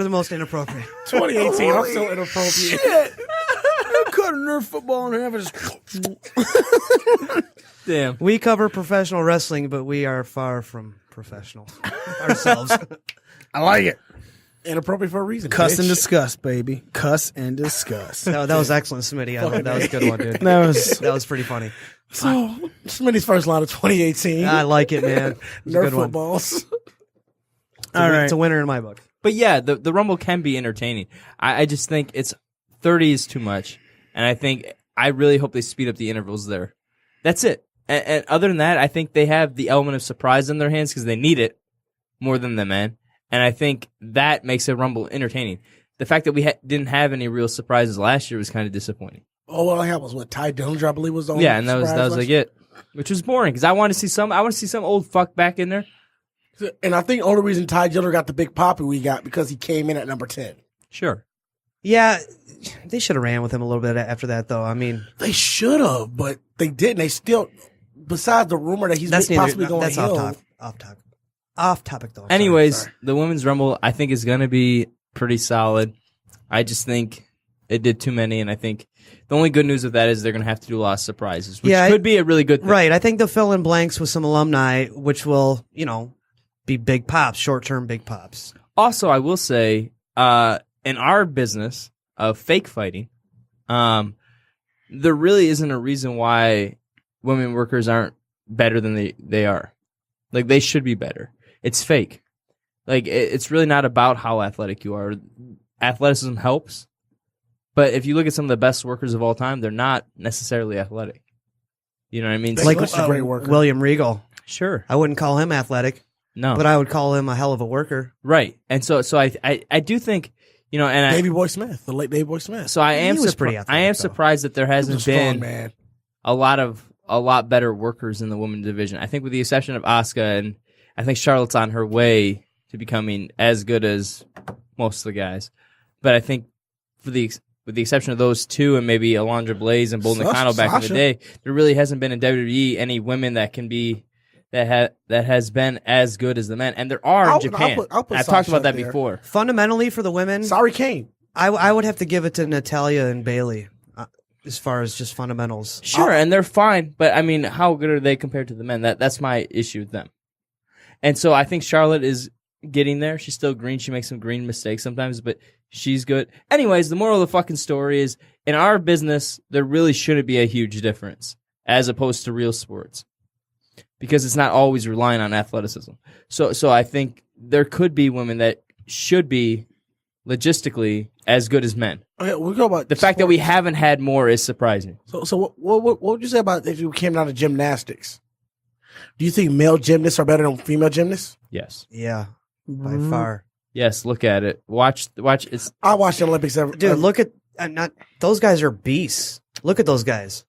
Speaker 4: most inappropriate.
Speaker 5: 2018, I'm so inappropriate.
Speaker 1: Shit. I cut a Nerf football and have it just.
Speaker 3: Damn.
Speaker 4: We cover professional wrestling, but we are far from professional ourselves.
Speaker 1: I like it.
Speaker 5: Inappropriate for a reason.
Speaker 1: Cuss and
Speaker 5: bitch.
Speaker 1: discuss, baby. Cuss and discuss.
Speaker 4: That was excellent, Smitty. I thought that was a good one, dude.
Speaker 1: That was
Speaker 4: pretty funny.
Speaker 5: So, Smitty's first line of 2018.
Speaker 4: I like it, man. It's a
Speaker 5: Nerf
Speaker 4: good one.
Speaker 5: footballs.
Speaker 1: all right.
Speaker 4: It's a winner in my book.
Speaker 3: But yeah, the Rumble can be entertaining. I just think 30 is too much. And I really hope they speed up the intervals there. That's it. And other than that, I think they have the element of surprise in their hands because they need it more than the men. And I think that makes a Rumble entertaining. The fact that we didn't have any real surprises last year was kind of disappointing.
Speaker 5: Oh, all I had was what Ty Dillinger, I believe, was on.
Speaker 3: Yeah, and that was like it, which was boring because I want to see some old fuck back in there.
Speaker 5: And I think the only reason Ty Dillinger got the big poppy we got because he came in at number 10.
Speaker 3: Sure.
Speaker 4: Yeah, they should have ran with him a little bit after that, though. I mean,
Speaker 5: They should have, but they didn't. They still, besides the rumor that he's possibly going
Speaker 4: that's
Speaker 5: heel.
Speaker 4: off topic though.
Speaker 3: Anyways,
Speaker 5: sorry.
Speaker 3: the women's Rumble I think is going to be pretty solid. I just think it did too many, and I think the only good news with that is they're going to have to do a lot of surprises, which could be a really good thing.
Speaker 4: Right. I think they'll fill in blanks with some alumni, which will, be big pops, short-term big pops.
Speaker 3: Also, I will say, in our business of fake fighting, there really isn't a reason why women workers aren't better than they are. Like, they should be better. It's fake. Like, it's really not about how athletic you are. Athleticism helps, but if you look at some of the best workers of all time, they're not necessarily athletic. You know what I mean?
Speaker 5: Like a great worker.
Speaker 4: William Regal.
Speaker 3: Sure.
Speaker 4: I wouldn't call him athletic,
Speaker 3: No.
Speaker 4: but I would call him a hell of a worker.
Speaker 3: Right. And so I do think, and
Speaker 5: Davey Boy Smith, the late Davey Boy Smith.
Speaker 3: so I am
Speaker 4: He was pretty athletic,
Speaker 3: I am
Speaker 4: though.
Speaker 3: surprised that there
Speaker 5: He was
Speaker 3: hasn't
Speaker 5: a strong
Speaker 3: been
Speaker 5: man.
Speaker 3: a lot better workers in the women's division. I think with the exception of Asuka, and I think Charlotte's on her way to becoming as good as most of the guys. But I think with the exception of those two and maybe Alondra Blaze and Bolden Nakano back in the
Speaker 5: Sasha.
Speaker 3: day, there really hasn't been in WWE any women that can be that has been as good as the men. And there are in Japan.
Speaker 5: I'll put
Speaker 3: I've talked
Speaker 5: Sasha
Speaker 3: about that
Speaker 5: up there.
Speaker 3: before.
Speaker 4: Fundamentally, for the women,
Speaker 5: Sorry, Kane.
Speaker 4: I would have to give it to Natalia and Bailey as far as just fundamentals.
Speaker 3: Sure, and they're fine, but I mean, how good are they compared to the men? That's my issue with them. And so I think Charlotte is getting there. She's still green. She makes some green mistakes sometimes, but she's good. Anyways, the moral of the fucking story is, in our business, there really shouldn't be a huge difference as opposed to real sports, because it's not always relying on athleticism. So I think there could be women that should be logistically as good as men.
Speaker 5: Okay, we'll go about
Speaker 3: The fact that we haven't had more is surprising.
Speaker 5: So what would you say about if you came down to gymnastics? Do you think male gymnasts are better than female gymnasts?
Speaker 3: Yes.
Speaker 4: Yeah, by far.
Speaker 3: Yes, look at it. Watch. It's
Speaker 5: I watched the Olympics every
Speaker 4: Dude, look at not those guys are beasts. Look at those guys.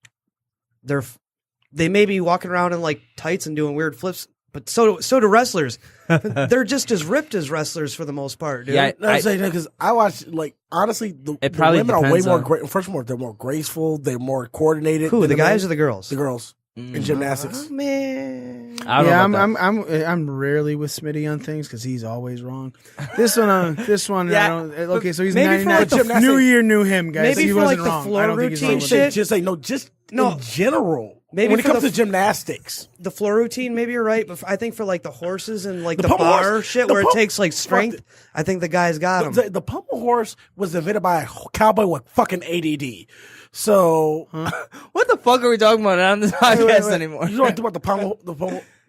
Speaker 4: They may be walking around in like tights and doing weird flips, but so do wrestlers. They're just as ripped as wrestlers for the most part, dude.
Speaker 3: Yeah,
Speaker 5: I'm saying that because I watch, like, honestly, the
Speaker 3: probably
Speaker 5: women are way
Speaker 3: depends
Speaker 5: more
Speaker 3: on-
Speaker 5: great. First of all, they're more graceful. They're more coordinated.
Speaker 4: Who,
Speaker 5: than
Speaker 4: the guys
Speaker 5: men.
Speaker 4: or the girls?
Speaker 5: The girls in gymnastics.
Speaker 4: Oh, man.
Speaker 3: I don't
Speaker 1: Yeah,
Speaker 3: know about that.
Speaker 1: I'm rarely with Smitty on things because he's always wrong. This one,
Speaker 3: Yeah,
Speaker 1: I don't. Okay, so he's
Speaker 4: maybe for
Speaker 1: 99.
Speaker 4: like the
Speaker 5: gymnastics-
Speaker 1: New year, knew him, guys.
Speaker 4: Maybe
Speaker 1: he
Speaker 4: for
Speaker 1: wasn't
Speaker 4: like the
Speaker 1: wrong.
Speaker 4: floor
Speaker 1: I don't think he's
Speaker 4: routine
Speaker 1: wrong with
Speaker 4: shit.
Speaker 1: that.
Speaker 5: Just say no. Just
Speaker 4: No.
Speaker 5: in general.
Speaker 4: Maybe
Speaker 5: when it
Speaker 4: for
Speaker 5: comes
Speaker 4: the-
Speaker 5: to gymnastics,
Speaker 4: The floor routine, maybe you're right, but I think for like the horses and like
Speaker 5: The
Speaker 4: the
Speaker 5: pommel
Speaker 4: bar
Speaker 5: horse-
Speaker 4: shit
Speaker 5: the
Speaker 4: where it
Speaker 5: pom-
Speaker 4: takes like strength, I think the guys got them.
Speaker 5: the pommel horse was invented by a cowboy with fucking ADD. So
Speaker 3: What the fuck are we talking about on this podcast anymore?
Speaker 5: You don't think about the pommel.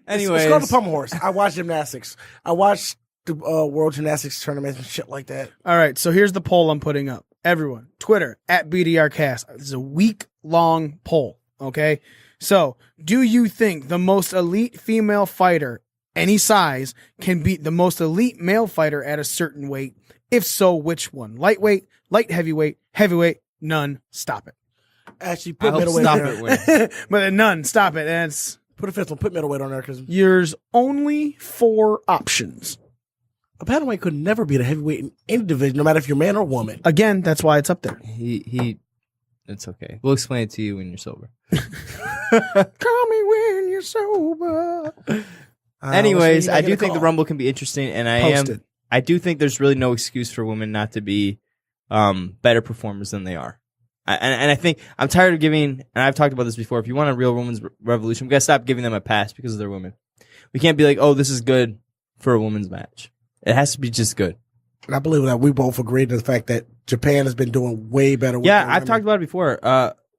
Speaker 3: Anyways.
Speaker 5: it's called the pommel horse. I watch gymnastics. I watch the World Gymnastics tournaments and shit like that.
Speaker 1: All right, so here's the poll I'm putting up. Everyone, Twitter at BDRcast. This is a week-long poll, okay? So, do you think the most elite female fighter any size can beat the most elite male fighter at a certain weight? If so, which one? Lightweight, light heavyweight, heavyweight, none. Stop it.
Speaker 5: Actually,
Speaker 3: I
Speaker 5: put
Speaker 3: hope
Speaker 5: middleweight
Speaker 3: stop
Speaker 5: on
Speaker 3: it
Speaker 5: there.
Speaker 3: win.
Speaker 1: But none. Stop it. That's
Speaker 5: Put a fifth one. Put middleweight on there because
Speaker 1: there's only 4 options.
Speaker 5: a paddleweight could never beat a heavyweight in any division, no matter if you're man or woman.
Speaker 1: Again, that's why it's up there.
Speaker 3: It's okay. We'll explain it to you when you're sober.
Speaker 1: Call me when you're sober.
Speaker 3: Anyways,
Speaker 5: so
Speaker 3: I do think the Rumble can be interesting, and I do think there's really no excuse for women not to be better performers than they are. And I think I'm tired of giving, and I've talked about this before, if you want a real women's revolution, we got to stop giving them a pass because they're women. We can't be like, oh, this is good for a women's match. It has to be just good.
Speaker 5: And I believe that we both agreed to the fact that Japan has been doing way better with
Speaker 3: Yeah,
Speaker 5: their
Speaker 3: I've
Speaker 5: women.
Speaker 3: talked about it before.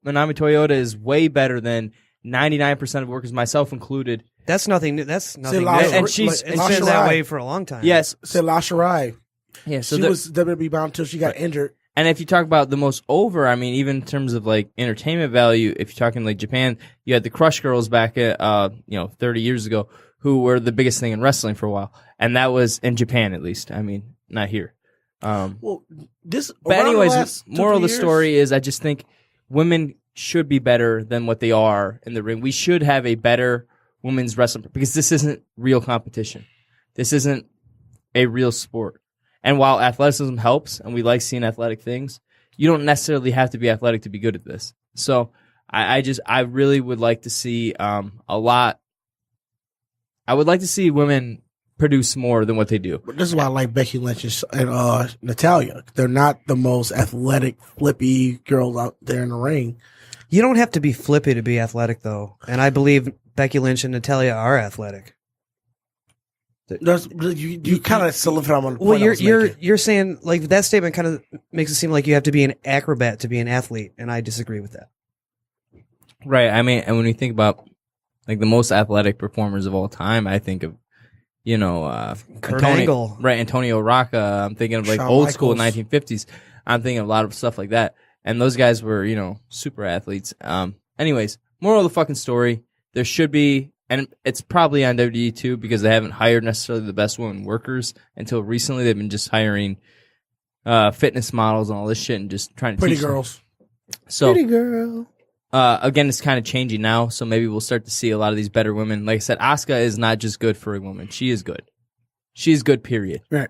Speaker 3: Manami Toyota is way better than 99% of workers, myself included.
Speaker 4: That's nothing new. That's nothing new.
Speaker 5: Lasha-
Speaker 3: And she's-
Speaker 4: It's
Speaker 5: Lasha
Speaker 4: been that
Speaker 5: Rai.
Speaker 4: way for a long time.
Speaker 3: Yes.
Speaker 5: Said Lasharai.
Speaker 3: Yeah, so
Speaker 5: She was WWE bound until she got injured.
Speaker 3: and if you talk about the most over, I mean, even in terms of like entertainment value, if you're talking like Japan, you had the Crush Girls back at 30 years ago, who were the biggest thing in wrestling for a while, and that was in Japan at least. I mean, not here.
Speaker 5: Well, this.
Speaker 3: But
Speaker 5: around the
Speaker 3: anyways,
Speaker 5: last 2-3
Speaker 3: moral of the
Speaker 5: years-
Speaker 3: story is I just think women should be better than what they are in the ring. We should have a better women's wrestling because this isn't real competition. This isn't a real sport. And while athleticism helps and we like seeing athletic things, you don't necessarily have to be athletic to be good at this. So I really would like to see a lot. I would like to see women produce more than what they do.
Speaker 5: But this is why I like Becky Lynch and Natalya. They're not the most athletic, flippy girls out there in the ring.
Speaker 4: You don't have to be flippy to be athletic, though. And I believe Becky Lynch and Natalya are athletic.
Speaker 5: You kind of solidify on the
Speaker 4: Well,
Speaker 5: point I was making.
Speaker 4: you're saying like that statement kind of makes it seem like you have to be an acrobat to be an athlete, and I disagree with that.
Speaker 3: Right. I mean, and when you think about like the most athletic performers of all time, I think of,
Speaker 4: Kurt Angle.
Speaker 3: Right, Antonio Rocca. I'm thinking of like
Speaker 5: Shawn
Speaker 3: old school
Speaker 5: Michaels.
Speaker 3: 1950s. I'm thinking of a lot of stuff like that. And those guys were, super athletes. Anyways, moral of the fucking story, there should be, and it's probably on WWE too, because they haven't hired necessarily the best women workers until recently. They've been just hiring fitness models and all this shit and just trying to
Speaker 5: Pretty
Speaker 3: teach them.
Speaker 5: girls.
Speaker 3: So,
Speaker 1: Pretty girl.
Speaker 3: again, it's kind of changing now, so maybe we'll start to see a lot of these better women. Like I said, Asuka is not just good for a woman; she is good. She's good. Period.
Speaker 1: Right.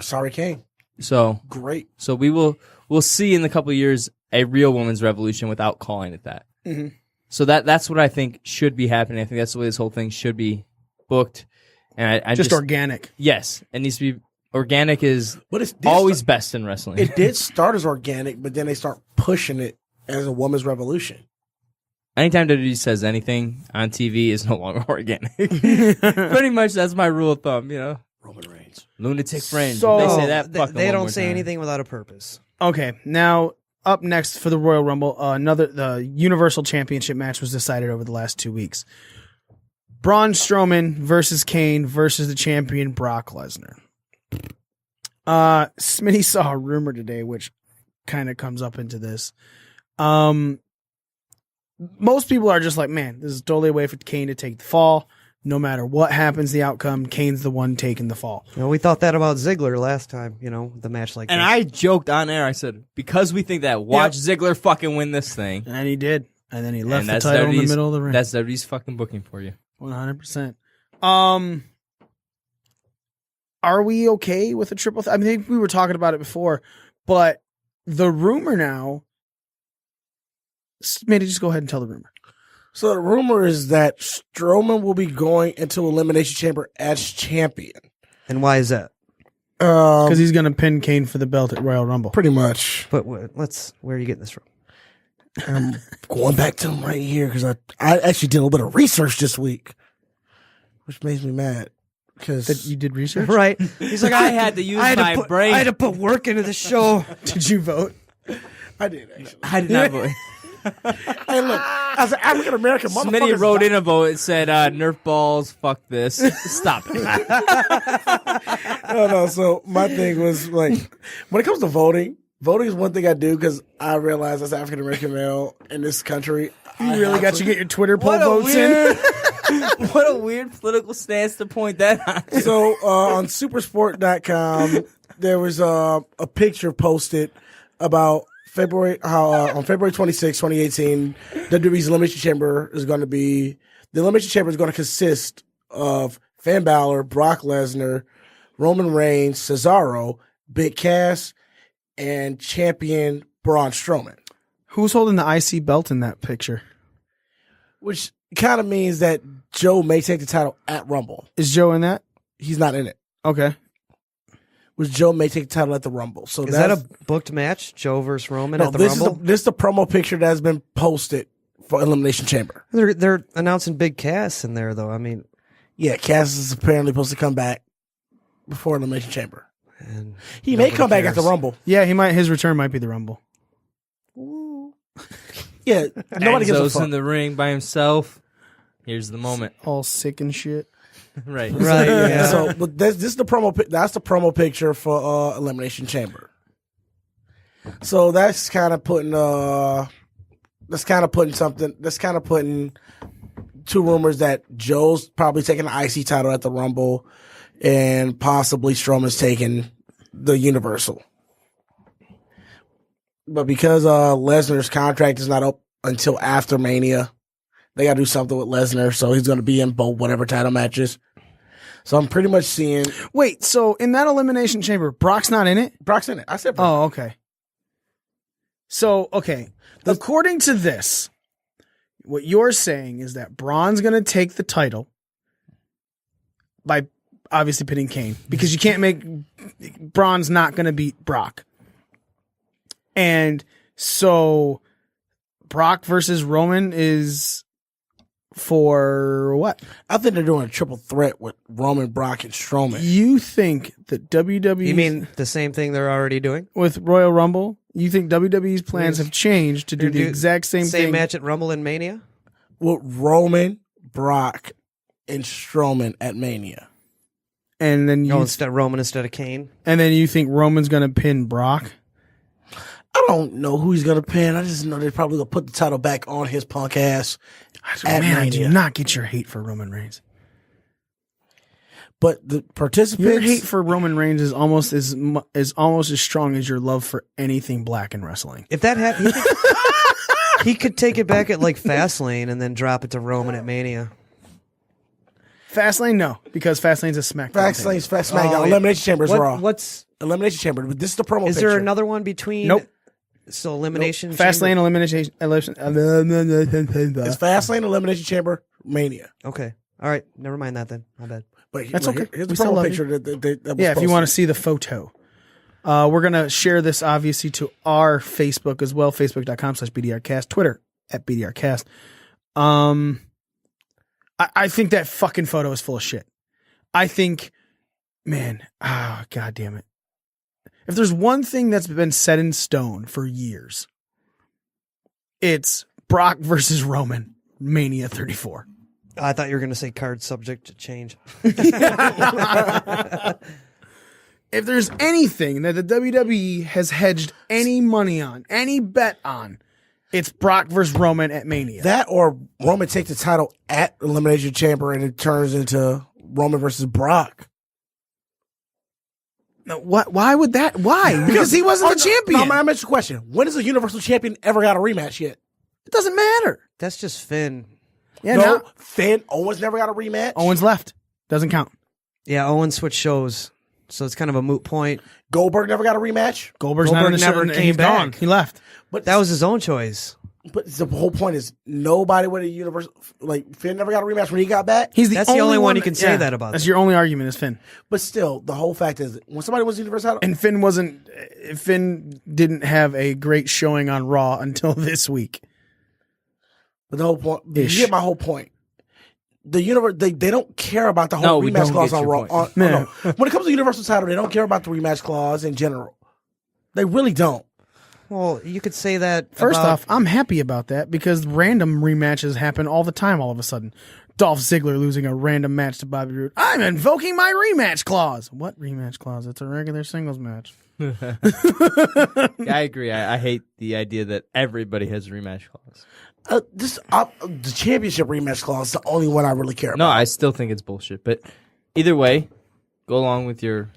Speaker 5: Sorry, Kane.
Speaker 3: So
Speaker 5: Great.
Speaker 3: we'll see in a couple of years a real women's revolution without calling it that.
Speaker 1: Mm-hmm.
Speaker 3: So that's what I think should be happening. I think that's the way this whole thing should be booked. And I
Speaker 1: Just organic.
Speaker 3: Yes, it needs to be organic. Is
Speaker 5: But it's
Speaker 3: always best in wrestling.
Speaker 5: It did start as organic, but then they start pushing it as a woman's revolution.
Speaker 3: Anytime WWE says anything on TV is no longer organic. Pretty much that's my rule of thumb,
Speaker 5: Roman Reigns.
Speaker 3: Lunatic fringe.
Speaker 1: So-
Speaker 3: If they say that, fuck them
Speaker 4: They
Speaker 3: one
Speaker 4: don't
Speaker 3: more
Speaker 4: say
Speaker 3: time.
Speaker 4: anything without a purpose.
Speaker 1: Okay, now up next for the Royal Rumble, the Universal Championship match was decided over the last 2 weeks. Braun Strowman versus Kane versus the champion Brock Lesnar. Smitty saw a rumor today, which kind of comes up into this. Most people are just like, man, this is totally a way for Kane to take the fall. No matter what happens, the outcome, Kane's the one taking the fall.
Speaker 4: We thought that about Ziggler last time. The match like
Speaker 3: And
Speaker 4: that.
Speaker 3: I joked on air. I said, because we think that, watch Ziggler fucking win this thing.
Speaker 1: And he did. And then he left
Speaker 3: And
Speaker 1: the
Speaker 3: that's
Speaker 1: title in the
Speaker 3: WWE's
Speaker 1: middle of the ring.
Speaker 3: That's WWE's fucking booking for you.
Speaker 1: 100%. Are we okay with a triple? I think we were talking about it before, but the rumor now. Maybe just go ahead and tell the rumor.
Speaker 5: So the rumor is that Strowman will be going into Elimination Chamber as champion.
Speaker 4: And why is that?
Speaker 1: Because he's going to pin Kane for the belt at Royal Rumble.
Speaker 5: Pretty much.
Speaker 4: But where are you getting this from?
Speaker 5: I'm going back to him right here because I actually did a little bit of research this week, which makes me mad.
Speaker 1: That
Speaker 5: Because
Speaker 1: you did research?
Speaker 4: Right. He's like,
Speaker 3: I had to use my brain.
Speaker 4: I had to put work into the show.
Speaker 1: Did you vote?
Speaker 5: I did actually.
Speaker 3: I did not vote.
Speaker 5: Hey, look, as an African American motherfucker,
Speaker 3: Smitty wrote in a vote. It said, Nerf balls, fuck this. Stop it.
Speaker 5: No. So my thing was like, when it comes to voting is one thing I do because I realize as an African American male in this country,
Speaker 1: You really got to get your Twitter poll votes in?
Speaker 3: What a weird political stance to point that on.
Speaker 5: So on Supersport.com, there was a picture posted about on February 26, 2018, WWE's Elimination Chamber is going to be the Elimination Chamber is going to consist of Finn Balor, Brock Lesnar, Roman Reigns, Cesaro, Big Cass, and champion Braun Strowman.
Speaker 1: Who's holding the IC belt in that picture?
Speaker 5: Which kind of means that Joe may take the title at Rumble.
Speaker 1: Is Joe in that?
Speaker 5: He's not in it.
Speaker 1: Okay.
Speaker 5: Which Joe may take the title at the Rumble. So
Speaker 4: Is that a booked match? Joe versus Roman at the Rumble?
Speaker 5: This is the promo picture that has been posted for Elimination Chamber.
Speaker 4: They're announcing Big Cass in there, though. I mean,
Speaker 5: yeah, Cass is apparently supposed to come back before Elimination Chamber.
Speaker 4: and
Speaker 5: He may come back at the
Speaker 4: cares.
Speaker 5: Rumble.
Speaker 1: Yeah, he might. His return might be the Rumble.
Speaker 5: Yeah, nobody gives a
Speaker 3: Enzo's
Speaker 5: fuck.
Speaker 3: in the ring by himself. Here's the moment.
Speaker 1: All sick and shit.
Speaker 3: Right.
Speaker 4: Right. Yeah.
Speaker 5: So, but this is the promo. That's the promo picture for Elimination Chamber. So that's kind of putting two rumors that Joe's probably taking the IC title at the Rumble, and possibly Strowman's taking the Universal. But because Lesnar's contract is not up until after Mania, they got to do something with Lesnar, so he's going to be in both whatever title matches. So I'm pretty much seeing
Speaker 1: Wait, so in that Elimination Chamber, Brock's not in it?
Speaker 5: Brock's in it. I said Brock.
Speaker 1: Oh, okay. So, okay. According to this, what you're saying is that Braun's going to take the title by obviously pitting Kane, because you can't make Braun's not going to beat Brock. And so Brock versus Roman is for what?
Speaker 5: I think they're doing a triple threat with Roman, Brock, and Strowman.
Speaker 1: You think that WWE...
Speaker 4: You mean the same thing they're already doing?
Speaker 1: with Royal Rumble, you think WWE's plans have changed to do the exact same thing?
Speaker 4: Same match at Rumble and Mania?
Speaker 5: With Roman, Brock, and Strowman at Mania.
Speaker 1: And then you
Speaker 4: Roman instead of Kane?
Speaker 1: and then you think Roman's going to pin Brock?
Speaker 5: I don't know who he's going to pin. I just know they're probably going to put the title back on his punk ass at
Speaker 1: Man, I
Speaker 5: Mania.
Speaker 1: do not get your hate for Roman Reigns.
Speaker 5: But the participants...
Speaker 1: Your hate for Roman Reigns is almost as strong as your love for anything black in wrestling.
Speaker 4: If that happened, he could take it back at like Fastlane and then drop it to Roman at Mania.
Speaker 1: Fastlane, no, because Fastlane's a SmackDown. thing.
Speaker 5: Fastlane's SmackDown. Elimination Chamber is Raw.
Speaker 4: What's
Speaker 5: Elimination Chamber. But this is the promo
Speaker 4: is
Speaker 5: picture.
Speaker 4: there another one between?
Speaker 1: Nope.
Speaker 4: So Elimination
Speaker 1: Fastlane,
Speaker 4: Chamber?
Speaker 1: Elimination.
Speaker 5: It's Fastlane, Elimination Chamber, Mania.
Speaker 4: Okay. All right. Never mind that then. My bad.
Speaker 5: But
Speaker 1: That's okay.
Speaker 5: Here's
Speaker 1: We
Speaker 5: the
Speaker 1: still
Speaker 5: promo
Speaker 1: love
Speaker 5: picture that was
Speaker 1: Yeah, if you
Speaker 5: posted.
Speaker 1: want to see the photo. We're going to share this, obviously, to our Facebook as well, facebook.com/BDRcast, Twitter @BDRcast. I think that fucking photo is full of shit. I think, man, God damn it. If there's one thing that's been set in stone for years, it's Brock versus Roman, Mania 34.
Speaker 4: I thought you were going to say card subject to change.
Speaker 1: If there's anything that the WWE has hedged any money on, any bet on, it's Brock versus Roman at Mania.
Speaker 5: That or Roman takes the title at Elimination Chamber and it turns into Roman versus Brock.
Speaker 1: No, what? Why would that? Why? Because he wasn't the champion.
Speaker 5: No, I'm asking you a question. When has a Universal Champion ever got a rematch yet?
Speaker 1: It doesn't matter.
Speaker 4: That's just Finn.
Speaker 1: Yeah,
Speaker 5: no,
Speaker 1: no.
Speaker 5: Finn Owens never got a rematch.
Speaker 1: Owens left. Doesn't count.
Speaker 4: Yeah, Owen switched shows, so it's kind of a moot point.
Speaker 5: Goldberg never got a rematch.
Speaker 1: Goldberg's not in the show,
Speaker 4: never
Speaker 1: and
Speaker 4: came
Speaker 1: he's
Speaker 4: back.
Speaker 1: gone. He left.
Speaker 5: But
Speaker 4: That was his own choice.
Speaker 5: But the whole point is nobody with a Universal like Finn never got a rematch when he got back.
Speaker 1: He's
Speaker 4: That's the only one you can say that about.
Speaker 1: That's your only argument is Finn.
Speaker 5: But still, the whole fact is when somebody wins the Universal title,
Speaker 1: And Finn didn't have a great showing on Raw until this week.
Speaker 5: but the whole point, you
Speaker 1: Ish.
Speaker 5: get my whole point. The universe, they don't care about the whole
Speaker 3: No, we
Speaker 5: rematch
Speaker 3: don't
Speaker 5: clause
Speaker 3: get
Speaker 5: on
Speaker 3: your
Speaker 5: Raw.
Speaker 3: point.
Speaker 5: No. When it comes to the Universal title, they don't care about the rematch clause in general. They really don't.
Speaker 4: Well, you could say that.
Speaker 1: First
Speaker 4: about-
Speaker 1: off, I'm happy about that because random rematches happen all the time all of a sudden. Dolph Ziggler losing a random match to Bobby Roode. I'm invoking my rematch clause. What rematch clause? It's a regular singles match.
Speaker 3: I agree. I hate the idea that everybody has a rematch clause.
Speaker 5: The championship rematch clause is the only one I really care about.
Speaker 3: No, I still think it's bullshit. But either way, go along with your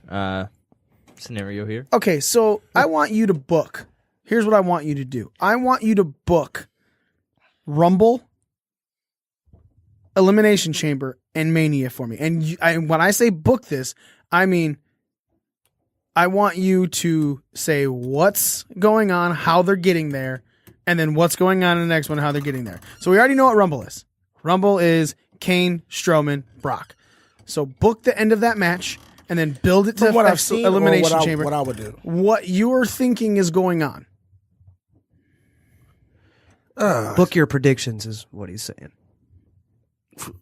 Speaker 3: scenario here.
Speaker 1: Okay, so I want you to book. Here's what I want you to do. I want you to book Rumble, Elimination Chamber, and Mania for me. And when I say book this, I mean I want you to say what's going on, how they're getting there, and then what's going on in the next one, how they're getting there. So we already know what Rumble is. Rumble is Kane, Strowman, Brock. So book the end of that match and then build it to
Speaker 5: what I've seen,
Speaker 1: Elimination Chamber.
Speaker 5: What I would do.
Speaker 1: What you're thinking is going on.
Speaker 4: Book your predictions is what he's saying.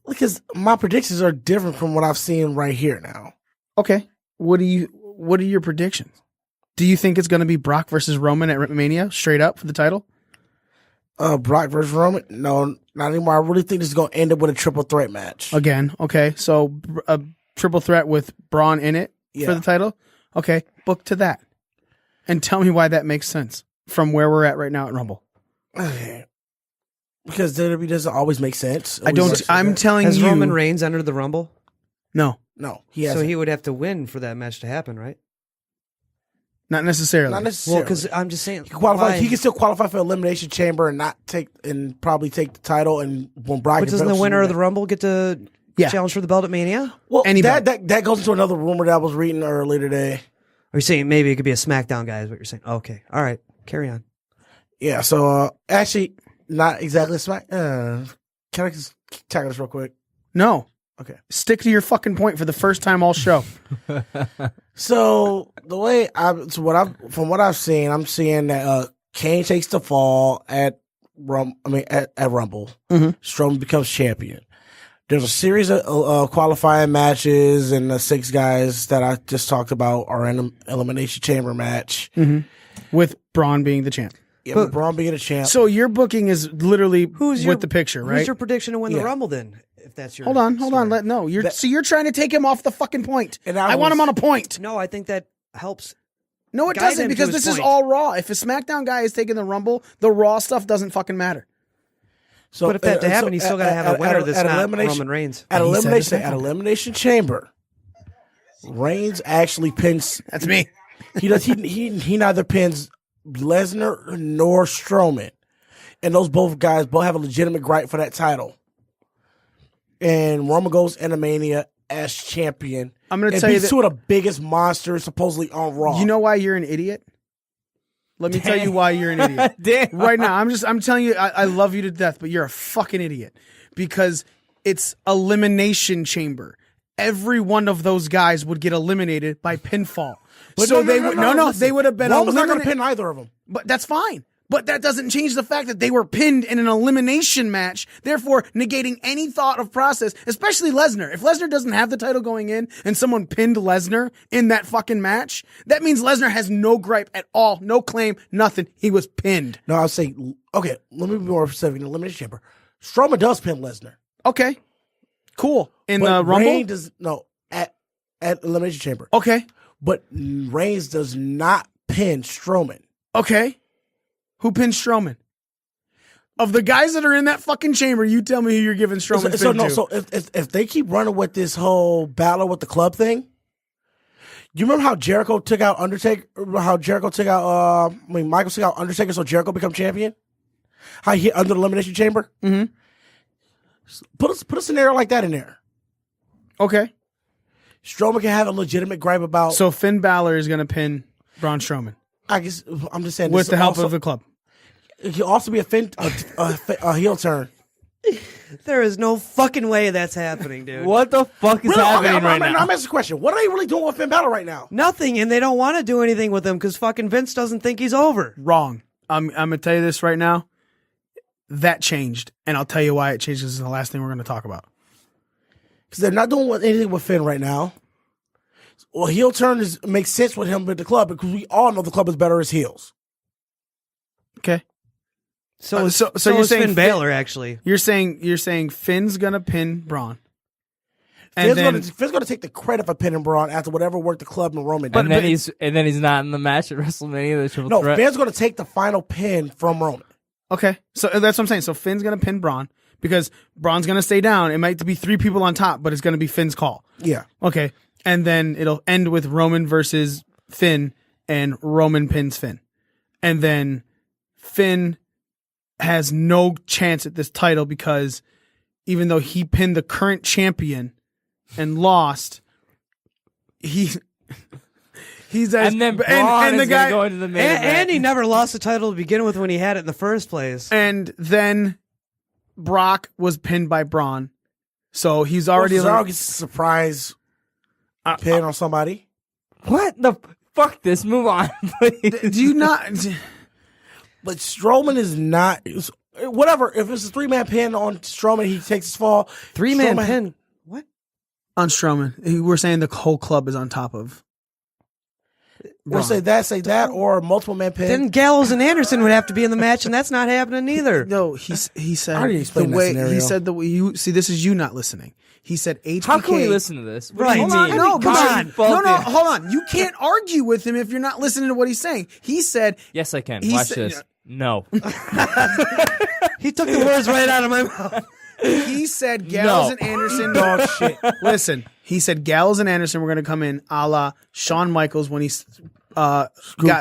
Speaker 5: Because my predictions are different from what I've seen right here now.
Speaker 1: Okay. What are your predictions? Do you think it's going to be Brock versus Roman at Mania straight up for the title?
Speaker 5: Brock versus Roman? No, not anymore. I really think this is going to end up with a triple threat match.
Speaker 1: Again, okay. So a triple threat with Braun in it for the title? Okay, book to that. And tell me why that makes sense from where we're at right now at Rumble.
Speaker 5: Okay. Because WWE doesn't always make sense.
Speaker 1: I'm telling
Speaker 4: Has
Speaker 1: you.
Speaker 4: Roman Reigns entered the Rumble?
Speaker 1: No,
Speaker 5: he hasn't.
Speaker 4: So he would have to win for that match to happen, right?
Speaker 1: not necessarily.
Speaker 5: Not necessarily.
Speaker 4: Well, because I'm just saying,
Speaker 5: He can still qualify for Elimination Chamber and probably take the title. And when Brock,
Speaker 4: but doesn't the winner of the Rumble get to challenge for the belt at Mania?
Speaker 5: Well, that goes into another rumor that I was reading earlier today.
Speaker 4: Are you saying maybe it could be a SmackDown guy? Is what you're saying? Okay, all right, carry on.
Speaker 5: Yeah. So actually, not exactly Smack. Can I just tackle this real quick?
Speaker 1: No.
Speaker 5: Okay.
Speaker 1: Stick to your fucking point for the first time all show.
Speaker 5: So the way from what I've seen, I'm seeing that Kane takes the fall at Rumble.
Speaker 1: Mm-hmm.
Speaker 5: Strowman becomes champion. There's a series of qualifying matches, and the 6 guys that I just talked about are in an Elimination Chamber match.
Speaker 1: Mm-hmm. With Braun being the champ.
Speaker 5: Yeah, with Braun being a champ.
Speaker 1: So your booking is literally with the picture, right?
Speaker 4: Who's your prediction to win the Rumble then? If that's your
Speaker 1: Hold on. You're trying to take him off the fucking point. And I want him on a point.
Speaker 4: No, I think that helps.
Speaker 1: No, it doesn't, because this is all Raw. If a SmackDown guy is taking the Rumble, the Raw stuff doesn't fucking matter.
Speaker 4: So, but if that to happen, he's still got to have a winner that's not Roman Reigns.
Speaker 5: At Elimination Chamber, Reigns actually pins.
Speaker 1: That's me.
Speaker 5: He neither pins Lesnar nor Strowman, and those both guys have a legitimate gripe for that title. And Roman goes into Mania as champion.
Speaker 1: I'm going to tell you that
Speaker 5: two of the biggest monsters supposedly on Raw.
Speaker 1: You know why you're an idiot? Let me tell you why you're an idiot. Right now, I'm telling you, I love you to death, but you're a fucking idiot because it's Elimination Chamber. Every one of those guys would get eliminated by pinfall.
Speaker 5: But
Speaker 1: so
Speaker 5: they
Speaker 1: would have been.
Speaker 5: Roman's not going to pin either of them.
Speaker 1: But that's fine. But that doesn't change the fact that they were pinned in an elimination match, therefore negating any thought of process, especially Lesnar. If Lesnar doesn't have the title going in and someone pinned Lesnar in that fucking match, that means Lesnar has no gripe at all, no claim, nothing. He was pinned.
Speaker 5: No, I'll say, okay, let me be more specific in the Elimination Chamber. Strowman does pin Lesnar.
Speaker 1: Okay. Cool. In the Rumble?
Speaker 5: Reigns at Elimination Chamber.
Speaker 1: Okay.
Speaker 5: But Reigns does not pin Strowman.
Speaker 1: Okay. Who pinned Strowman? Of the guys that are in that fucking chamber, you tell me who you're giving Strowman to.
Speaker 5: So if they keep running with this whole battle with the club thing, you remember how Jericho took out Undertaker? How Jericho took out Michael took out Undertaker, so Jericho become champion? How he hit under the Elimination Chamber?
Speaker 1: Mm-hmm.
Speaker 5: Put a scenario like that in there.
Speaker 1: Okay.
Speaker 5: Strowman can have a legitimate gripe about.
Speaker 1: So Finn Balor is going to pin Braun Strowman.
Speaker 5: I guess I'm just saying.
Speaker 1: With the help of the club.
Speaker 5: It could also be a heel turn.
Speaker 4: There is no fucking way that's happening, dude.
Speaker 3: What the fuck is happening right now?
Speaker 5: I'm asking a question. What are they really doing with Finn Balor right now?
Speaker 4: Nothing, and they don't want to do anything with him because fucking Vince doesn't think he's over.
Speaker 1: Wrong. I'm going to tell you this right now. That changed, and I'll tell you why it changed. This is the last thing we're going to talk about.
Speaker 5: Because they're not doing anything with Finn right now. Well, heel turn makes sense with him with the club because we all know the club is better as heels.
Speaker 1: Okay.
Speaker 4: So you're saying Finn Balor actually?
Speaker 1: You're saying Finn's gonna pin Braun.
Speaker 5: Finn's gonna take the credit for pinning Braun after whatever work the club and Roman did.
Speaker 3: And then he's not in the match at WrestleMania. The triple threat.
Speaker 5: Finn's gonna take the final pin from Roman.
Speaker 1: Okay, so that's what I'm saying. So Finn's gonna pin Braun because Braun's gonna stay down. It might be 3 people on top, but it's gonna be Finn's call.
Speaker 5: Yeah.
Speaker 1: Okay, and then it'll end with Roman versus Finn, and Roman pins Finn, and then Finn has no chance at this title because even though he pinned the current champion and lost, he's
Speaker 3: and then Braun
Speaker 1: and the
Speaker 3: is
Speaker 1: guy
Speaker 3: going to go into the main event.
Speaker 4: And he never lost the title to begin with when he had it in the first place.
Speaker 1: and then Brock was pinned by Braun, so he's already
Speaker 5: Cesaro gets a surprise pin on somebody.
Speaker 3: What the fuck? This move on, please.
Speaker 1: Do you not?
Speaker 5: But Strowman is not. Whatever. If it's a 3-man pin on Strowman, he takes his fall.
Speaker 4: 3-man
Speaker 5: Strowman-
Speaker 4: pin. What?
Speaker 1: On Strowman, we're saying the whole club is on top of.
Speaker 5: We'll say that, or a multiple man pin.
Speaker 4: Then Gallows and Anderson would have to be in the match, and that's not happening either.
Speaker 1: No, he said
Speaker 5: I already explained
Speaker 1: the
Speaker 5: that
Speaker 1: way
Speaker 5: scenario.
Speaker 1: he said the way you see. This is you not listening. He said HBK.
Speaker 3: How can we listen to this? What
Speaker 4: Right.
Speaker 3: do you
Speaker 1: Hold on,
Speaker 3: mean?
Speaker 1: no,
Speaker 4: Come on.
Speaker 1: no, hold on. You can't argue with him if you're not listening to what he's saying. He said
Speaker 3: Yes, I can.
Speaker 1: He
Speaker 3: Watch
Speaker 1: said-
Speaker 3: this. No.
Speaker 4: He took the words right out of my mouth.
Speaker 1: he said Gallows
Speaker 3: No.
Speaker 1: and Anderson dog shit. Listen, he said Gallows and Anderson were going to come in a la Shawn Michaels when he screwed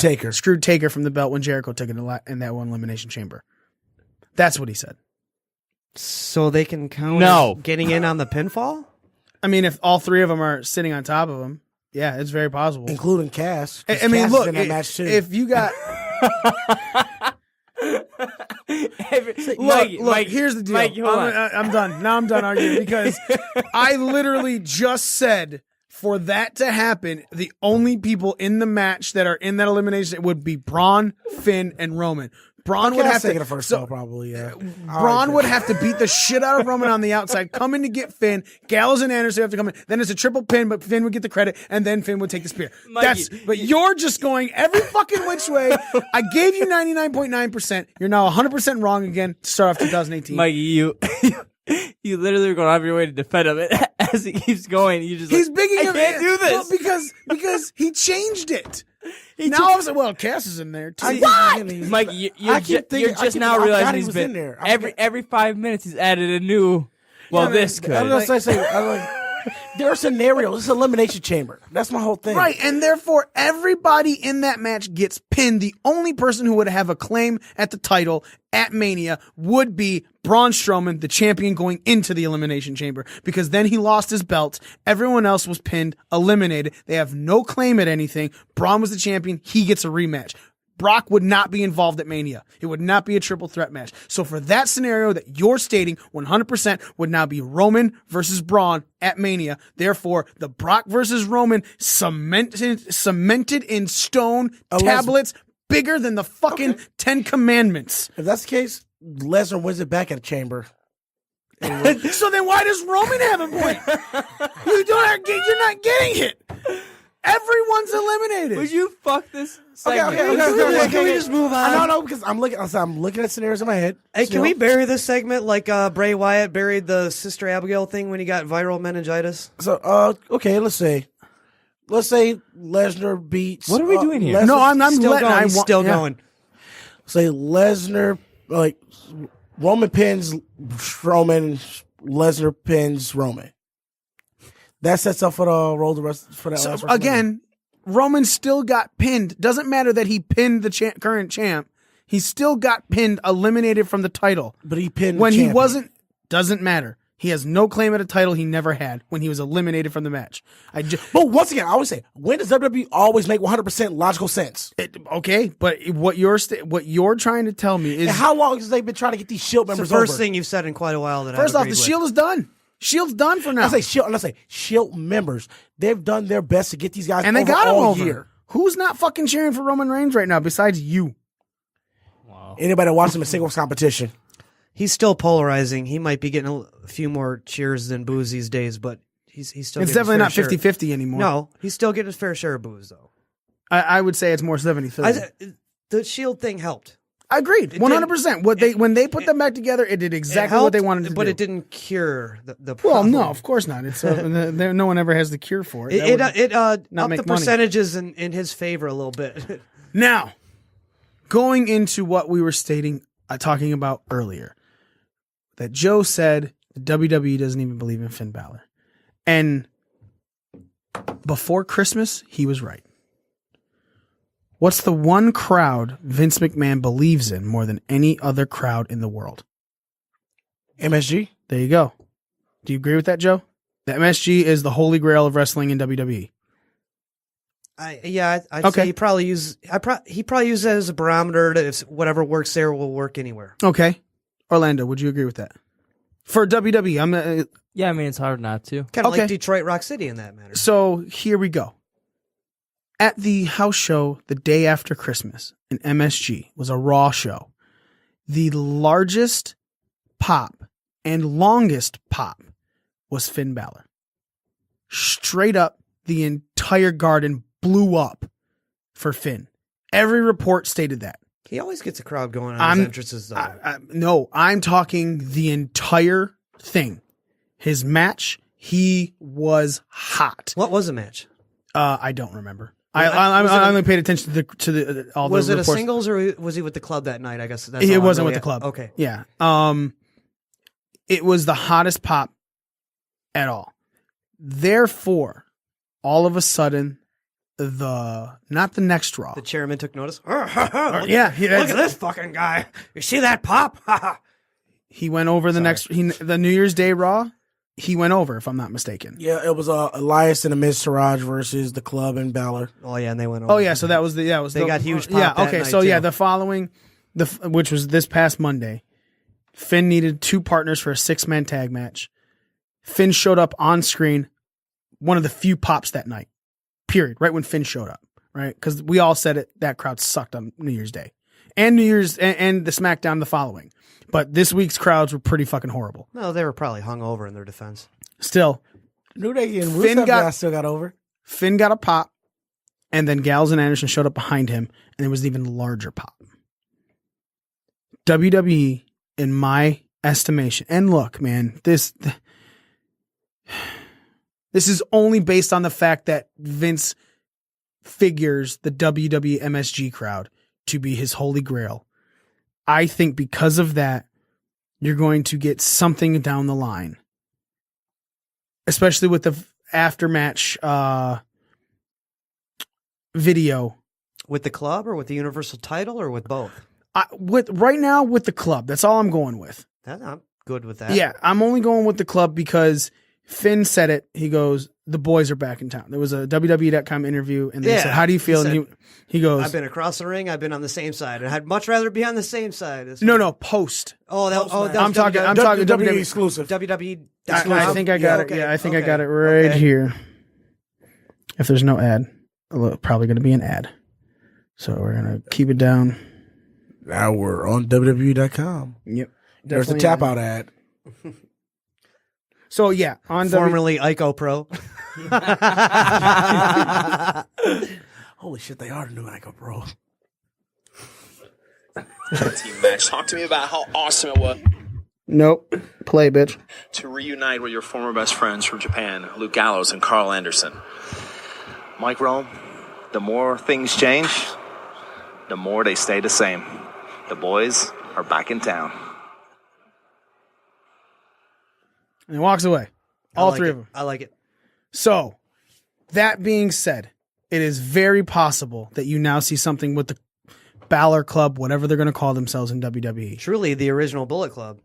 Speaker 1: Taker from the belt when Jericho took it in that one elimination chamber. That's what he said.
Speaker 4: So they can count
Speaker 3: No.
Speaker 4: getting in on the pinfall?
Speaker 1: I mean, if all 3 of them are sitting on top of him, yeah, it's very possible.
Speaker 5: including Cass.
Speaker 1: I mean,
Speaker 5: Cass
Speaker 1: look,
Speaker 5: is in that match too.
Speaker 1: if you got look, here's the deal.
Speaker 3: Mike, hold on.
Speaker 1: I'm done. Now I'm done arguing because I literally just said for that to happen, the only people in the match that are in that elimination would be Braun, Finn, and Roman. Braun would have to
Speaker 5: take the first call, probably. Yeah,
Speaker 1: Braun would have to beat the shit out of Roman on the outside, come in to get Finn. Gallows and Anderson have to come in. Then it's a triple pin, but Finn would get the credit, and then Finn would take the spear.
Speaker 3: Mikey,
Speaker 1: But you're just going every fucking which way. I gave you 99.9%. You're now 100% wrong again to start off 2018.
Speaker 3: Mikey, you literally are going out of your way to defend him as he keeps going. You just
Speaker 1: He's bigging
Speaker 3: I
Speaker 1: him.
Speaker 3: can't do this.
Speaker 1: Well, because he changed it. Now all of a sudden, well, Cass is in there too.
Speaker 3: Mike, you're
Speaker 5: I keep thinking-
Speaker 3: just
Speaker 5: I keep-
Speaker 3: now
Speaker 5: I forgot
Speaker 3: realizing
Speaker 5: he
Speaker 3: he's
Speaker 5: was
Speaker 3: been
Speaker 5: in there.
Speaker 3: every 5 minutes he's added a new. Well, this could.
Speaker 5: I'm like, there are scenarios. It's an elimination chamber. That's my whole thing.
Speaker 1: Right, and therefore everybody in that match gets pinned. The only person who would have a claim at the title at Mania would be Braun Strowman, the champion going into the Elimination Chamber, because then he lost his belt. Everyone else was pinned, eliminated. They have no claim at anything. Braun was the champion. He gets a rematch. Brock would not be involved at Mania. It would not be a triple threat match. So for that scenario that you're stating, 100% would now be Roman versus Braun at Mania. Therefore, the Brock versus Roman cemented in stone tablets bigger than the fucking 10 Commandments.
Speaker 5: If that's the case, Lesnar wins it back at the chamber.
Speaker 1: So then why does Roman have a point? You're not getting it. Everyone's eliminated.
Speaker 3: Would you fuck this
Speaker 5: Okay,
Speaker 3: segment?
Speaker 4: Can we just move on?
Speaker 5: No, because I'm looking at scenarios in my head.
Speaker 4: Hey, can we bury this segment like Bray Wyatt buried the Sister Abigail thing when he got viral meningitis?
Speaker 5: So, okay, let's say Lesnar beats.
Speaker 3: What are we doing here?
Speaker 5: Lesnar-
Speaker 1: No, I'm
Speaker 4: Still
Speaker 1: letting.
Speaker 4: going. Still going.
Speaker 5: Say Lesnar, Roman pins Strowman, Lesnar pins Roman. That sets up for the roll the rest for that.
Speaker 1: So
Speaker 5: last WrestleMania.
Speaker 1: again, Roman still got pinned. Doesn't matter that he pinned the current champ. He still got pinned, eliminated from the title.
Speaker 5: but he pinned
Speaker 1: When
Speaker 5: the
Speaker 1: he
Speaker 5: champion.
Speaker 1: wasn't, doesn't matter. He has no claim at a title he never had when he was eliminated from the match.
Speaker 5: But once again, I always say, when does WWE always make 100% logical sense?
Speaker 1: Okay, but what you're trying to tell me is
Speaker 5: And how long has they been trying to get these Shield
Speaker 4: It's the
Speaker 5: members
Speaker 4: first
Speaker 5: over?
Speaker 4: thing you've said in quite a while that
Speaker 1: first
Speaker 4: I've
Speaker 1: off, the
Speaker 4: agreed with.
Speaker 1: Shield is done. Shield's done for now,
Speaker 5: Let's say Shield members. They've done their best to get these guys
Speaker 1: and they
Speaker 5: over
Speaker 1: got him
Speaker 5: all
Speaker 1: over.
Speaker 5: year.
Speaker 1: Who's not fucking cheering for Roman Reigns right now besides you?
Speaker 5: Anybody that watches him in singles competition.
Speaker 4: He's still polarizing. He might be getting a few more cheers than boos these days, but he's still.
Speaker 1: It's
Speaker 4: getting his
Speaker 1: definitely
Speaker 4: fair
Speaker 1: not
Speaker 4: share.
Speaker 1: 50-50 anymore.
Speaker 4: No, he's still getting his fair share of boos though.
Speaker 1: I would say it's more 70-30.
Speaker 4: The Shield thing helped.
Speaker 1: I agreed, 100%. When they put them back together, it did exactly what they wanted to do.
Speaker 4: But it didn't cure the
Speaker 1: Well,
Speaker 4: problem.
Speaker 1: no, of course not. It's no one ever has the cure for it.
Speaker 4: It
Speaker 1: That would not
Speaker 4: upped
Speaker 1: make
Speaker 4: the
Speaker 1: money.
Speaker 4: percentages in his favor a little bit.
Speaker 1: Now, going into what we were stating talking about earlier, that Joe said the WWE doesn't even believe in Finn Balor. And before Christmas, he was right. What's the one crowd Vince McMahon believes in more than any other crowd in the world?
Speaker 5: MSG?
Speaker 1: There you go. Do you agree with that, Joe? The MSG is the holy grail of wrestling in WWE.
Speaker 4: I'd say he probably uses it as a barometer to if whatever works there will work anywhere.
Speaker 1: Okay. Orlando, would you agree with that? For WWE,
Speaker 3: Yeah, I mean, it's hard not to.
Speaker 4: Kind of
Speaker 1: Okay.
Speaker 4: like Detroit Rock City in that matter.
Speaker 1: So here we go. At the house show the day after Christmas in MSG was a Raw show. The largest pop and longest pop was Finn Balor. Straight up, the entire garden blew up for Finn. Every report stated that.
Speaker 4: He always gets a crowd going on his entrances, though.
Speaker 1: No, I'm talking the entire thing. His match, he was hot.
Speaker 4: What was the match?
Speaker 1: I don't remember. I only paid attention to the all the
Speaker 4: Was it
Speaker 1: reports.
Speaker 4: a singles or was he with the club that night? I guess that's
Speaker 1: It
Speaker 4: all
Speaker 1: wasn't
Speaker 4: really
Speaker 1: with the club.
Speaker 4: Okay.
Speaker 1: Yeah. It was the hottest pop at all. Therefore, all of a sudden, not the next Raw.
Speaker 4: The chairman took notice.
Speaker 1: Look
Speaker 4: Look at this fucking guy. You see that pop?
Speaker 1: He went over the the New Year's Day Raw. He went over, if I'm not mistaken.
Speaker 5: Yeah, it was Elias and Amiz Siraj versus the Club and Balor.
Speaker 4: Oh yeah, and they went over.
Speaker 1: Oh yeah, so that was the
Speaker 4: They got huge pop
Speaker 1: Yeah,
Speaker 4: that
Speaker 1: okay,
Speaker 4: night,
Speaker 1: so yeah,
Speaker 4: too.
Speaker 1: the following, which was this past Monday, Finn needed 2 partners for a 6-man tag match. Finn showed up on screen, one of the few pops that night. Period. Right when Finn showed up, right? Because we all said it. That crowd sucked on New Year's Day, and New Year's and the SmackDown the following. But this week's crowds were pretty fucking horrible.
Speaker 4: No, they were probably hungover in their defense.
Speaker 1: Still,
Speaker 5: New Day and
Speaker 1: Finn
Speaker 5: Rusev still got over.
Speaker 1: Finn got a pop, and then Gallows and Anderson showed up behind him, and there was an even larger pop. WWE, in my estimation, and look, man, this is only based on the fact that Vince figures the WWE MSG crowd to be his holy grail. I think because of that, you're going to get something down the line, especially with the after-match video.
Speaker 4: With the club or with the Universal title or with both?
Speaker 1: Right now with the club. That's all I'm going with.
Speaker 4: I'm good with that.
Speaker 1: Yeah, I'm only going with the club because Finn said it. He goes, the boys are back in town. There was a WWE.com interview, and they said, how do you feel? And he goes,
Speaker 4: I've been across the ring. I've been on the same side. And I'd much rather be on the same side.
Speaker 1: No, post.
Speaker 5: I'm
Speaker 1: talking
Speaker 5: WWE exclusive.
Speaker 4: WWE.
Speaker 1: I think I got it.
Speaker 4: Okay.
Speaker 1: Yeah, I think I got it right here. If there's no ad, probably going to be an ad. So we're going to keep it down.
Speaker 5: Now we're on WWE.com.
Speaker 1: Yep.
Speaker 5: There's the tap out ad.
Speaker 1: So yeah, on
Speaker 4: Formerly Ico Pro.
Speaker 5: Holy shit, they are the new Ico Pro.
Speaker 7: Team match. Talk to me about how awesome it was
Speaker 1: Nope. Play, bitch.
Speaker 7: to reunite with your former best friends from Japan, Luke Gallows and Carl Anderson. Mike Rome, the more things change, the more they stay the same. The boys are back in town.
Speaker 1: And he walks away. All three of them.
Speaker 4: I like it.
Speaker 1: So, that being said, it is very possible that you now see something with the Balor Club, whatever they're going to call themselves in WWE.
Speaker 4: Truly the original Bullet Club.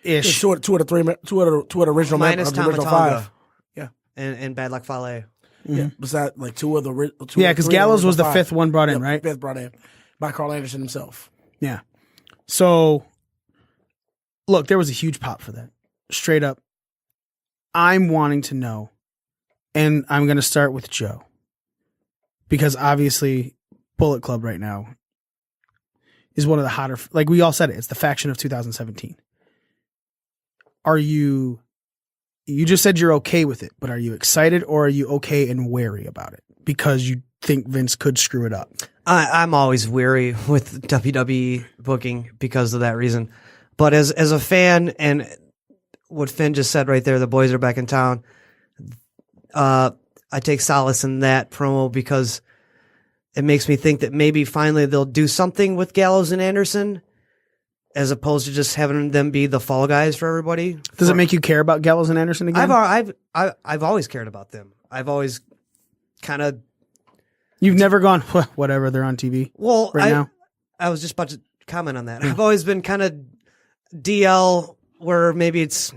Speaker 1: Ish.
Speaker 5: Two of the original
Speaker 4: Minus
Speaker 5: members, the original
Speaker 4: Tama
Speaker 5: 5. Yeah.
Speaker 4: And Bad Luck Fale.
Speaker 5: Yeah. Besides, like two of the
Speaker 1: Yeah, because Gallows was the 5th one brought in, right?
Speaker 5: 5th brought in by Carl Anderson himself.
Speaker 1: Yeah. So, look, there was a huge pop for that. Straight up. I'm wanting to know, and I'm going to start with Joe, because obviously Bullet Club right now is one of the hotter, like we all said it's the faction of 2017. Are you just said you're okay with it, but are you excited or are you okay and wary about it because you think Vince could screw it up?
Speaker 4: I'm always weary with WWE booking because of that reason. But as a fan, and what Finn just said right there, the boys are back in town. I take solace in that promo because it makes me think that maybe finally they'll do something with Gallows and Anderson as opposed to just having them be the fall guys for everybody.
Speaker 1: Does it make you care about Gallows and Anderson again?
Speaker 4: I've always cared about them. I've always kind of.
Speaker 1: You've never gone, whatever, they're on TV.
Speaker 4: Well,
Speaker 1: now.
Speaker 4: I was just about to comment on that. I've always been kind of DL, where maybe it's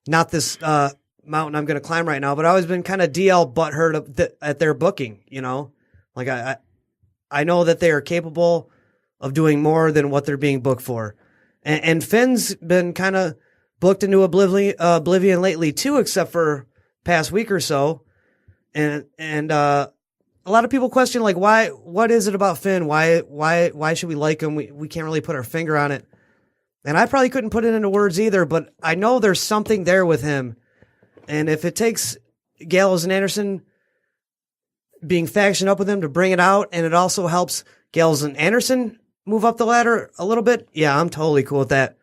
Speaker 4: not this mountain I'm going to climb right now, but I've always been kind of DL butthurt at their booking. You know, like I know that they are capable of doing more than what they're being booked for, and Finn's been kind of booked into oblivion lately too, except for past week or so, and a lot of people question, like, what is it about Finn? Why should we like him? We can't really put our finger on it. And I probably couldn't put it into words either, but I know there's something there with him. And if it takes Gallows and Anderson being faction up with him to bring it out, and it also helps Gallows and Anderson move up the ladder a little bit, yeah, I'm totally cool with that.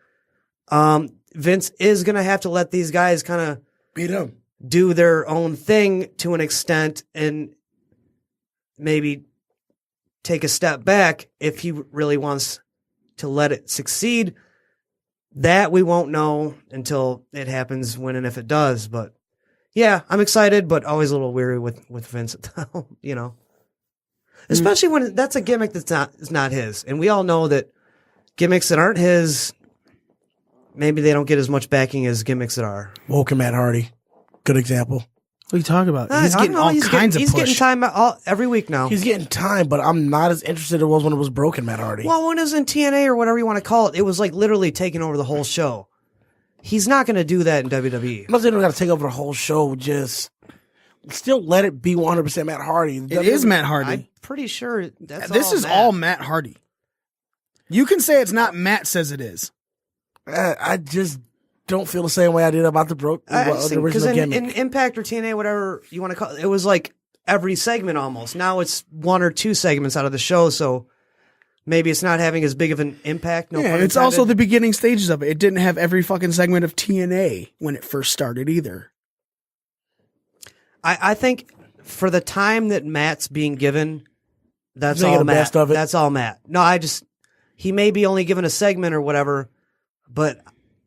Speaker 4: Vince is going to have to let these guys kind of
Speaker 5: beat him,
Speaker 4: do their own thing to an extent, and maybe take a step back if he really wants to let it succeed. That we won't know until it happens, when and if it does. But yeah, I'm excited, but always a little weary with Vince, you know, especially when that's a gimmick that's not his. And we all know that gimmicks that aren't his, maybe they don't get as much backing as gimmicks that are.
Speaker 5: Woken Matt Hardy, good example.
Speaker 1: What are you talking about? He's getting all kinds of push.
Speaker 4: He's getting time every week now.
Speaker 5: He's getting time, but I'm not as interested as it was when it was Broken Matt Hardy.
Speaker 4: Well, when it was in TNA or whatever you want to call it, it was like literally taking over the whole show. He's not going to do that in WWE.
Speaker 5: I'm not saying we got to take over the whole show. Just still let it be 100% Matt Hardy.
Speaker 1: It is Matt Hardy.
Speaker 4: I'm pretty sure
Speaker 1: this is all Matt Hardy. You can say it's not Matt says it is.
Speaker 5: I just don't feel the same way I did about the original gimmick.
Speaker 4: In Impact or TNA, whatever you want to call it, it was like every segment almost. Now it's one or two segments out of the show, so maybe it's not having as big of an impact. No,
Speaker 1: it's also the beginning stages of it. It didn't have every fucking segment of TNA when it first started either.
Speaker 4: I think for the time that Matt's being given, that's all Matt.
Speaker 5: Best of it.
Speaker 4: That's all Matt. No, he may be only given a segment or whatever, but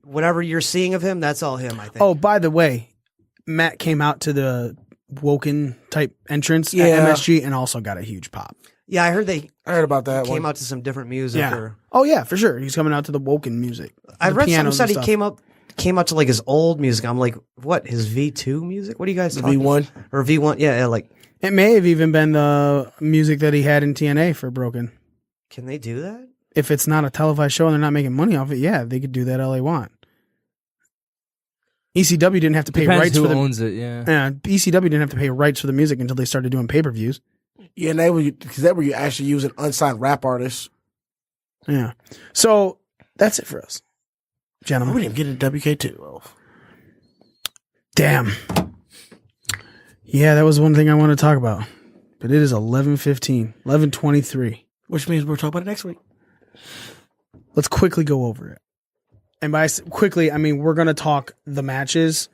Speaker 4: whatever you're seeing of him, that's all him, I think.
Speaker 1: Oh, by the way, Matt came out to the Woken type entrance at MSG and also got a huge pop.
Speaker 4: Yeah, I heard
Speaker 5: about that.
Speaker 4: Came out to some different music.
Speaker 1: Yeah. Oh yeah, for sure. He's coming out to the Woken music.
Speaker 4: I read someone said he came out to like his old music. I'm like, what? His V2 music? What are you guys talking?
Speaker 5: V1
Speaker 4: or V1? Yeah, like
Speaker 1: it may have even been the music that he had in TNA for Broken.
Speaker 4: Can they do that?
Speaker 1: If it's not a televised show and they're not making money off it, yeah, they could do that all they want. ECW didn't have to pay rights for the
Speaker 3: owns it, yeah.
Speaker 1: ECW didn't have to pay rights for the music until they started doing pay-per-views.
Speaker 5: Yeah, and that were you actually using unsigned rap artists.
Speaker 1: Yeah. So that's it for us, gentlemen.
Speaker 5: We didn't get into WK2.
Speaker 1: Damn. Yeah, that was one thing I want to talk about. But it is 11:15, 11:23.
Speaker 5: Which means we'll talk about it next week.
Speaker 1: Let's quickly go over it. And by quickly, I mean we're going to talk the matches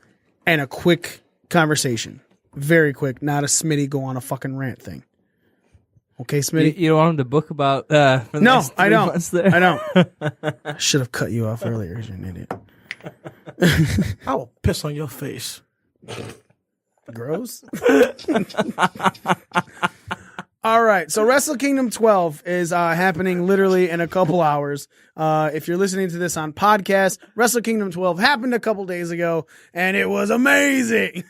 Speaker 1: and a quick conversation. Very quick, not a Smitty go on a fucking rant thing. Okay, Smitty?
Speaker 3: You don't want him to book about for the
Speaker 1: No,
Speaker 3: next 3
Speaker 1: I don't.
Speaker 3: months there?
Speaker 1: I don't. I should have cut you off earlier because you're an idiot.
Speaker 5: I will piss on your face.
Speaker 1: Gross. All right, so Wrestle Kingdom 12 is happening literally in a couple hours. If you're listening to this on podcast, Wrestle Kingdom 12 happened a couple days ago, and it was amazing.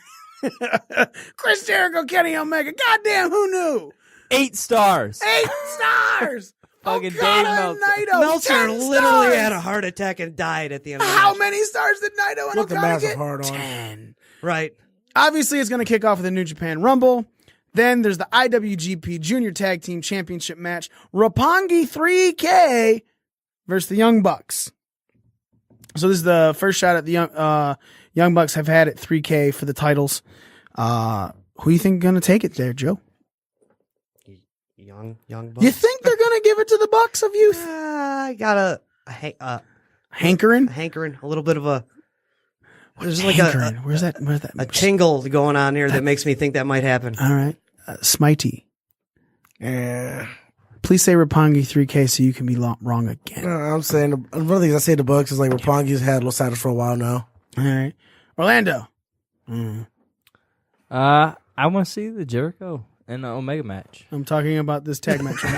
Speaker 1: Chris Jericho, Kenny Omega, goddamn, who knew?
Speaker 3: 8 stars.
Speaker 1: 8 stars.
Speaker 3: Fucking
Speaker 1: Okada
Speaker 3: Dave
Speaker 1: and
Speaker 4: Meltzer
Speaker 1: 10
Speaker 4: literally
Speaker 1: stars.
Speaker 4: had a heart attack and died at the end of the
Speaker 1: How
Speaker 4: match.
Speaker 1: many stars did Naito and
Speaker 5: Look the
Speaker 1: Okada
Speaker 5: massive
Speaker 1: get?
Speaker 5: heart on.
Speaker 1: 10.
Speaker 4: Right.
Speaker 1: Obviously, it's going to kick off with the New Japan Rumble. Then there's the IWGP Junior Tag Team Championship match. Roppongi 3K versus the Young Bucks. So this is the first shot at the Young Bucks have had at 3K for the titles. Who you think going to take it there, Joe?
Speaker 4: Young Bucks.
Speaker 1: You think they're going to give it to the Bucks of Youth?
Speaker 4: I got
Speaker 1: Hankering?
Speaker 4: a little bit of a. There's like
Speaker 1: Hankering. Where's that?
Speaker 4: a tingle going on here that makes me think that might happen.
Speaker 1: All right. Smitey.
Speaker 5: Yeah.
Speaker 1: Please say Roppongi 3K so you can be wrong again.
Speaker 5: I'm saying one of the things I say the Bucks is like Roppongi's had Los Santos for a while now.
Speaker 1: All right, Orlando.
Speaker 3: I want to see the Jericho and the Omega match.
Speaker 1: I'm talking about this tag match. Right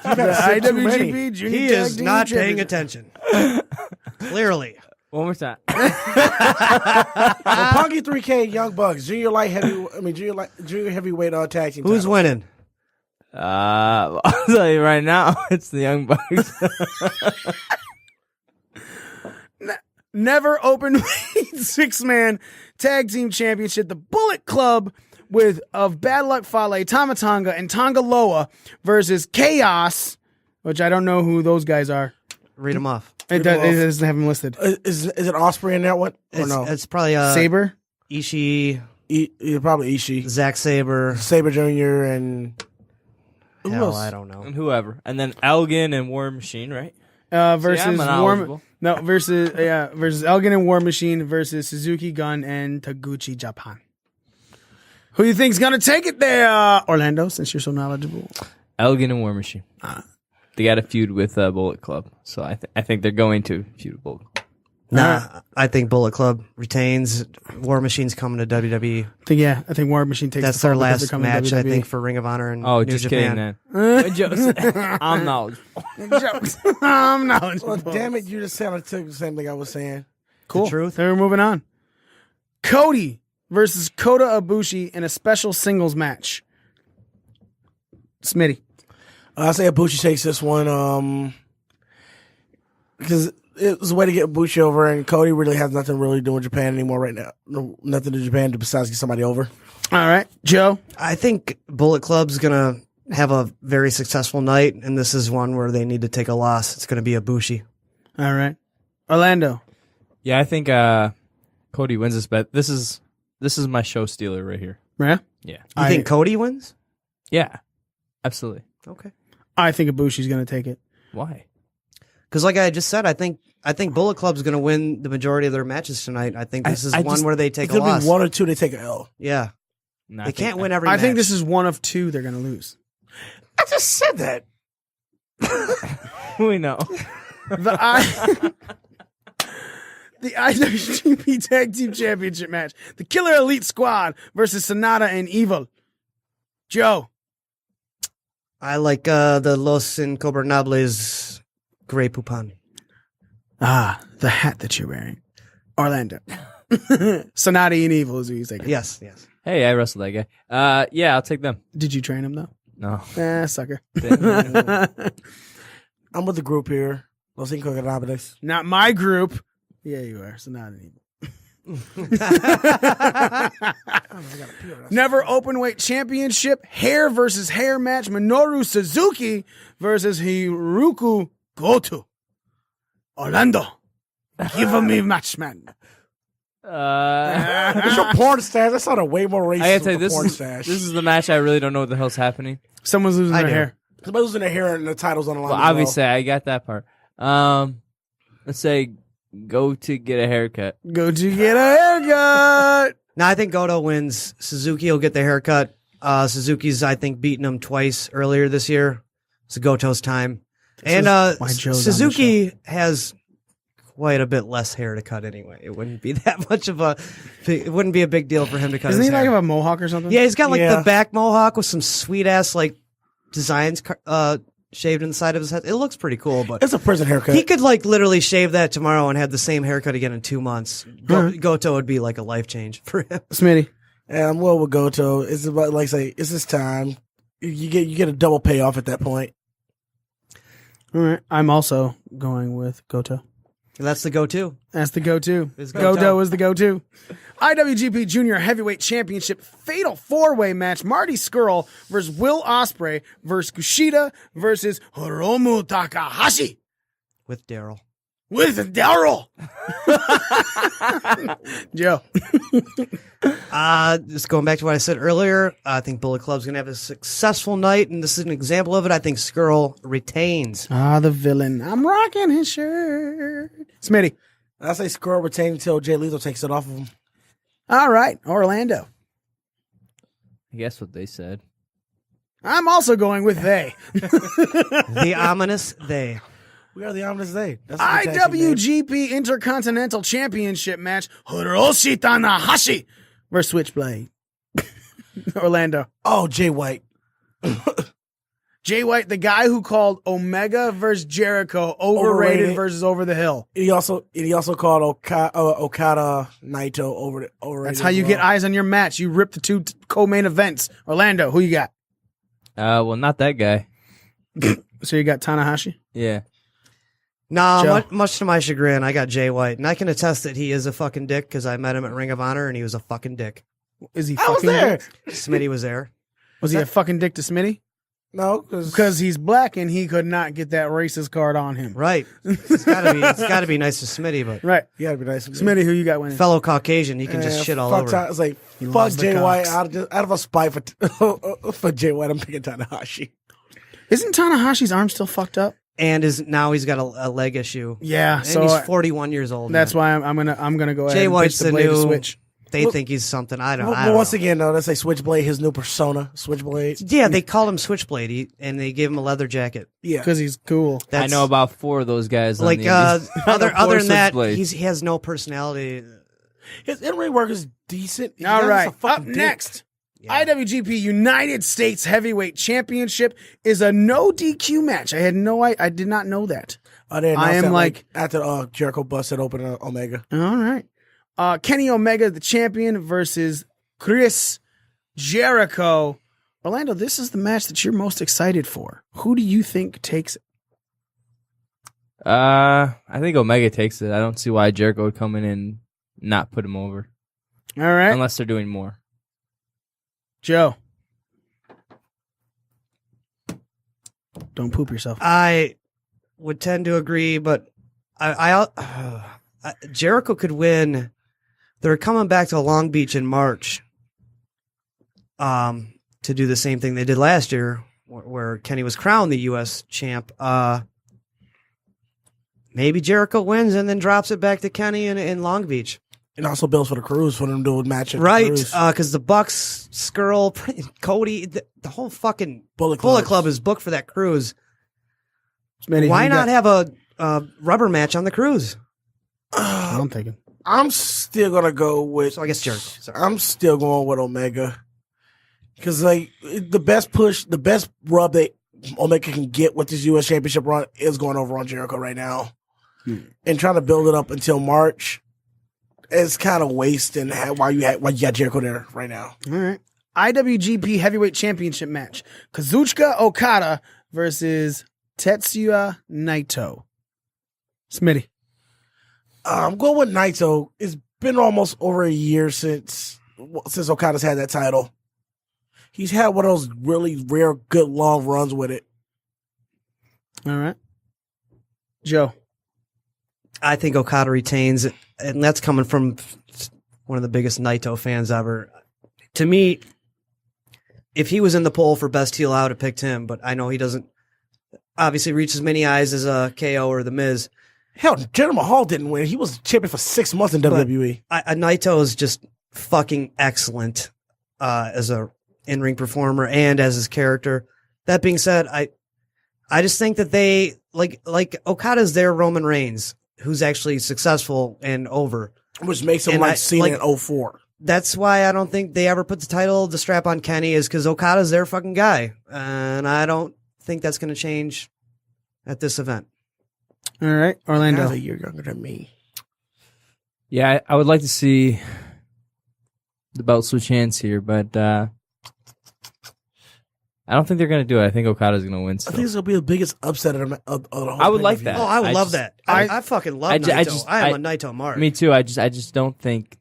Speaker 1: the IWGP Junior
Speaker 4: He
Speaker 1: Tag
Speaker 4: is
Speaker 1: Team
Speaker 4: not paying
Speaker 1: Championship.
Speaker 4: attention. Clearly.
Speaker 3: One more time.
Speaker 5: Roppongi 3K, Young Bucks, junior heavyweight tag team.
Speaker 4: Who's
Speaker 5: title.
Speaker 4: winning?
Speaker 3: I'll tell you right now, it's the Young Bucks.
Speaker 1: Never open weight 6-man tag team championship. The Bullet Club of Bad Luck Fale, Tama Tonga, and Tonga Loa versus Chaos, which I don't know who those guys are.
Speaker 4: Read them off.
Speaker 1: It doesn't have them listed.
Speaker 5: Is it Osprey in that one? Or
Speaker 4: It's,
Speaker 5: no?
Speaker 4: it's probably
Speaker 1: Saber.
Speaker 4: Ishii,
Speaker 5: Probably Ishii.
Speaker 4: Zack Sabre.
Speaker 5: Saber Jr. and who
Speaker 4: Hell,
Speaker 5: else?
Speaker 4: I don't know.
Speaker 3: And whoever. And then Elgin and War Machine, right?
Speaker 1: Versus
Speaker 3: I'm knowledgeable.
Speaker 1: versus Elgin and War Machine versus Suzuki Gun and Taguchi Japan. Who do you think's gonna take it there, Orlando? Since you're so knowledgeable,
Speaker 3: Elgin and War Machine. They got a feud with Bullet Club, so I think they're going to feud with Bullet Club.
Speaker 4: Nah, I think Bullet Club retains. War Machine's coming to WWE.
Speaker 1: I think War Machine takes.
Speaker 4: That's
Speaker 1: the
Speaker 4: their
Speaker 1: fall because
Speaker 4: last
Speaker 1: they're coming
Speaker 4: match,
Speaker 1: to
Speaker 4: I
Speaker 1: WWE.
Speaker 4: think, for Ring of Honor and
Speaker 3: Oh,
Speaker 4: New
Speaker 3: just
Speaker 4: Japan.
Speaker 3: kidding, man. I'm knowledgeable.
Speaker 1: Jokes. I'm knowledgeable.
Speaker 5: Well, damn it! You just sounded the same thing I was saying.
Speaker 1: Cool.
Speaker 4: truth.
Speaker 1: So we're moving on. Cody versus Kota Ibushi in a special singles match. Smitty.
Speaker 5: I say Ibushi takes this one because it was a way to get Ibushi over, and Cody really has nothing really doing Japan anymore right now. No, nothing in Japan besides get somebody over.
Speaker 1: All right, Joe.
Speaker 4: I think Bullet Club's going to have a very successful night, and this is one where they need to take a loss. It's going to be Ibushi.
Speaker 1: All right, Orlando.
Speaker 3: Yeah, I think Cody wins this bet. This is my show stealer right here.
Speaker 1: Yeah,
Speaker 3: Yeah.
Speaker 4: You think Cody wins?
Speaker 3: Yeah. Absolutely.
Speaker 4: Okay.
Speaker 1: I think Ibushi's going to take it.
Speaker 3: Why?
Speaker 4: Because like I just said, I think Bullet Club's going to win the majority of their matches tonight. I think this is
Speaker 3: I
Speaker 4: one
Speaker 3: just-
Speaker 4: where they take
Speaker 5: It's
Speaker 4: a
Speaker 5: gonna
Speaker 4: loss.
Speaker 5: be one or two. They take an L.
Speaker 4: Yeah.
Speaker 3: No,
Speaker 4: They can't win every
Speaker 1: I
Speaker 4: match.
Speaker 1: think this is one of two they're going to lose.
Speaker 5: I just said that.
Speaker 3: We know.
Speaker 1: The IWGP Tag Team Championship match. The Killer Elite Squad versus Sonata and Evil. Joe.
Speaker 4: I like the Los Incobernables Grey Poupon.
Speaker 1: The hat that you're wearing. Orlando. Sonata and Evil is who he's taking.
Speaker 4: Yes.
Speaker 3: Hey, I wrestled that guy. Yeah, I'll take them.
Speaker 1: Did you train him, though?
Speaker 3: No.
Speaker 1: Sucker.
Speaker 5: I'm with the group here. Los Incognitables.
Speaker 1: Not my group. Yeah, you are. Sonata and Evil. Never Openweight Championship. Hair versus hair match. Minoru Suzuki versus Hiroku Goto. Orlando. Give me match, man.
Speaker 5: It's your porn stash. That sounded way more racist.
Speaker 3: I gotta tell you,
Speaker 5: with the
Speaker 3: this
Speaker 5: porn
Speaker 3: is
Speaker 5: stash.
Speaker 3: the match I really don't know what the hell's happening.
Speaker 1: Someone's losing their
Speaker 4: do.
Speaker 1: hair.
Speaker 5: Somebody losing their hair and the titles on the line.
Speaker 3: Well,
Speaker 5: as well.
Speaker 3: obviously, I got that part. Let's say go to get a haircut.
Speaker 1: Go to get a haircut.
Speaker 4: Now I think Goto wins. Suzuki will get the haircut. Suzuki's, I think, beaten him twice earlier this year. It's Goto's time. And
Speaker 1: why Joe's on the
Speaker 4: Suzuki has quite a bit less hair to cut anyway. It wouldn't be that much of it wouldn't be a big deal for him to cut
Speaker 1: Isn't
Speaker 4: his
Speaker 1: he like
Speaker 4: hair.
Speaker 1: a mohawk or something?
Speaker 4: Yeah, he's got like
Speaker 5: Yeah.
Speaker 4: the back mohawk with some sweet ass like designs shaved inside of his head. It looks pretty cool, but
Speaker 5: It's a prison haircut.
Speaker 4: he could like literally shave that tomorrow and have the same haircut again in 2 months. Goto would be like a life change for him.
Speaker 1: Smitty.
Speaker 5: And I'm well with Goto. It's about like say it's his time. You get a double payoff at that point.
Speaker 1: All right. I'm also going with Goto.
Speaker 4: That's the go-to.
Speaker 1: That's the go-to.
Speaker 4: It's Goto.
Speaker 1: Goto is the go-to. IWGP Junior Heavyweight Championship Fatal 4-Way match. Marty Scurll versus Will Ospreay versus Kushida versus Hiromu Takahashi
Speaker 4: With Daryl.
Speaker 1: with Daryl. Joe.
Speaker 4: Just going back to what I said earlier, I think Bullet Club's going to have a successful night, and this is an example of it. I think Skrull retains.
Speaker 1: The villain. I'm rocking his shirt. Smitty.
Speaker 5: I say Skrull retain until Jay Lethal takes it off of him.
Speaker 1: All right. Orlando.
Speaker 3: I guess what they said.
Speaker 1: I'm also going with they.
Speaker 4: The ominous they.
Speaker 5: We are the ominous they. That's a good tag team name.
Speaker 1: IWGP Intercontinental Championship match. Hiroshi Tanahashi versus Switchblade. Orlando.
Speaker 5: Oh, Jay White.
Speaker 1: Jay White, the guy who called Omega versus Jericho overrated versus over the hill.
Speaker 5: He also called Okada Naito overrated.
Speaker 1: That's how you get eyes on your match. You rip the two co-main events. Orlando, who you got?
Speaker 3: Well, not that guy.
Speaker 1: So you got Tanahashi?
Speaker 3: Yeah.
Speaker 4: Nah, much to my chagrin, I got Jay White, and I can attest that he is a fucking dick because I met him at Ring of Honor, and he was a fucking dick.
Speaker 1: Is he
Speaker 5: I was
Speaker 1: fucking
Speaker 5: there.
Speaker 1: dick?
Speaker 4: Smitty was there.
Speaker 1: Was he a fucking dick to Smitty?
Speaker 5: No,
Speaker 1: Because he's black and he could not get that racist card on him.
Speaker 4: Right. It's gotta be nice to Smitty, but
Speaker 1: Right.
Speaker 5: you gotta be nice.
Speaker 1: Smitty, who you got winning?
Speaker 4: fellow Caucasian, you can just shit all over.
Speaker 5: It's like, fuck
Speaker 1: loves the
Speaker 5: Jay White.
Speaker 1: cocks.
Speaker 5: Out of a spite for Jay White, I'm picking Tanahashi.
Speaker 1: Isn't Tanahashi's arm still fucked up?
Speaker 4: And now he's got a leg issue.
Speaker 1: Yeah,
Speaker 4: And
Speaker 1: so
Speaker 4: he's 41 years old.
Speaker 1: that's
Speaker 4: man.
Speaker 1: why I'm gonna go ahead
Speaker 4: Jay
Speaker 1: and
Speaker 4: White's
Speaker 1: pitch the
Speaker 4: the
Speaker 1: blade to
Speaker 4: new.
Speaker 1: switch.
Speaker 4: They think he's something. I don't.
Speaker 5: But once again, though, let's say Switchblade, his new persona, Switchblade.
Speaker 4: Yeah, they called him Switchblade, and they gave him a leather jacket.
Speaker 5: Yeah,
Speaker 1: Because he's cool.
Speaker 3: I know about 4 of those guys.
Speaker 4: Like
Speaker 3: on the indies.
Speaker 4: other than that,
Speaker 3: Switchblade.
Speaker 4: he has no personality.
Speaker 5: his in-ring work is decent. He's
Speaker 1: All
Speaker 5: not
Speaker 1: right,
Speaker 5: just a fucking
Speaker 1: up
Speaker 5: dick.
Speaker 1: next. IWGP United States Heavyweight Championship is a no DQ match. I did not know that.
Speaker 5: They announced
Speaker 1: I am
Speaker 5: that,
Speaker 1: like
Speaker 5: after Jericho busted open Omega.
Speaker 1: all right. Kenny Omega, the champion, versus Chris Jericho. Orlando, this is the match that you're most excited for. Who do you think takes it?
Speaker 3: I think Omega takes it. I don't see why Jericho would come in and not put him over.
Speaker 1: All right,
Speaker 3: Unless they're doing more.
Speaker 1: Joe. Don't poop yourself.
Speaker 4: I would tend to agree, but Jericho could win. They're coming back to Long Beach in March, to do the same thing they did last year, where Kenny was crowned the U.S. champ. Maybe Jericho wins and then drops it back to Kenny in Long Beach.
Speaker 5: And also builds for the cruise for them to do a match at
Speaker 4: Right,
Speaker 5: the cruise.
Speaker 4: because the Bucks, Skrull, Cody, the whole fucking
Speaker 5: Bullet
Speaker 4: Club is booked for that cruise.
Speaker 1: Smitty,
Speaker 4: Why
Speaker 1: who you
Speaker 4: not
Speaker 1: got?
Speaker 4: have a rubber match on the cruise?
Speaker 1: I'm thinking.
Speaker 5: I'm still gonna go with.
Speaker 4: So I guess Jericho. Sorry.
Speaker 5: I'm still going with Omega because like the best push, the best rub that Omega can get with this U.S. Championship run is going over on Jericho right now, and trying to build it up until March. It's kind of wasting why you got Jericho there right now.
Speaker 1: All right. IWGP Heavyweight Championship match. Kazuchika Okada versus Tetsuya Naito. Smitty.
Speaker 5: I'm going with Naito. It's been almost over a year since Okada's had that title. He's had one of those really rare, good long runs with it.
Speaker 1: All right. Joe.
Speaker 4: I think Okada retains, and that's coming from one of the biggest Naito fans ever. To me, if he was in the poll for best heel, I would have picked him, but I know he doesn't obviously reach as many eyes as KO or The Miz.
Speaker 5: Hell, Jinder Mahal didn't win. He was champion for 6 months in WWE.
Speaker 4: Naito is just fucking excellent as a in-ring performer and as his character. That being said, I just think that they like Okada's their Roman Reigns, who's actually successful and over.
Speaker 5: Which makes him like Cena in 04.
Speaker 4: That's why I don't think they ever put the strap on Kenny, is because Okada's their fucking guy. And I don't think that's going to change at this event.
Speaker 1: All right. Orlando.
Speaker 5: Guy's a year younger than me.
Speaker 3: Yeah, I would like to see the belt switch hands here, but I don't think they're going to do it. I think Okada's going to win.
Speaker 5: I
Speaker 3: Still.
Speaker 5: think it's going to be the biggest upset of the whole
Speaker 3: I would like
Speaker 5: pay-per-view.
Speaker 3: that.
Speaker 4: Oh, I would
Speaker 3: I
Speaker 4: love
Speaker 3: just-
Speaker 4: that.
Speaker 3: I-
Speaker 4: I fucking love
Speaker 3: I
Speaker 4: Naito. I am a Naito mark.
Speaker 3: Me too. I just don't think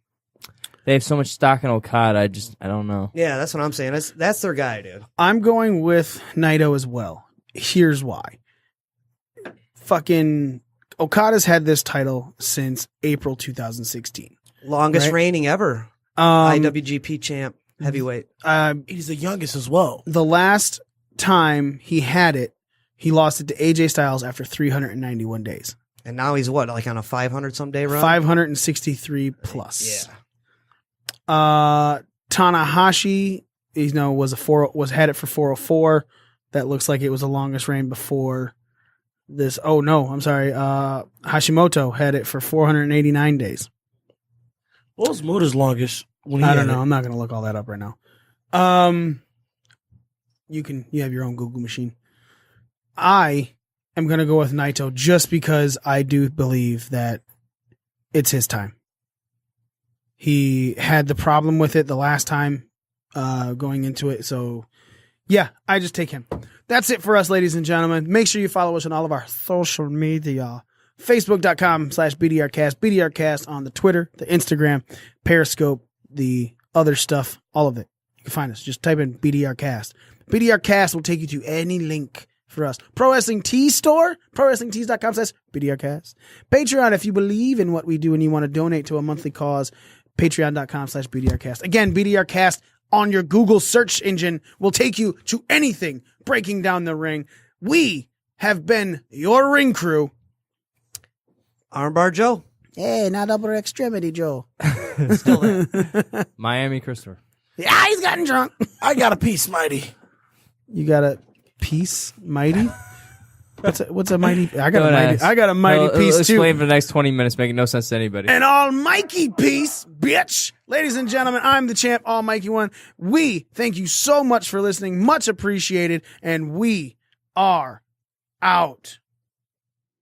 Speaker 3: they have so much stock in Okada. I don't know.
Speaker 4: Yeah, that's what I'm saying. That's their guy, dude.
Speaker 1: I'm going with Naito as well. Here's why. Fucking Okada's had this title since April 2016.
Speaker 4: Longest
Speaker 1: Right.
Speaker 4: reigning ever. IWGP champ, heavyweight.
Speaker 5: He's the youngest as well.
Speaker 1: The last time he had it, he lost it to AJ Styles after 391 days.
Speaker 4: And now he's what, like on a 500 some day run?
Speaker 1: 563 plus.
Speaker 4: Yeah.
Speaker 1: Tanahashi had it for 404. That looks like it was the longest reign before this. Oh no, I'm sorry. Hashimoto had it for 489 days.
Speaker 5: What was Muda's longest?
Speaker 1: I don't know. I'm not going to look all that up right now. You have your own Google machine. I am going to go with Naito just because I do believe that it's his time. He had the problem with it the last time going into it. So, yeah, I just take him. That's it for us, ladies and gentlemen. Make sure you follow us on all of our social media. Facebook.com/BDRcast, BDRcast on the Twitter, the Instagram, Periscope, the other stuff, all of it. You can find us. Just type in BDRcast. BDRcast will take you to any link for us. Pro Wrestling Tees store, ProWrestlingTees.com/BDRcast. Patreon, if you believe in what we do and you want to donate to a monthly cause, Patreon.com/BDRcast. Again, BDRcast on your Google search engine will take you to anything breaking down the ring. We have been your ring crew.
Speaker 4: Armbar Joe.
Speaker 1: Hey, not upper extremity Joe.
Speaker 4: Still there.
Speaker 3: Miami Christopher.
Speaker 1: Yeah, he's gotten drunk.
Speaker 5: I got a piece, Mighty.
Speaker 1: You got a piece, Mighty? What's a mighty? I got a mighty piece too.
Speaker 3: Explain for the next 20 minutes, making no sense to anybody.
Speaker 1: An almighty piece, bitch. Ladies and gentlemen, I'm the champ, almighty one. We thank you so much for listening. Much appreciated. And we are out.